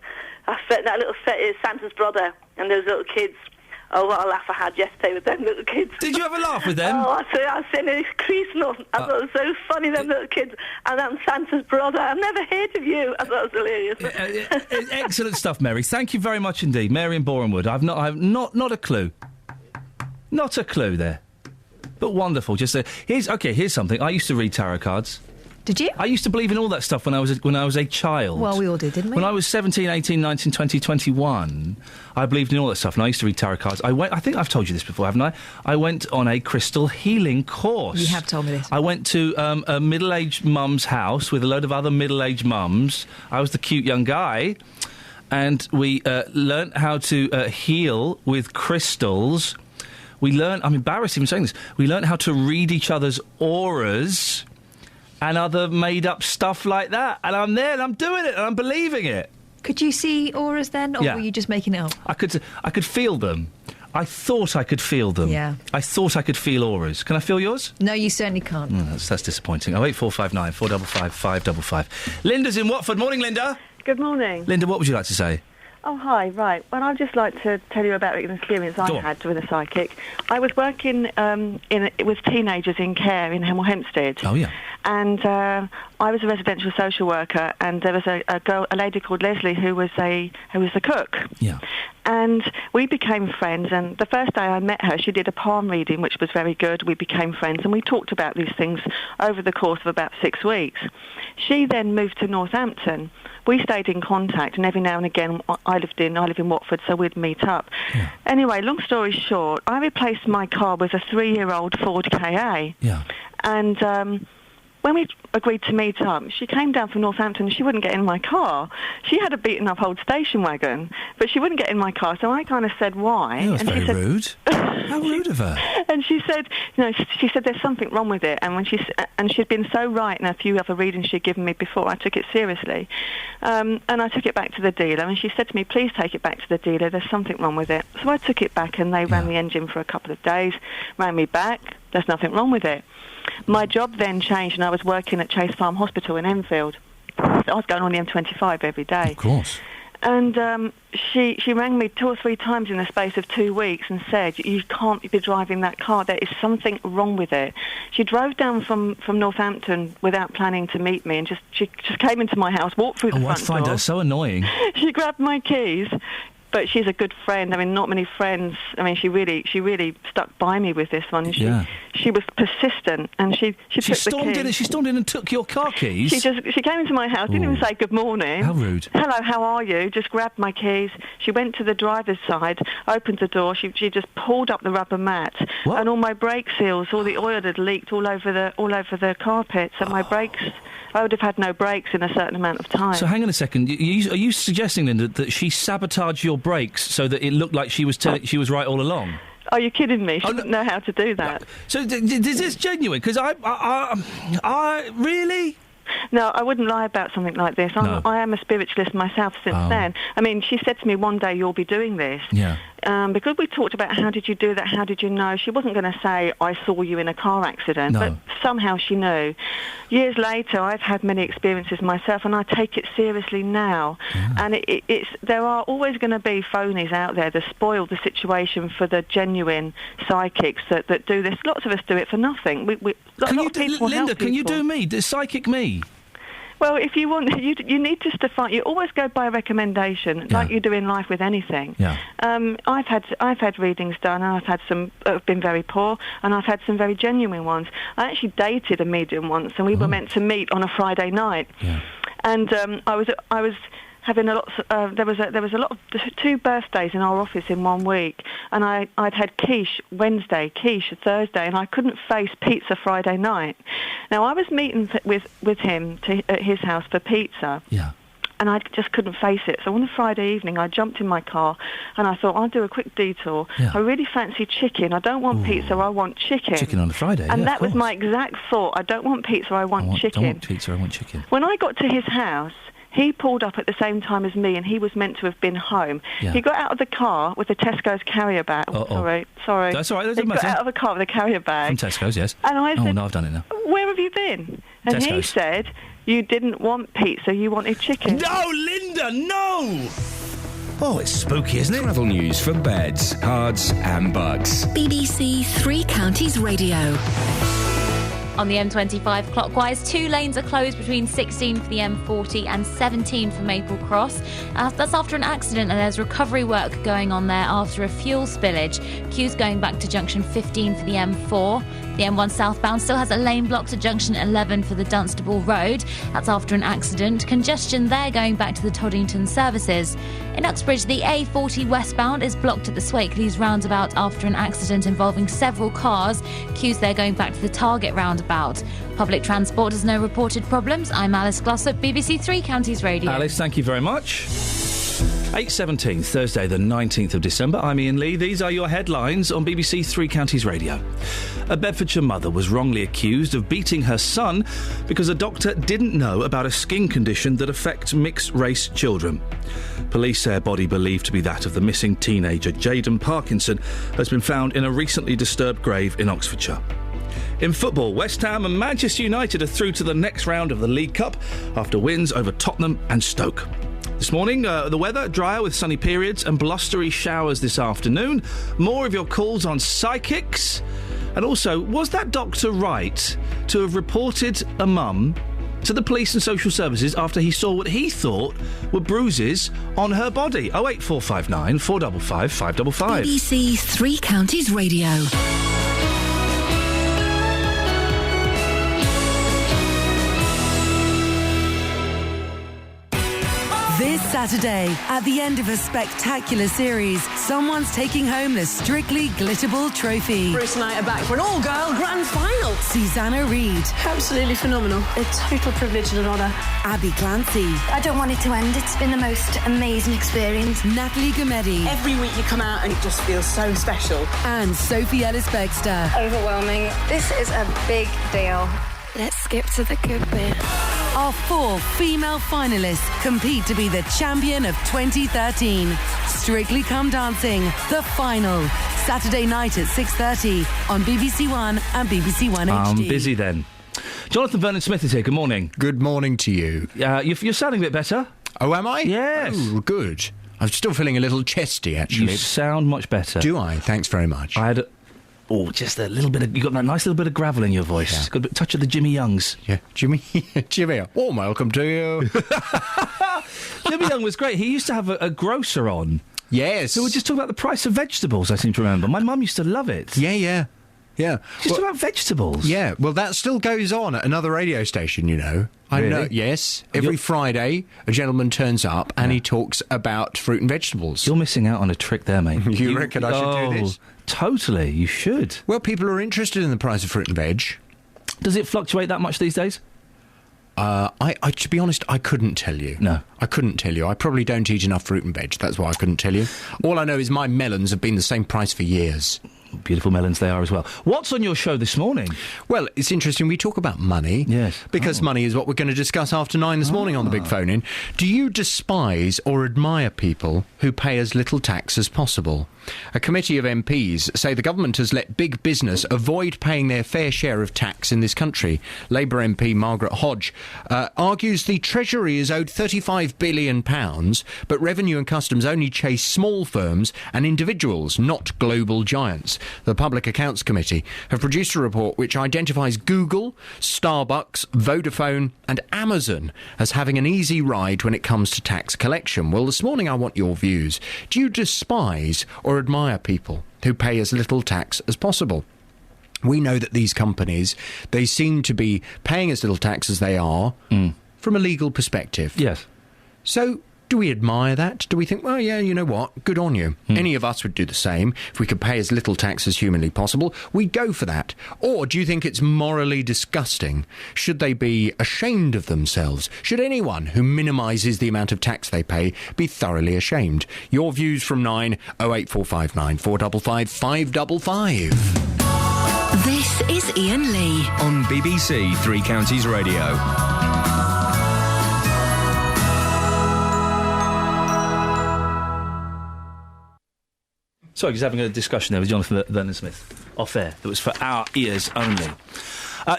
That little Santa's brother and those little kids. Oh, what a laugh I had yesterday with them little kids. Did you have a laugh with them? Oh, I was sitting there creasing up. I thought it was so funny, them little kids. And I'm Santa's brother. I've never heard of you. I thought it was hilarious. Excellent stuff, Mary. Thank you very much indeed. Mary in Borehamwood. I've not a clue. Not a clue there. But wonderful. Here's something. I used to read tarot cards. Did you? I used to believe in all that stuff when I was a child. Well, we all did, didn't we? When I was 17, 18, 19, 20, 21, I believed in all that stuff, and I used to read tarot cards. I think I've told you this before, haven't I? I went on a crystal healing course. You have told me this. I went to a middle-aged mum's house with a load of other middle-aged mums. I was the cute young guy, and we learnt how to heal with crystals. We learnt, I'm embarrassed even saying this, we learnt how to read each other's auras and other made-up stuff like that. And I'm there, and I'm doing it, and I'm believing it. Could you see auras then, or were you just making it up? I could feel them. I thought I could feel them. Yeah. I thought I could feel auras. Can I feel yours? No, you certainly can't. That's disappointing. 08459 455 555. Linda's in Watford. Morning, Linda. Good morning. Linda, what would you like to say? Oh, hi, right. Well, I'd just like to tell you about an experience I had with a psychic. I was working with teenagers in care in Hemel Hempstead. Oh, yeah. And I was a residential social worker, and there was a lady called Leslie who was the cook. Yeah. And we became friends, and the first day I met her, she did a palm reading, which was very good. We became friends, and we talked about these things over the course of about 6 weeks. She then moved to Northampton. We stayed in contact, and every now and again, I live in Watford, so we'd meet up. Yeah. Anyway, long story short, I replaced my car with a 3-year-old Ford KA. Yeah. And when we agreed to meet up, she came down from Northampton and she wouldn't get in my car. She had a beaten-up old station wagon, but she wouldn't get in my car, so I kind of said, why? Yeah, that was very rude. How rude of her. And she said, she said there's something wrong with it. And she'd been so right in a few other readings she'd given me before, I took it seriously. And I took it back to the dealer, and she said to me, please take it back to the dealer, there's something wrong with it. So I took it back, and they ran the engine for a couple of days, ran me back, there's nothing wrong with it. My job then changed, and I was working at Chase Farm Hospital in Enfield. I was going on the M25 every day. Of course. And she rang me 2 or 3 times in the space of 2 weeks and said, you can't be driving that car, there is something wrong with it. She drove down from Northampton without planning to meet me, and she just came into my house, walked through the front door. I find her so annoying. She grabbed my keys. But she's a good friend. I mean, not many friends. I mean, she really stuck by me with this one. She was persistent, and she took the keys. She stormed in and took your car keys? She came into my house, didn't even say good morning. How rude. Hello, how are you? Just grabbed my keys. She went to the driver's side, opened the door. She just pulled up the rubber mat, and all my brake seals, all the oil had leaked all over the carpet. So my brakes I would have had no brakes in a certain amount of time. So hang on a second. Are you suggesting, Linda, that she sabotaged your brakes so that it looked like she was right all along? Are you kidding me? She didn't know how to do that. So is this genuine? Because I really... No, I wouldn't lie about something like this. I am a spiritualist myself since then. I mean, she said to me, one day you'll be doing this. Yeah. Because we talked about how did you do that, how did you know, she wasn't going to say, I saw you in a car accident. No. But somehow she knew. Years later, I've had many experiences myself, and I take it seriously now. Yeah. And there are always going to be phonies out there that spoil the situation for the genuine psychics that do this. Lots of us do it for nothing. Linda, can you do me? The psychic me? Well, if you want, you need just to find. You always go by a recommendation, like you do in life with anything. Yeah. I've had readings done, and I've had some that have been very poor, and I've had some very genuine ones. I actually dated a medium once, and we were meant to meet on a Friday night. Yeah. And I was having a lot. There was a lot of 2 birthdays in our office in 1 week, and I'd had quiche Wednesday, quiche Thursday, and I couldn't face pizza Friday night. Now I was meeting with him at his house for pizza. Yeah. And I just couldn't face it. So on the Friday evening, I jumped in my car, and I thought, I'll do a quick detour. Yeah. I really fancy chicken. I don't want pizza, I want chicken. Chicken on a Friday, and yeah, that was my exact thought. I don't want pizza, I want chicken. I want pizza, I want chicken. When I got to his house, he pulled up at the same time as me, and he was meant to have been home. Yeah. He got out of the car with a Tesco's carrier bag. Sorry. That's all right, that doesn't He got matter. out of the car with a carrier bag. From Tesco's, yes. And I said, no, I've done it now. Where have you been? And he Tesco's. said, you didn't want pizza, you wanted chicken. No, Linda, no! Oh, it's spooky, isn't it? Travel news for beds, cards and bugs. BBC Three Counties Radio. On the M25 clockwise, 2 lanes are closed between 16 for the M40 and 17 for Maple Cross. That's after an accident, and there's recovery work going on there after a fuel spillage. Queues going back to junction 15 for the M4. The M1 southbound still has a lane blocked at junction 11 for the Dunstable Road. That's after an accident. Congestion there going back to the Toddington services. In Uxbridge, the A40 westbound is blocked at the Swakeleys roundabout after an accident involving several cars. Queues there going back to the Target roundabout. Public transport has no reported problems. I'm Alice Glossop, BBC Three Counties Radio. Alice, thank you very much. 8:17, Thursday the 19th of December. I'm Iain Lee. These are your headlines on BBC Three Counties Radio. A Bedfordshire mother was wrongly accused of beating her son because a doctor didn't know about a skin condition that affects mixed-race children. Police say a body believed to be that of the missing teenager Jaden Parkinson has been found in a recently disturbed grave in Oxfordshire. In football, West Ham and Manchester United are through to the next round of the League Cup after wins over Tottenham and Stoke. This morning, the weather, drier with sunny periods and blustery showers this afternoon. More of your calls on psychics. And also, was that doctor right to have reported a mum to the police and social services after he saw what he thought were bruises on her body? 08459 455 555. BBC Three Counties Radio. This Saturday, at the end of a spectacular series, someone's taking home the Strictly Glitterball trophy. Bruce and I are back for an all-girl grand final. Susanna Reid. Absolutely phenomenal. A total privilege and an honour. Abby Clancy. I don't want it to end. It's been the most amazing experience. Natalie Gumedi. Every week you come out and it just feels so special. And Sophie Ellis-Bextor. Overwhelming. This is a big deal. Let's skip to the good bit. Our 4 female finalists compete to be the champion of 2013. Strictly Come Dancing, the final. Saturday night at 6:30 on BBC One and BBC One HD. I'm busy then. Jonathan Vernon-Smith is here. Good morning. Good morning to you. You're sounding a bit better. Oh, am I? Yes. Oh, good. I'm still feeling a little chesty, actually. You sound much better. Do I? Thanks very much. I had just a little bit of... You got that nice little bit of gravel in your voice. Yeah. Got a bit touch of the Jimmy Youngs. Yeah, Jimmy. Oh, welcome to you. Jimmy Young was great. He used to have a grocer on. Yes. So we're just talking about the price of vegetables, I seem to remember. My mum used to love it. Yeah. Just about vegetables. Yeah, well, that still goes on at another radio station, you know. I Really? know. Yes. Every Friday, a gentleman turns up and he talks about fruit and vegetables. You're missing out on a trick there, mate. You reckon I should do this? Totally, you should. Well, people are interested in the price of fruit and veg. Does it fluctuate that much these days? To be honest, I couldn't tell you. No. I couldn't tell you. I probably don't eat enough fruit and veg. That's why I couldn't tell you. All I know is my melons have been the same price for years. Beautiful melons they are as well. What's on your show this morning? Well, it's interesting. We talk about money. Yes. Because money is what we're going to discuss after 9 this morning on the Big Phone In. Do you despise or admire people who pay as little tax as possible? A committee of MPs say the government has let big business avoid paying their fair share of tax in this country. Labour MP Margaret Hodge argues the Treasury is owed £35 billion, but Revenue and Customs only chase small firms and individuals, not global giants. The Public Accounts Committee have produced a report which identifies Google, Starbucks, Vodafone and Amazon as having an easy ride when it comes to tax collection. Well, this morning I want your views. Do you despise or admire people who pay as little tax as possible? We know that these companies, they seem to be paying as little tax as they are from a legal perspective. Yes. So, do we admire that? Do we think, well, yeah, you know what, good on you. Any of us would do the same. If we could pay as little tax as humanly possible, we'd go for that. Or do you think it's morally disgusting? Should they be ashamed of themselves? Should anyone who minimises the amount of tax they pay be thoroughly ashamed? Your views from 9 08459 455 555. This is Iain Lee on BBC Three Counties Radio. Sorry, I was having a discussion there with Jonathan Vernon-Smith off air. That was for our ears only.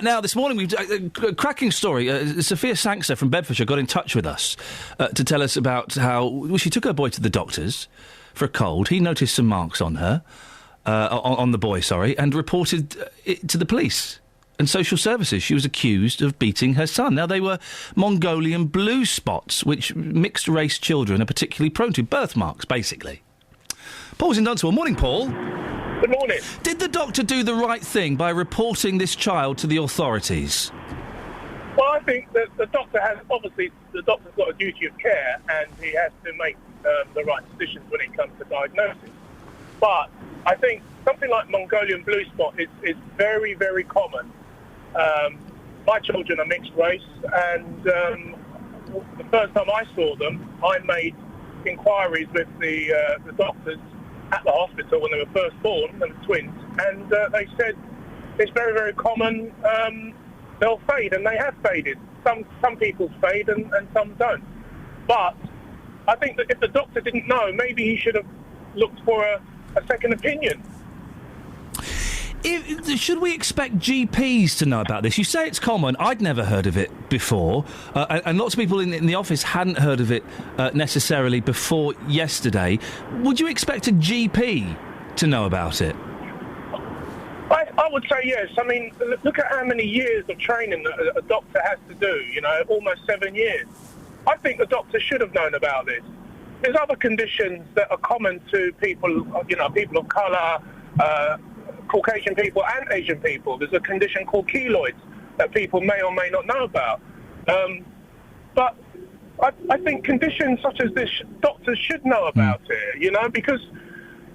Now, this morning, we've a cracking story. Sophia Sangster from Bedfordshire got in touch with us to tell us about how she took her boy to the doctors for a cold. He noticed some marks on her, on the boy, and reported it to the police and social services. She was accused of beating her son. Now, they were Mongolian blue spots, which mixed-race children are particularly prone to. Birthmarks, basically. Paul's in Dunstable. Morning, Paul. Good morning. Did the doctor do the right thing by reporting this child to the authorities? Well, I think that the doctor's got a duty of care and he has to make the right decisions when it comes to diagnosis. But I think something like Mongolian blue spot is very, very common. My children are mixed race, and the first time I saw them, I made inquiries with the doctors at the hospital when they were first born, they were twins, and they said it's very, very common. They'll fade, and they have faded. Some people's fade and some don't. But I think that if the doctor didn't know, maybe he should have looked for a second opinion. Should we expect GPs to know about this? You say it's common. I'd never heard of it before, and lots of people in the office hadn't heard of it necessarily before yesterday. Would you expect a GP to know about it? I would say yes. I mean, look at how many years of training a doctor has to do, almost 7 years. I think the doctor should have known about this. There's other conditions that are common to people, people of colour, Caucasian people and Asian people. There's a condition called keloids that people may or may not know about. But I think conditions such as this, doctors should know about it, because,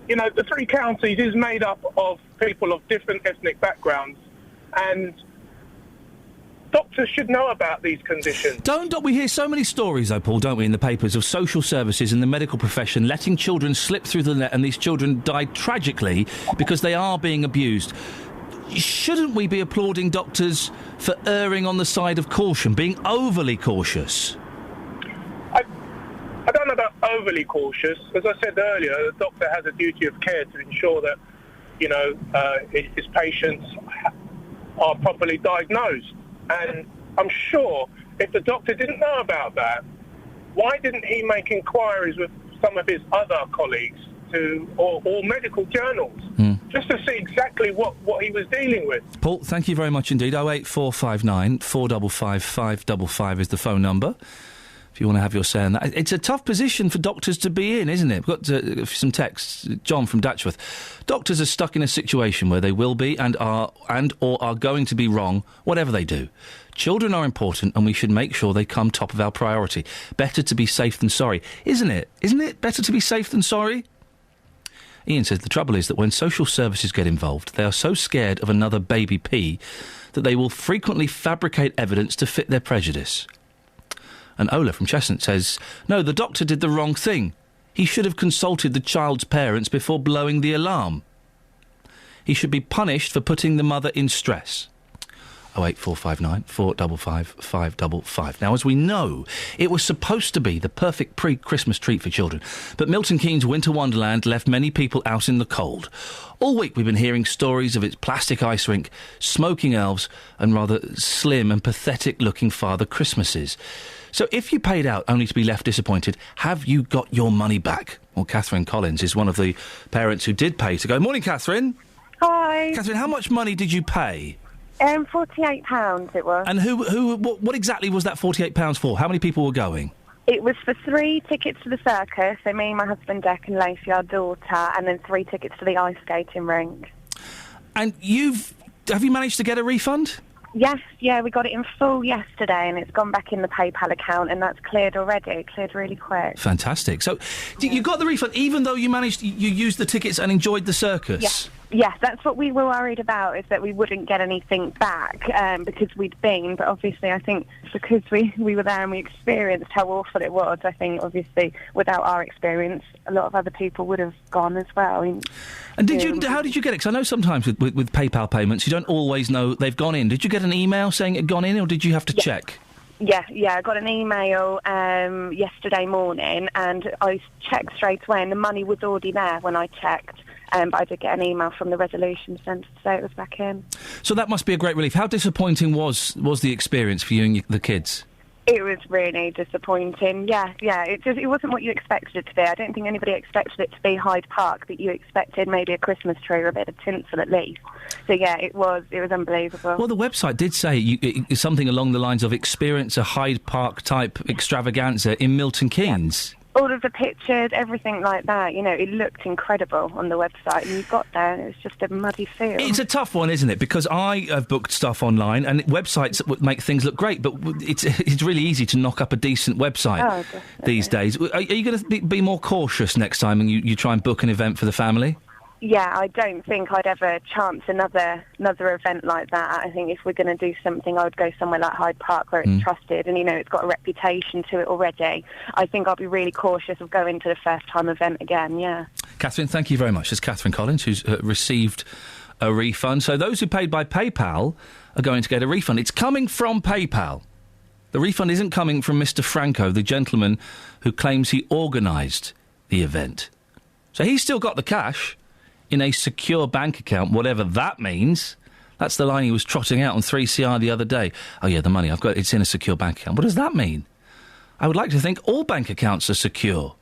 the Three Counties is made up of people of different ethnic backgrounds, and doctors should know about these conditions. We hear so many stories, though, Paul, don't we, in the papers, of social services and the medical profession letting children slip through the net, and these children die tragically because they are being abused. Shouldn't we be applauding doctors for erring on the side of caution, being overly cautious? I don't know about overly cautious. As I said earlier, the doctor has a duty of care to ensure that, his patients are properly diagnosed. And I'm sure if the doctor didn't know about that, why didn't he make inquiries with some of his other colleagues or medical journals, just to see exactly what he was dealing with? Paul, thank you very much indeed. 08459 455 555 is the phone number, if you want to have your say on that. It's a tough position for doctors to be in, isn't it? We've got some texts. John from Datchworth. Doctors are stuck in a situation where they will be or are going to be wrong, whatever they do. Children are important, and we should make sure they come top of our priority. Better to be safe than sorry. Isn't it? Isn't it better to be safe than sorry? Iain says the trouble is that when social services get involved, they are so scared of another baby P that they will frequently fabricate evidence to fit their prejudice. And Ola from Chestnut says, no, the doctor did the wrong thing. He should have consulted the child's parents before blowing the alarm. He should be punished for putting the mother in stress. 08459 455 555. Now, as we know, it was supposed to be the perfect pre-Christmas treat for children, but Milton Keynes' Winter Wonderland left many people out in the cold. All week we've been hearing stories of its plastic ice rink, smoking elves, and rather slim and pathetic-looking Father Christmases. So if you paid out only to be left disappointed, have you got your money back? Well, Catherine Collins is one of the parents who did pay to go. Morning, Catherine. Hi. Catherine, how much money did you pay? £48 it was. And what exactly was that £48 for? How many people were going? It was for 3 tickets to the circus, so me, my husband Deck and Lacey, our daughter, and then 3 tickets to the ice skating rink. And have you managed to get a refund? Yes, yeah, we got it in full yesterday, and it's gone back in the PayPal account, and that's cleared already. It cleared really quick. Fantastic. So you got the refund even though you used the tickets and enjoyed the circus? Yeah. Yes, that's what we were worried about, is that we wouldn't get anything back because we'd been. But obviously, I think because we were there and we experienced how awful it was, I think, obviously, without our experience, a lot of other people would have gone as well. And how did you get it? Because I know sometimes with PayPal payments, you don't always know they've gone in. Did you get an email saying it had gone in, or did you have to check? Yeah, I got an email yesterday morning, and I checked straight away, and the money was already there when I checked. But I did get an email from the resolution centre to say it was back in. So that must be a great relief. How disappointing was the experience for you and the kids? It was really disappointing. Yeah. It wasn't what you expected it to be. I don't think anybody expected it to be Hyde Park, but you expected maybe a Christmas tree or a bit of tinsel at least. So yeah, it was unbelievable. Well, the website did say something along the lines of experience a Hyde Park type extravaganza in Milton Keynes. All of the pictures, everything like that, it looked incredible on the website, and you got there and it was just a muddy field. It's a tough one, isn't it? Because I have booked stuff online, and websites make things look great, but it's really easy to knock up a decent website these days. Are you going to be more cautious next time and you try and book an event for the family? Yeah, I don't think I'd ever chance another event like that. I think if we're going to do something, I would go somewhere like Hyde Park where it's trusted and, it's got a reputation to it already. I think I'll be really cautious of going to the first-time event again, yeah. Catherine, thank you very much. It's Catherine Collins, who's received a refund. So those who paid by PayPal are going to get a refund. It's coming from PayPal. The refund isn't coming from Mr. Franco, the gentleman who claims he organised the event. So he's still got the cash in a secure bank account, whatever that means. That's the line he was trotting out on 3CR the other day. Oh, yeah, the money, it's in a secure bank account. What does that mean? I would like to think all bank accounts are secure.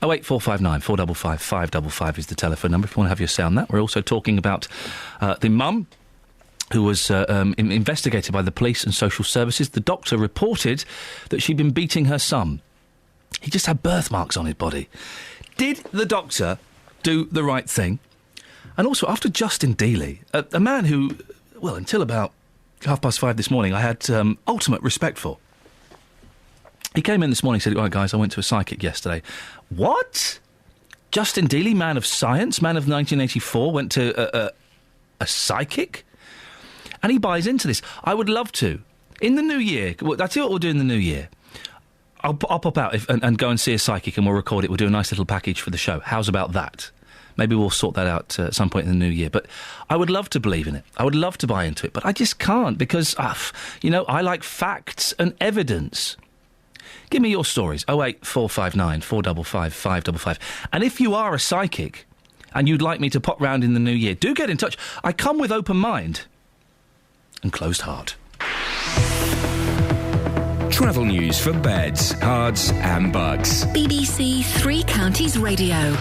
08459 455 555 is the telephone number if you want to have your say on that. We're also talking about the mum who was investigated by the police and social services. The doctor reported that she'd been beating her son. He just had birthmarks on his body. Did the doctor do the right thing? And also, after Justin Dealey, a man who, well, until about 5:30 this morning, I had ultimate respect for. He came in this morning and said, right, guys, I went to a psychic yesterday. What? Justin Dealey, man of science, man of 1984, went to a psychic? And he buys into this. I would love to. In the new year, I'll tell you what we'll do in the new year. I'll pop out and go and see a psychic and we'll record it. We'll do a nice little package for the show. How's about that? Maybe we'll sort that out at some point in the new year. But I would love to believe in it. I would love to buy into it. But I just can't because, I like facts and evidence. Give me your stories. 08459 455 555. And if you are a psychic and you'd like me to pop round in the new year, do get in touch. I come with open mind and closed heart. Travel news for beds, cards and bugs. BBC Three Counties Radio.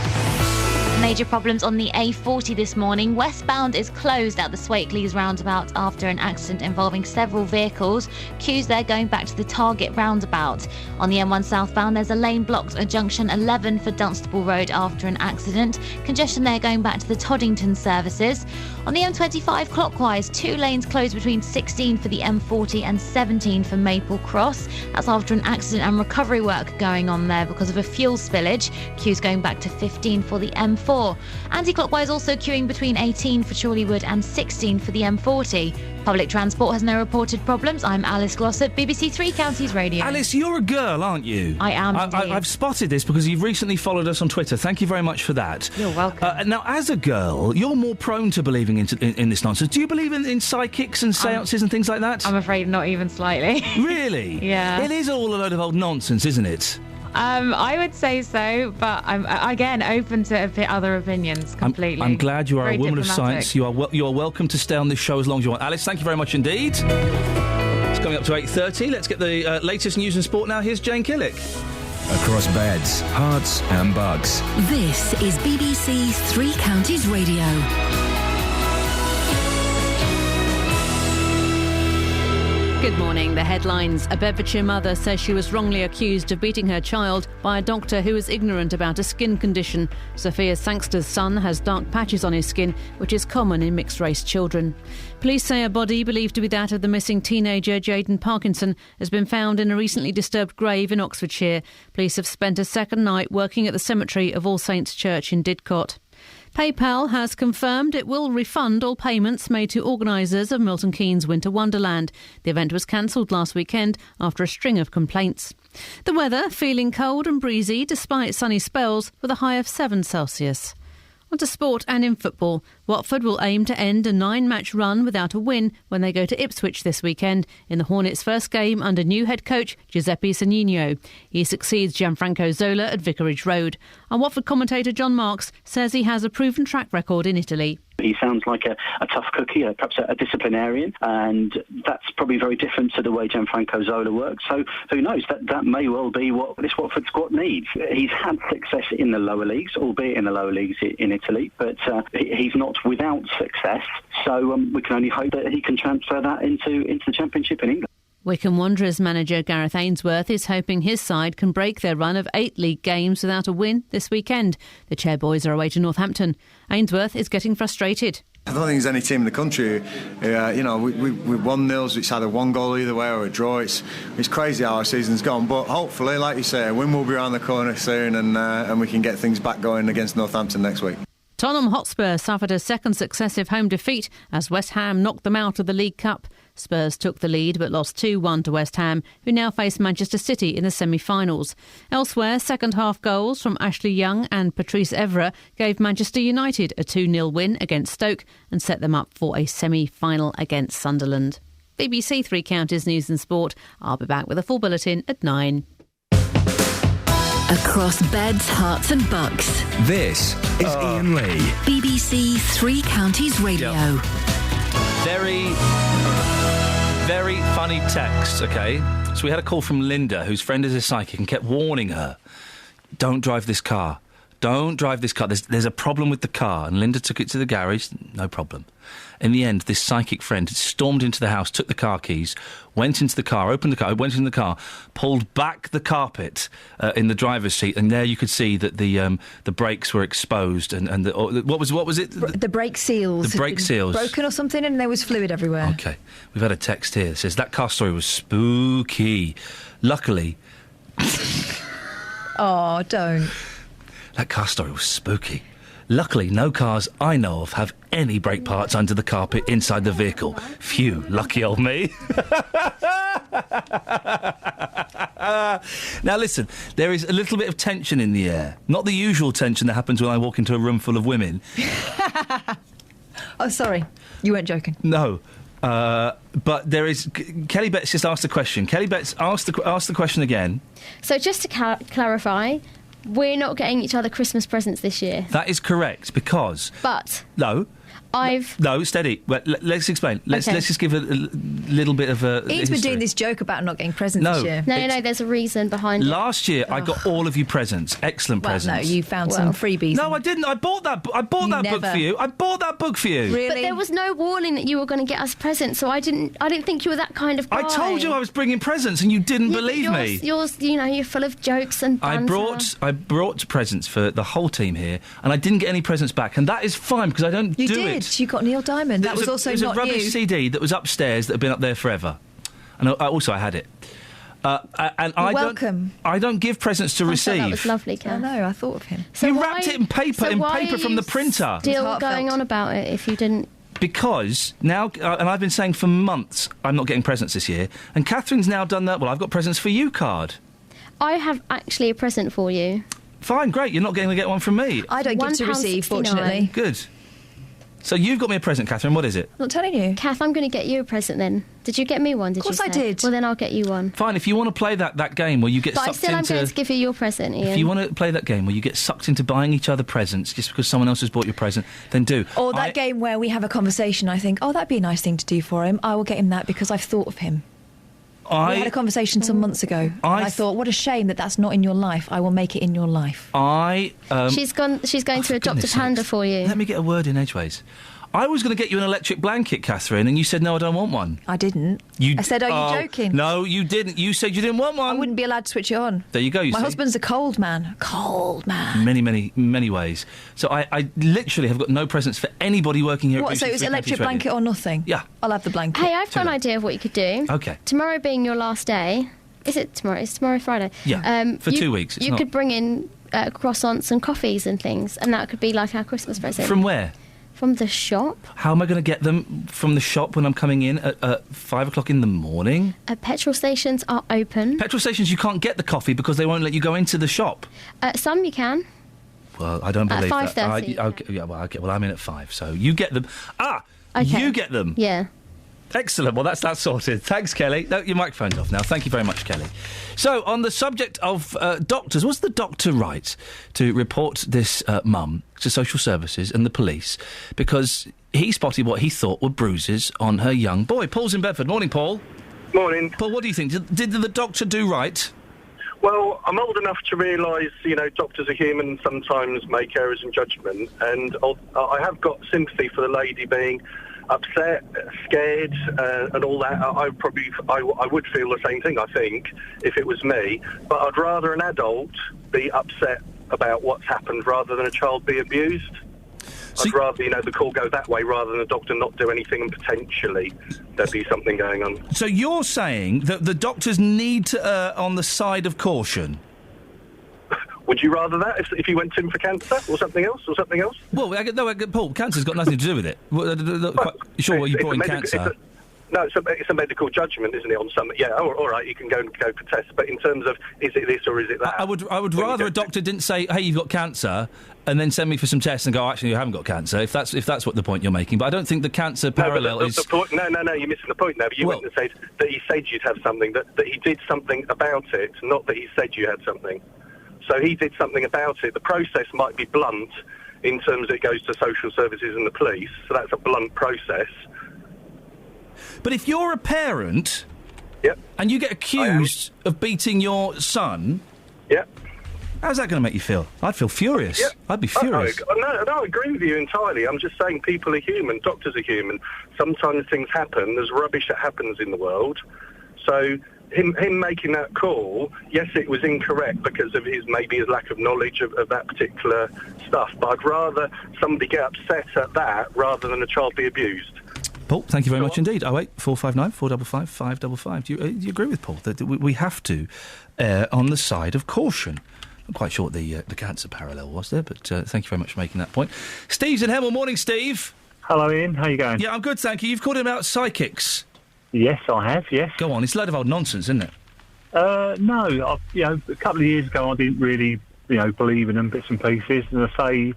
Major problems on the A40 this morning. Westbound is closed at the Swakeleys roundabout after an accident involving several vehicles. Queues there going back to the Target roundabout. On the M1 southbound, there's a lane blocked at junction 11 for Dunstable Road after an accident. Congestion there going back to the Toddington services. On the M25 clockwise, 2 lanes closed between 16 for the M40 and 17 for Maple Cross. That's after an accident and recovery work going on there because of a fuel spillage. Queues going back to 15 for the M4. Anti-clockwise also queuing between 18 for Chorleywood and 16 for the M40. Public transport has no reported problems. I'm Alice Glossop, BBC Three Counties Radio. Alice, you're a girl, aren't you? I am. I've spotted this because you've recently followed us on Twitter. Thank you very much for that. You're welcome. Now, as a girl, you're more prone to believing in this nonsense. Do you believe in psychics and seances and things like that? I'm afraid not even slightly. Really? Yeah. It is all a load of old nonsense, isn't it? I would say so, but I'm, again, open to other opinions completely. I'm glad you are Very a woman diplomatic. of science. You are welcome to stay on this show as long as you want. Alice, thank you very much indeed. It's coming up to 8:30. Let's get the latest news and sport now. Here's Jane Killick. Across beds, hearts and bugs. This is BBC Three Counties Radio. Good morning. The headlines. A Bedfordshire mother says she was wrongly accused of beating her child by a doctor who was ignorant about a skin condition. Sophia Sangster's son has dark patches on his skin, which is common in mixed-race children. Police say a body believed to be that of the missing teenager Jaden Parkinson has been found in a recently disturbed grave in Oxfordshire. Police have spent a second night working at the cemetery of All Saints Church in Didcot. PayPal has confirmed it will refund all payments made to organisers of Milton Keynes Winter Wonderland. The event was cancelled last weekend after a string of complaints. The weather feeling cold and breezy despite sunny spells with a high of 7 Celsius. On to sport and in football. Watford will aim to end a 9-match run without a win when they go to Ipswich this weekend in the Hornets' first game under new head coach Giuseppe Sanino. He succeeds Gianfranco Zola at Vicarage Road. And Watford commentator John Marks says he has a proven track record in Italy. He sounds like a tough cookie, perhaps a disciplinarian, and that's probably very different to the way Gianfranco Zola works. So who knows? That may well be what this Watford squad needs. He's had success in the lower leagues, albeit in the lower leagues in Italy, but he's not without success. So we can only hope that he can transfer that into the Championship in England. Wycombe Wanderers manager Gareth Ainsworth is hoping his side can break their run of 8 league games without a win this weekend. The Chairboys are away to Northampton. Ainsworth is getting frustrated. I don't think there's any team in the country, we 1-0, it's either 1 goal either way or a draw. It's crazy how our season's gone, but hopefully, like you say, a win will be around the corner soon and we can get things back going against Northampton next week. Tottenham Hotspur suffered a second successive home defeat as West Ham knocked them out of the League Cup. Spurs took the lead but lost 2-1 to West Ham, who now face Manchester City in the semi-finals. Elsewhere, second-half goals from Ashley Young and Patrice Evra gave Manchester United a 2-0 win against Stoke and set them up for a semi-final against Sunderland. BBC Three Counties News and Sport. I'll be back with a full bulletin at 9. Across beds, hearts and bucks. This is Iain Lee. BBC Three Counties Radio. Yep. Very funny text, OK? So we had a call from Linda, whose friend is a psychic, and kept warning her, don't drive this car. Don't drive this car. There's a problem with the car. And Linda took it to the garage. No problem. In the end, this psychic friend stormed into the house, took the car keys, went into the car, opened the car, went in the car, pulled back the carpet in the driver's seat, and there you could see that the brakes were exposed. And what was it? The brake seals. The brake seals. Broken or something, and there was fluid everywhere. OK. We've had a text here that says, that car story was spooky. Luckily... Oh, don't. That car story was spooky. Luckily, no cars I know of have any brake parts under the carpet inside the vehicle. Phew, lucky old me. Now listen, there is a little bit of tension in the air. Not the usual tension that happens when I walk into a room full of women. Oh, sorry. You weren't joking. No. But there is... Kelly Betts just asked a question. Kelly Betts asked the question again. So just to clarify... We're not getting each other Christmas presents this year. That is correct, because... But... No. No, steady. Let's explain. Let's just give a little bit of a Ian's been doing this joke about not getting presents No. this year. No, there's a reason behind it. Last year, I got all of you presents. Excellent Well, presents. no, you found some freebies. No, I didn't. I bought that book for you. I bought that book for you. Really? But there was no warning that you were going to get us presents, so I didn't think you were that kind of guy. I told you I was bringing presents, and you didn't believe me. Yours, you're full of jokes and banter. I brought presents for the whole team here, and I didn't get any presents back, and that is fine because I don't You do did. it. You got Neil Diamond. That was also it was not a rubbish you. CD that was upstairs that had been up there forever, and I had it. And welcome. I don't give presents to receive. That was lovely, Kath. I know. I thought of him. You wrapped it in paper from the printer. Still going on about it if you didn't. Because now, and I've been saying for months, I'm not getting presents this year, and Catherine's now done that. Well, I've got presents for you card. I have actually a present for you. Fine, great. You're not going to get one from me. I don't give to receive, fortunately. Good. So you've got me a present, Catherine. What is it? I'm not telling you. Kath, I'm going to get you a present then. Did you get me one? Of course I did. Well, then I'll get you one. Fine. If you want to play that game where you get But sucked I'm into... going to give you your present, Ian. If you want to play that game where you get sucked into buying each other presents just because someone else has bought your present, then do. Or that game where we have a conversation, I think, that'd be a nice thing to do for him. I will get him that because I've thought of him. We had a conversation some months ago. And I thought, what a shame that that's not in your life. I will make it in your life. She's going to adopt a panda for you. Let me get a word in edgeways. I was going to get you an electric blanket, Catherine, and you said, no, I don't want one. I didn't. I said, are you joking? No, you didn't. You said you didn't want one. I wouldn't be allowed to switch it on. There you go, My husband's a cold man. Cold man. Many, many, many ways. So I literally have got no presents for anybody working here at BBC So it was electric blanket or nothing? Yeah. I'll have the blanket. Hey, I've got an idea of what you could do. Okay. Tomorrow being your last day. Is it tomorrow? It's tomorrow Friday. Yeah, for 2 weeks. You could bring in croissants and coffees and things, and that could be like our Christmas present. From where? From the shop. How am I going to get them from the shop when I'm coming in at 5 o'clock in the morning? Petrol stations are open. Petrol stations, you can't get the coffee because they won't let you go into the shop. Some you can. Well, I don't believe at 5:30. Okay, well, I'm in at 5, so you get them. Okay. You get them. Yeah. Excellent. Well, that's sorted. Thanks, Kelly. No, your microphone's off now. Thank you very much, Kelly. So, on the subject of doctors, was the doctor right to report this mum to social services and the police because he spotted what he thought were bruises on her young boy? Paul's in Bedford. Morning, Paul. Morning. Paul, what do you think? Did the doctor do right? Well, I'm old enough to realise, doctors are human, sometimes make errors in judgment, and I have got sympathy for the lady being upset, scared, and all that. I would feel the same thing, I think, if it was me. But I'd rather an adult be upset about what's happened rather than a child be abused. I'd rather, the call go that way rather than a doctor not do anything and potentially there'd be something going on. So you're saying that the doctors need to err on the side of caution? Would you rather that if you went to him for cancer or something else? Well, Paul, cancer's got nothing to do with it. Sure, you brought in cancer. It's a medical judgment, isn't it, on some... Yeah, all right, you can go for tests, but in terms of, is it this or is it that? I would rather a doctor didn't say, hey, you've got cancer, and then send me for some tests and go, actually, you haven't got cancer, if that's what the point you're making. But I don't think the cancer parallel is... No, you're missing the point now. But you went and said that he said you'd have something, that he did something about it, not that he said you had something. So he did something about it. The process might be blunt in terms of it goes to social services and the police, so that's a blunt process. But if you're a parent and you get accused of beating your son, how's that going to make you feel? I'd feel furious. I'd be furious. No, I agree with you entirely. I'm just saying people are human, doctors are human. Sometimes things happen, there's rubbish that happens in the world. So him making that call, yes, it was incorrect because of his lack of knowledge of that particular stuff, but I'd rather somebody get upset at that rather than a child be abused. Paul, thank you very much indeed. 08459 455 555. Do you agree with Paul that we have to err on the side of caution? I'm quite sure what the cancer parallel was there, but thank you very much for making that point. Steve's in Hemel. Morning, Steve. Hello, Ian. How you going? Yeah, I'm good, thank you. You've called him about psychics. Yes, I have, yes. Go on, it's a load of old nonsense, isn't it? No, a couple of years ago I didn't really, believe in them, bits and pieces. And I say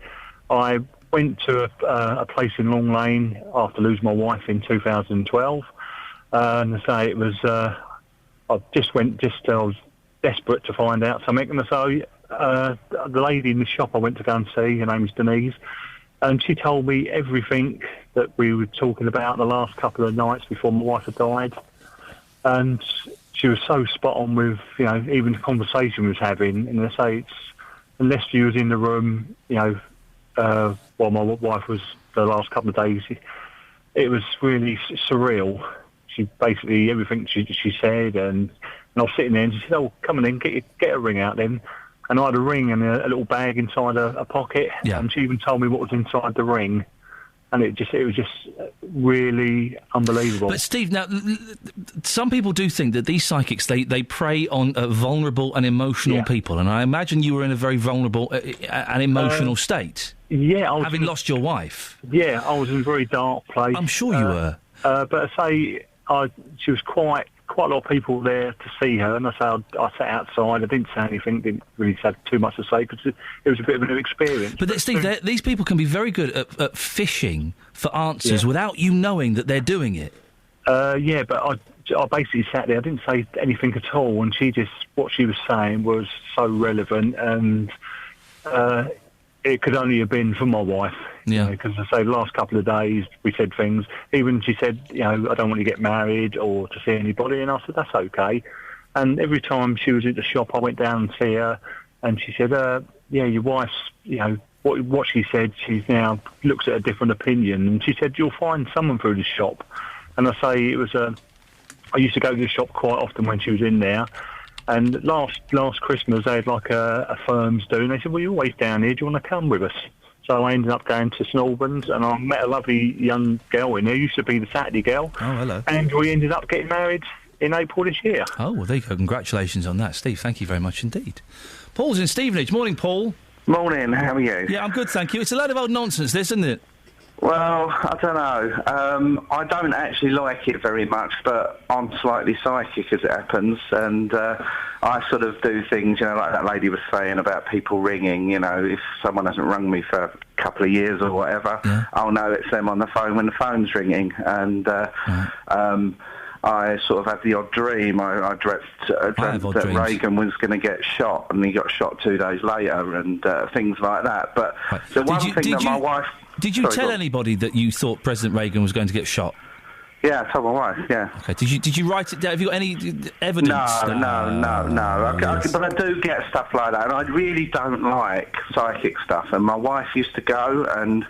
I went to a place in Long Lane after losing my wife in 2012. And I say it was, I was desperate to find out something. And so the lady in the shop I went to go and see, her name is Denise, And she told me everything that we were talking about the last couple of nights before my wife had died. And she was so spot on with, even the conversation we was having. And I say, unless she was in the room, while my wife was the last couple of days, it was really surreal. She basically, everything she said, and I was sitting there and she said, "Oh, come on in, get a ring out then." And I had a ring and a little bag inside a pocket, and she even told me what was inside the ring. And it was just really unbelievable. But Steve, now some people do think that these psychics they prey on vulnerable and emotional people, and I imagine you were in a very vulnerable and emotional state. Yeah, having lost your wife. Yeah, I was in a very dark place. I'm sure you were. But I say she was quite a lot of people there to see her, and I sat outside. I didn't say anything, didn't really have too much to say because it was a bit of a new experience. But Steve, these people can be very good at fishing for answers without you knowing that they're doing it. Yeah, but I basically sat there. I didn't say anything at all, and what she was saying was so relevant, and it could only have been for my wife. Yeah. Because I say the last couple of days we said things. Even she said, I don't want to get married or to see anybody, and I said that's okay. And every time she was at the shop, I went down and see her, and she said, your wife's, what she said, she's now looks at a different opinion, and she said you'll find someone through the shop. And I say it was I used to go to the shop quite often when she was in there. And last Christmas they had like a firm's do, and they said, well, you're always down here, do you want to come with us? So I ended up going to St Albans, and I met a lovely young girl in there, used to be the Saturday girl. Oh, hello. And we ended up getting married in April this year. Oh, well, there you go. Congratulations on that, Steve. Thank you very much indeed. Paul's in Stevenage. Morning, Paul. Morning, how are you? Yeah, I'm good, thank you. It's a load of old nonsense, this, isn't it? Well, I don't know. I don't actually like it very much, but I'm slightly psychic as it happens, and I sort of do things, like that lady was saying about people ringing, if someone hasn't rung me for a couple of years or whatever, I'll know it's them on the phone when the phone's ringing, and I sort of had the odd dream. I dreamt that Reagan was going to get shot, and he got shot 2 days later, and things like that. But the one thing that my wife... Did you tell anybody that you thought President Reagan was going to get shot? Yeah, I told my wife, yeah. Okay, did you write it down? Have you got any evidence? No. But I do get stuff like that, and I really don't like psychic stuff. And my wife used to go, and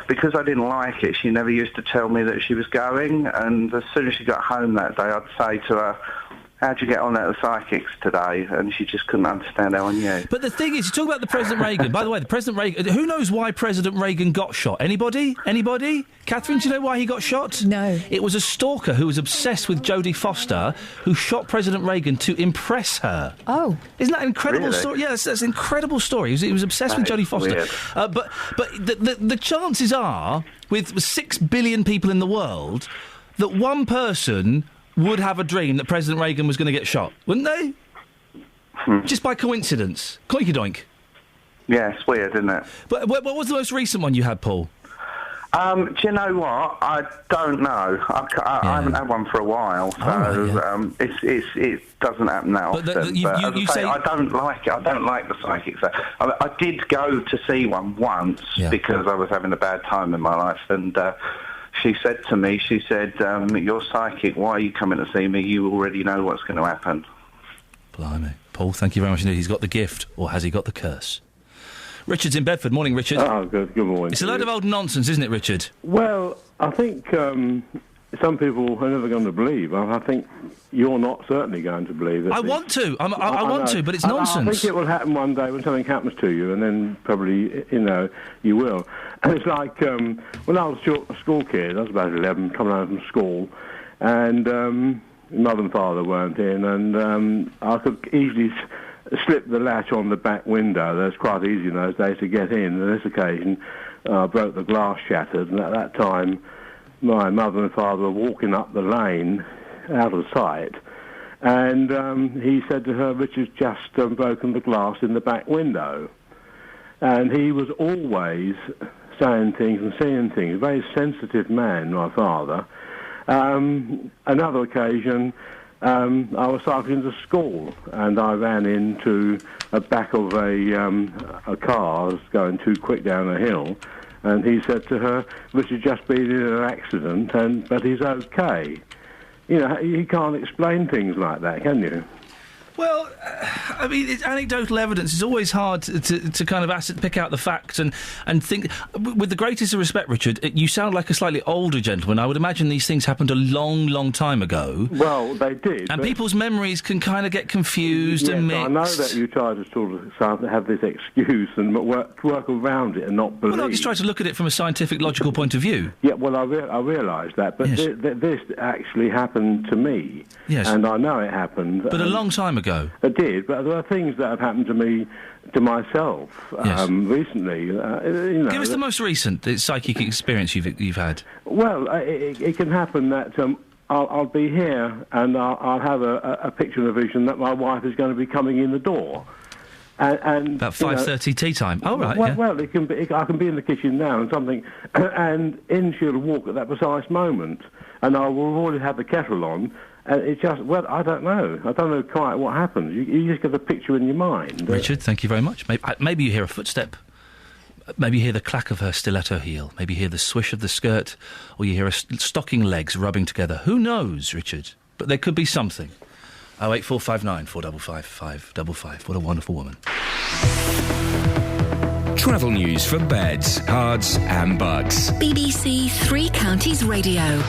because I didn't like it, she never used to tell me that she was going. And as soon as she got home that day, I'd say to her, how'd you get on at the psychics today? And she just couldn't understand how I knew. But the thing is, you talk about the President Reagan. By the way, the President Reagan... Who knows why President Reagan got shot? Anybody? Catherine, do you know why he got shot? No. It was a stalker who was obsessed with Jodie Foster who shot President Reagan to impress her. Oh. Isn't that an incredible Really? story? Yeah, that's an incredible story. He was obsessed with Jodie Foster. Weird. But the chances are, with 6 billion people in the world, that one person... would have a dream that President Reagan was going to get shot, wouldn't they? Just by coincidence. Coinky doink. Yeah, it's weird, isn't it? But what was the most recent one you had, Paul? Do you know what? I don't know. I haven't had one for a while, so it doesn't happen that often. But you say I don't like it. I don't like the psychic stuff. I did go to see one once because I was having a bad time in my life, and she said to me, you're psychic, why are you coming to see me? You already know what's going to happen. Blimey. Paul, thank you very much indeed. He's got the gift, or has he got the curse? Richard's in Bedford. Morning, Richard. Oh, good morning. It's a load of old nonsense, isn't it, Richard? Well, I think some people are never going to believe. I think you're not certainly going to believe it. I want to, but it's nonsense. I think it will happen one day when something happens to you, and then probably, you will. And it's like when I was a school kid, I was about 11, coming home from school, and mother and father weren't in, and I could easily slip the latch on the back window. That's quite easy in those days to get in. On this occasion, I broke the glass shattered, and at that time, my mother and father were walking up the lane out of sight, and he said to her, Richard's just broken the glass in the back window. And he was always saying things and seeing things. A very sensitive man, my father. Another occasion, I was cycling to school, and I ran into the back of a car. I was going too quick down a hill, And he said to her, Richard just been in an accident, but he's okay. You know, you can't explain things like that, can you? Well, I mean, anecdotal evidence is always hard to kind of pick out the facts and think. With the greatest of respect, Richard, you sound like a slightly older gentleman. I would imagine these things happened a long, long time ago. Well, they did. And people's memories can kind of get confused and mixed. I know that you try to sort of have this excuse and work around it and not believe. Well, I just try to look at it from a scientific, logical point of view. Yeah, well, I realise that, but yes. This actually happened to me. Yes. And I know it happened. But a long time ago. It did, but there are things that have happened to me, to myself, recently. You know, give us the most recent psychic experience you've had. Well, it can happen that I'll be here and I'll have a picture and a vision that my wife is going to be coming in the door. And about 5:30 tea time. Oh, right. Well, it can be. I can be in the kitchen now and something, and in she'll walk at that precise moment, and I will already have the kettle on. It's just, well, I don't know. I don't know quite what happens. You just get a picture in your mind. Richard, thank you very much. Maybe you hear a footstep. Maybe you hear the clack of her stiletto heel. Maybe you hear the swish of the skirt, or you hear her stocking legs rubbing together. Who knows, Richard? But there could be something. 08459 455 555. What a wonderful woman. Travel news for beds, cards and bugs. BBC Three Counties Radio.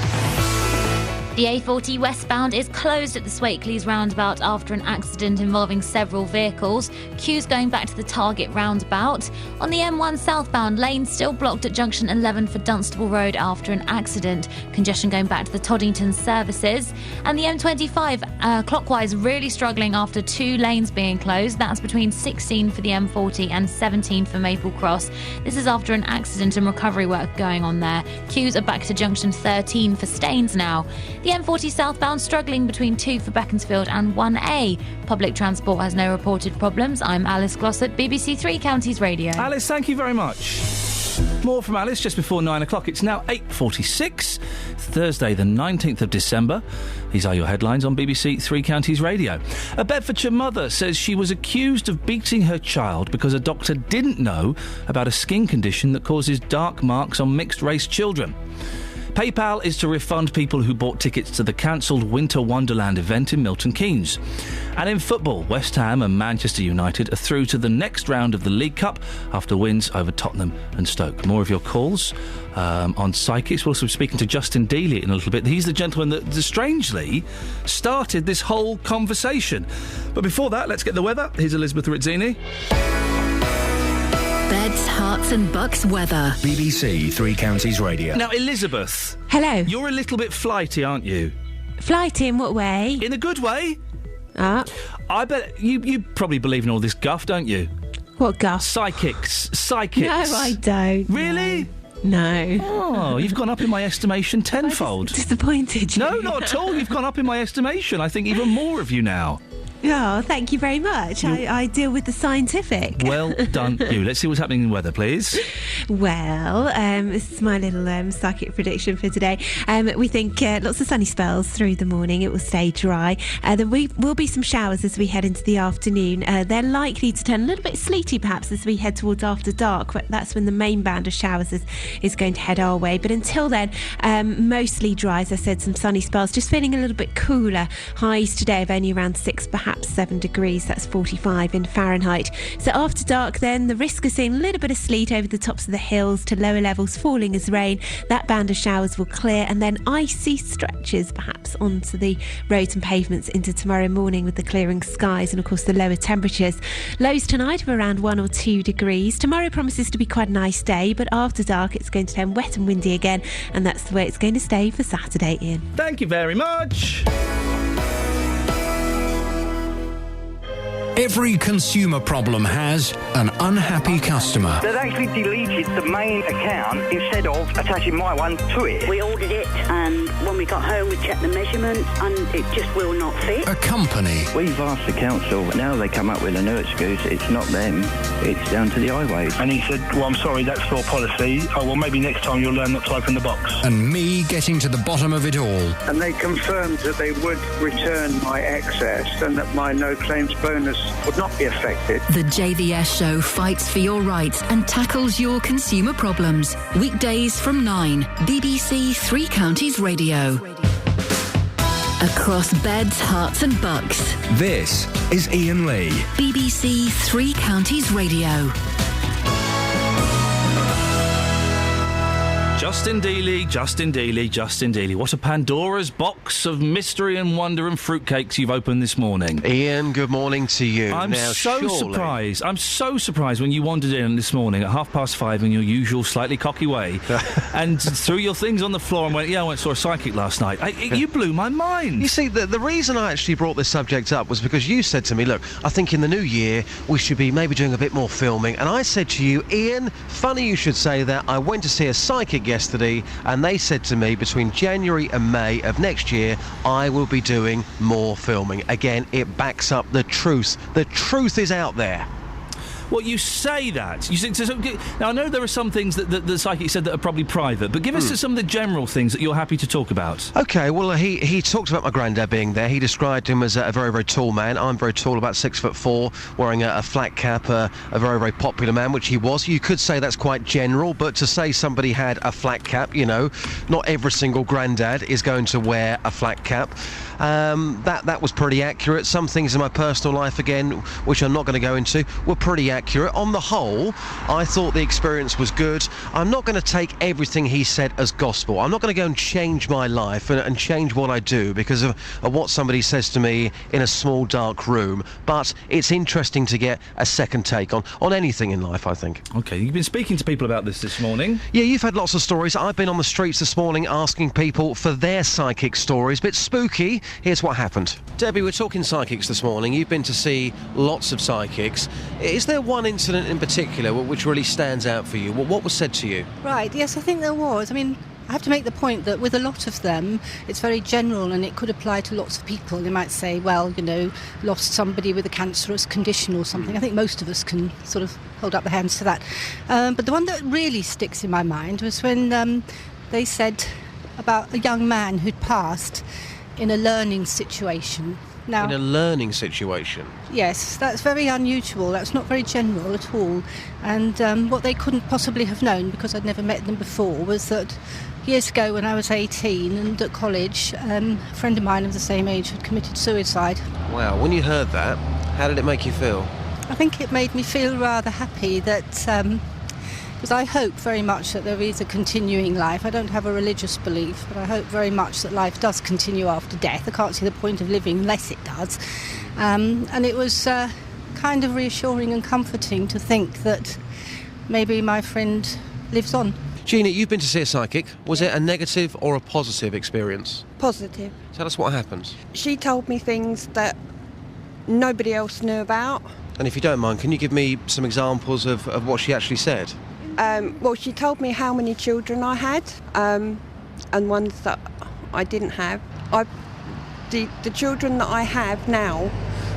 The A40 westbound is closed at the Swakeleys roundabout after an accident involving several vehicles. Queues going back to the Target roundabout. On the M1 southbound, lane still blocked at junction 11 for Dunstable Road after an accident. Congestion going back to the Toddington services. And the M25 clockwise really struggling after 2 lanes being closed. That's between 16 for the M40 and 17 for Maple Cross. This is after an accident and recovery work going on there. Queues are back to junction 13 for Staines now. The M40 southbound struggling between 2 for Beaconsfield and 1A. Public transport has no reported problems. I'm Alice Glossop, BBC Three Counties Radio. Alice, thank you very much. More from Alice just before 9 o'clock. It's now 8:46, Thursday the 19th of December. These are your headlines on BBC Three Counties Radio. A Bedfordshire mother says she was accused of beating her child because a doctor didn't know about a skin condition that causes dark marks on mixed-race children. PayPal is to refund people who bought tickets to the cancelled Winter Wonderland event in Milton Keynes. And in football, West Ham and Manchester United are through to the next round of the League Cup after wins over Tottenham and Stoke. More of your calls on psychics. We'll also be speaking to Justin Dealey in a little bit. He's the gentleman that strangely started this whole conversation. But before that, let's get the weather. Here's Elizabeth Rizzini. Beds, Herts and Bucks weather. BBC Three Counties Radio. Now, Elizabeth. Hello. You're a little bit flighty, aren't you? Flighty in what way? In a good way. I bet you probably believe in all this guff, don't you? What guff? Psychics. No, I don't. Really? No. Oh, you've gone up in my estimation tenfold. Disappointed you. No, not at all. You've gone up in my estimation. I think even more of you now. Oh, thank you very much. I deal with the scientific. Well done, you. Let's see what's happening in weather, please. Well, this is my little psychic prediction for today. We think lots of sunny spells through the morning. It will stay dry. There will be some showers as we head into the afternoon. They're likely to turn a little bit sleety, perhaps, as we head towards after dark. But that's when the main band of showers is going to head our way. But until then, mostly dry. As I said, some sunny spells. Just feeling a little bit cooler. Highs today of only around 6, perhaps 7 degrees. That's 45 in Fahrenheit. So after dark then, the risk of seeing a little bit of sleet over the tops of the hills to lower levels falling as rain. That band of showers will clear, and then icy stretches perhaps onto the roads and pavements into tomorrow morning with the clearing skies and of course the lower temperatures. Lows tonight of around 1 or 2 degrees. Tomorrow promises to be quite a nice day, but after dark it's going to turn wet and windy again, and that's the way it's going to stay for Saturday, Iain. Thank you very much. Every consumer problem has an unhappy customer. They've actually deleted the main account instead of attaching my one to it. We ordered it, and when we got home we checked the measurements and it just will not fit. A company. We've asked the council, now they come up with a new excuse. It's not them, it's down to the highways. And he said, well, I'm sorry, that's for policy. Oh, well, maybe next time you'll learn not to open the box. And me getting to the bottom of it all. And they confirmed that they would return my excess and that my no claims bonus would not be affected. The JVS show fights for your rights and tackles your consumer problems. Weekdays from 9, BBC Three Counties Radio. Across beds, hearts and bucks. This is Iain Lee. BBC Three Counties Radio. Justin Dealey, Justin Dealey, Justin Dealey. What a Pandora's box of mystery and wonder and fruitcakes you've opened this morning. Iain, good morning to you. I'm now, surprised. I'm so surprised when you wandered in this morning at 5:30 in your usual slightly cocky way and threw your things on the floor and went, I went and saw a psychic last night. You blew my mind. You see, the reason I actually brought this subject up was because you said to me, look, I think in the new year we should be maybe doing a bit more filming. And I said to you, Iain, funny you should say that. I went to see a psychic yesterday and they said to me between January and May of next year I will be doing more filming. Again, it backs up the truth. The truth is out there. Well, you say that. Now, I know there are some things that the psychic said that are probably private, but give us some of the general things that you're happy to talk about. OK, well, he talked about my granddad being there. He described him as a very, very tall man. I'm very tall, about 6'4", wearing a flat cap, a very, very popular man, which he was. You could say that's quite general, but to say somebody had a flat cap, not every single granddad is going to wear a flat cap. That was pretty accurate. Some things in my personal life, again, which I'm not going to go into, were pretty accurate. On the whole, I thought the experience was good. I'm not going to take everything he said as gospel. I'm not going to go and change my life and change what I do because of what somebody says to me in a small, dark room. But it's interesting to get a second take on anything in life, I think. OK, you've been speaking to people about this morning. Yeah, you've had lots of stories. I've been on the streets this morning asking people for their psychic stories. Bit spooky. Here's what happened. Debbie, we're talking psychics this morning. You've been to see lots of psychics. Is there one incident in particular which really stands out for you? What was said to you? Right, yes, I think there was. I mean, I have to make the point that with a lot of them, it's very general and it could apply to lots of people. They might say, well, lost somebody with a cancerous condition or something. I think most of us can sort of hold up their hands to that. But the one that really sticks in my mind was when they said about a young man who'd passed in a learning situation. Now, in a learning situation? Yes, that's very unusual. That's not very general at all. And what they couldn't possibly have known, because I'd never met them before, was that years ago when I was 18 and at college, a friend of mine of the same age had committed suicide. Wow, when you heard that, how did it make you feel? I think it made me feel rather happy that... because I hope very much that there is a continuing life. I don't have a religious belief, but I hope very much that life does continue after death. I can't see the point of living unless it does. And it was kind of reassuring and comforting to think that maybe my friend lives on. Gina, you've been to see a psychic. Was it a negative or a positive experience? Positive. Tell us what happened. She told me things that nobody else knew about. And if you don't mind, can you give me some examples of what she actually said? Well, she told me how many children I had, and ones that I didn't have. The children that I have now,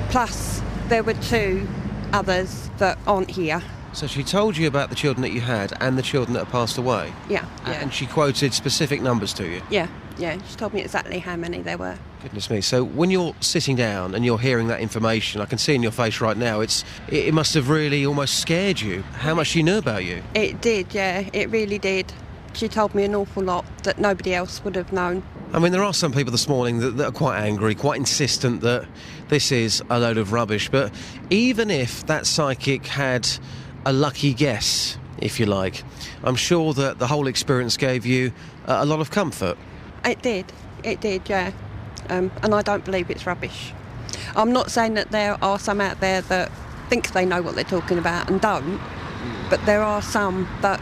plus there were 2 others that aren't here. So she told you about the children that you had and the children that have passed away? Yeah. And she quoted specific numbers to you? Yeah. She told me exactly how many there were. Goodness me. So when you're sitting down and you're hearing that information, I can see in your face right now, it must have really almost scared you, how much she knew about you. It did, yeah. It really did. She told me an awful lot that nobody else would have known. I mean, there are some people this morning that are quite angry, quite insistent that this is a load of rubbish. But even if that psychic had a lucky guess, if you like, I'm sure that the whole experience gave you a lot of comfort. It did, yeah. And I don't believe it's rubbish. I'm not saying that there are some out there that think they know what they're talking about and don't, but there are some that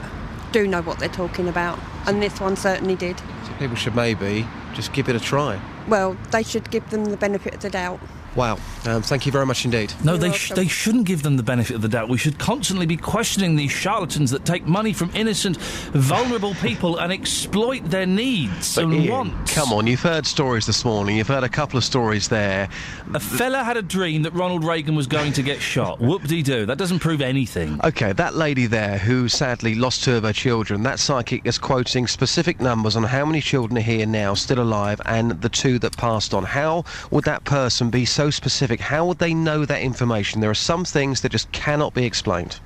do know what they're talking about, and this one certainly did. So people should maybe just give it a try. Well, they should give them the benefit of the doubt. Wow. Thank you very much indeed. No, they shouldn't give them the benefit of the doubt. We should constantly be questioning these charlatans that take money from innocent, vulnerable people and exploit their needs and wants. Come on, you've heard stories this morning. You've heard a couple of stories there. A fella had a dream that Ronald Reagan was going to get shot. Whoop-de-doo. That doesn't prove anything. OK, that lady there who sadly lost 2 of her children, that psychic is quoting specific numbers on how many children are here now, still alive, and the 2 that passed on. How would that person be so so specific, how would they know that information? There are some things that just cannot be explained.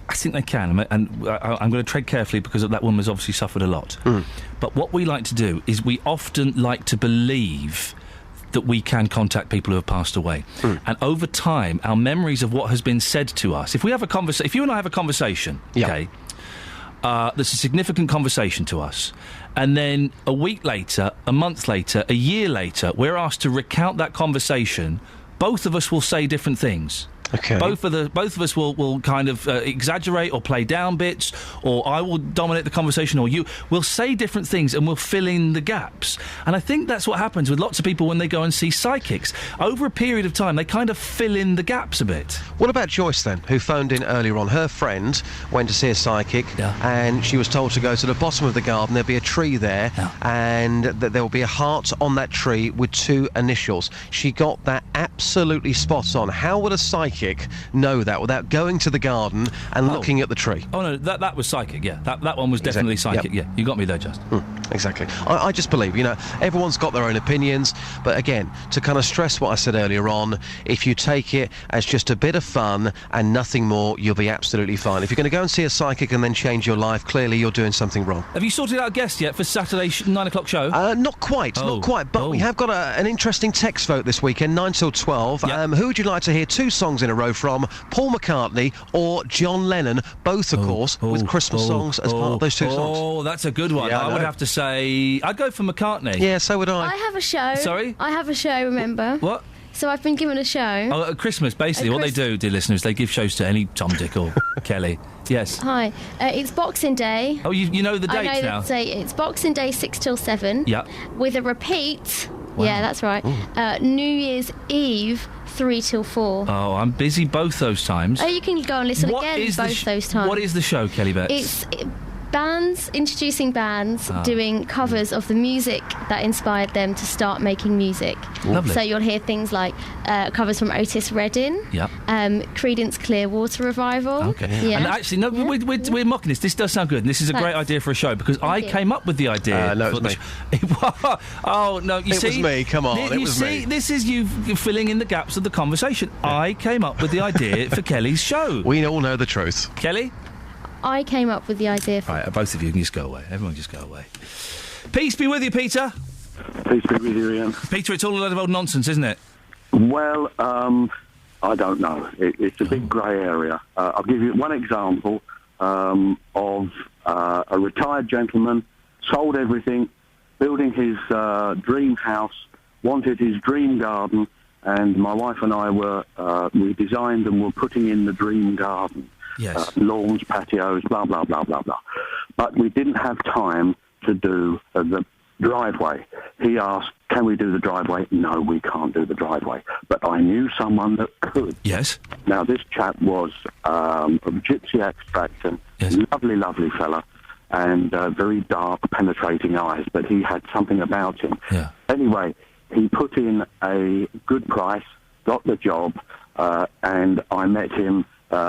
I think they can, and I'm going to tread carefully because that woman has obviously suffered a lot. But what we like to do is we often like to believe that we can contact people who have passed away. And over time, our memories of what has been said to us, if you and I have a conversation, okay, there's a significant conversation to us, and then a week later, a month later, a year later, we're asked to recount that conversation, both of us will say different things. Okay. Both of us will kind of exaggerate or play down bits, or I will dominate the conversation, or you will say different things, and we'll fill in the gaps. And I think that's what happens with lots of people when they go and see psychics. Over a period of time, they kind of fill in the gaps a bit. What about Joyce then, who phoned in earlier on? Her friend went to see a psychic, and she was told to go to the bottom of the garden. There'll be a tree there, and that there will be a heart on that tree with 2 initials. She got that absolutely spot on. How would a psychic know that without going to the garden and looking at the tree? Oh no, that was psychic. Yeah, that one was definitely psychic. Yep. Yeah, you got me there, Just. Exactly. I just believe, everyone's got their own opinions, but again, to kind of stress what I said earlier on, if you take it as just a bit of fun and nothing more, you'll be absolutely fine. If you're going to go and see a psychic and then change your life, clearly you're doing something wrong. Have you sorted out a guest yet for Saturday's 9 o'clock show? Not quite, but we have got an interesting text vote this weekend, 9 till 12. Who would you like to hear 2 songs in a row from? Paul McCartney or John Lennon, both, of course, with Christmas songs as part of those 2 songs. Oh, that's a good one. I would have to say, I'd go for McCartney. Yeah, so would I. I have a show. Sorry? I have a show, remember? What? So I've been given a show. Oh, at Christmas, basically. What they do, dear listeners, they give shows to any Tom, Dick or Kelly. Yes. Hi. It's Boxing Day. Oh, you know the dates now? I know the date. It's Boxing Day 6 till 7. Yeah. With a repeat. Wow. Yeah, that's right. New Year's Eve 3 till 4. Oh, I'm busy both those times. Oh, you can go and listen again both those times. What is the show, Kelly Betts? It's introducing bands doing covers of the music that inspired them to start making music. Lovely. So you'll hear things like covers from Otis Redding, Creedence Clearwater Revival. Okay. Yeah. And actually, no, we're mocking this. This does sound good, and this is a great idea for a show, because I came up with the idea. No, it was me. Oh, no, you see... It was me, come on, it was me. This is you filling in the gaps of the conversation. I came up with the idea for Kelly's show. We all know the truth. Kelly? I came up with the idea for... Right, both of you can just go away. Everyone just go away. Peace be with you, Peter. Peace be with you, Ian. Peter, it's all a load of old nonsense, isn't it? Well, I don't know. It's a big grey area. I'll give you one example of a retired gentleman, sold everything, building his dream house, wanted his dream garden, and my wife and I we designed and were putting in the dream garden. Yes. Lawns, patios, blah, blah, blah, blah, blah. But we didn't have time to do the driveway. He asked, can we do the driveway? No, we can't do the driveway. But I knew someone that could. Yes. Now, this chap was of gypsy extraction, lovely, lovely fella, and very dark, penetrating eyes, but he had something about him. Yeah. Anyway, he put in a good price, got the job, and I met him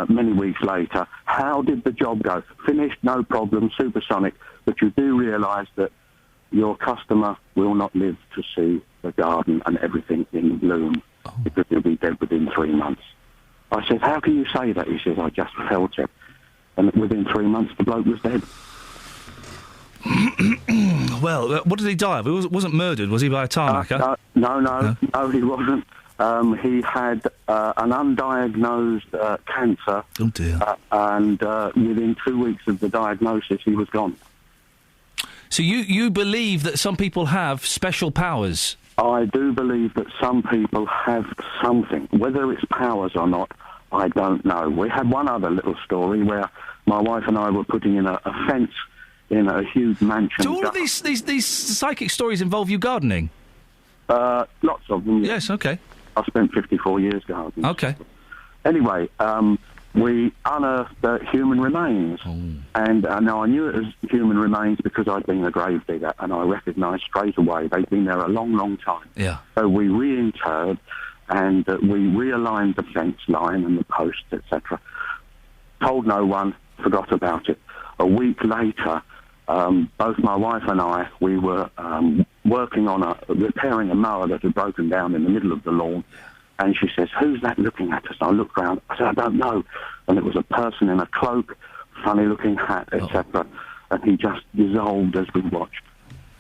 many weeks later. How did the job go? Finished, no problem, supersonic, but you do realise that your customer will not live to see the garden and everything in bloom because he'll be dead within 3 months. I said, how can you say that? He says, I just felt it. And within 3 months, the bloke was dead. Well, what did he die of? He wasn't murdered, was he, by a tarmacker? No, he wasn't. He had an undiagnosed cancer. Oh, dear. And within 2 weeks of the diagnosis, he was gone. So you believe that some people have special powers? I do believe that some people have something. Whether it's powers or not, I don't know. We had one other little story where my wife and I were putting in a fence in a huge mansion. Do all of these psychic stories involve you gardening? Lots of them. Yes, okay. I spent 54 years gardening. Okay. Anyway, we unearthed human remains. And now I knew it was human remains because I'd been a grave digger, and I recognised straight away they'd been there a long, long time. Yeah. So we reinterred, and we realigned the fence line and the posts, etc. Told no one, forgot about it. A week later, both my wife and I, we were working on repairing a mower that had broken down in the middle of the lawn. And she says, "Who's that looking at us?" I looked round. I said, "I don't know." And it was a person in a cloak, funny-looking hat, etc. And he just dissolved as we watched.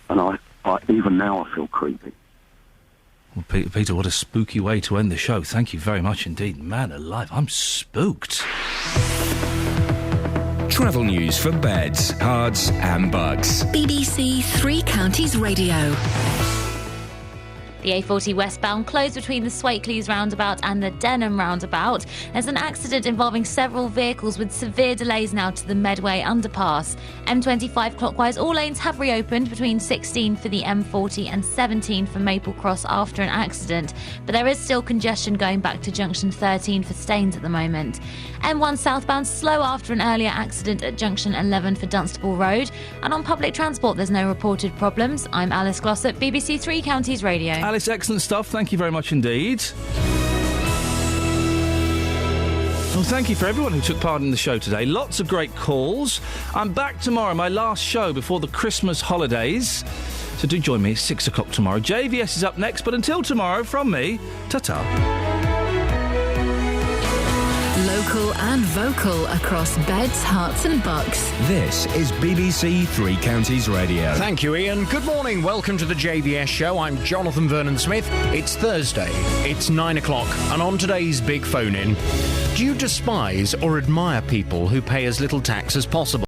And I even now I feel creepy. Well, Peter, what a spooky way to end the show. Thank you very much indeed. Man alive, I'm spooked. Travel news for beds, cards and bugs. BBC Three Counties Radio. The A40 westbound closed between the Swakeleys roundabout and the Denham roundabout. There's an accident involving several vehicles with severe delays now to the Medway underpass. M25 clockwise, all lanes have reopened between 16 for the M40 and 17 for Maple Cross after an accident. But there is still congestion going back to junction 13 for Staines at the moment. M1 southbound slow after an earlier accident at junction 11 for Dunstable Road. And on public transport, there's no reported problems. I'm Alice Glossop, BBC Three Counties Radio. Alice, excellent stuff. Thank you very much indeed. Well, thank you for everyone who took part in the show today. Lots of great calls. I'm back tomorrow, my last show before the Christmas holidays. So do join me at 6 o'clock tomorrow. JVS is up next, but until tomorrow, from me, ta-ta. Local and vocal across beds, hearts and bucks. This is BBC Three Counties Radio. Thank you, Iain. Good morning. Welcome to the JVS show. I'm Jonathan Vernon-Smith. It's Thursday. It's 9 o'clock. And on today's Big Phone-In, do you despise or admire people who pay as little tax as possible?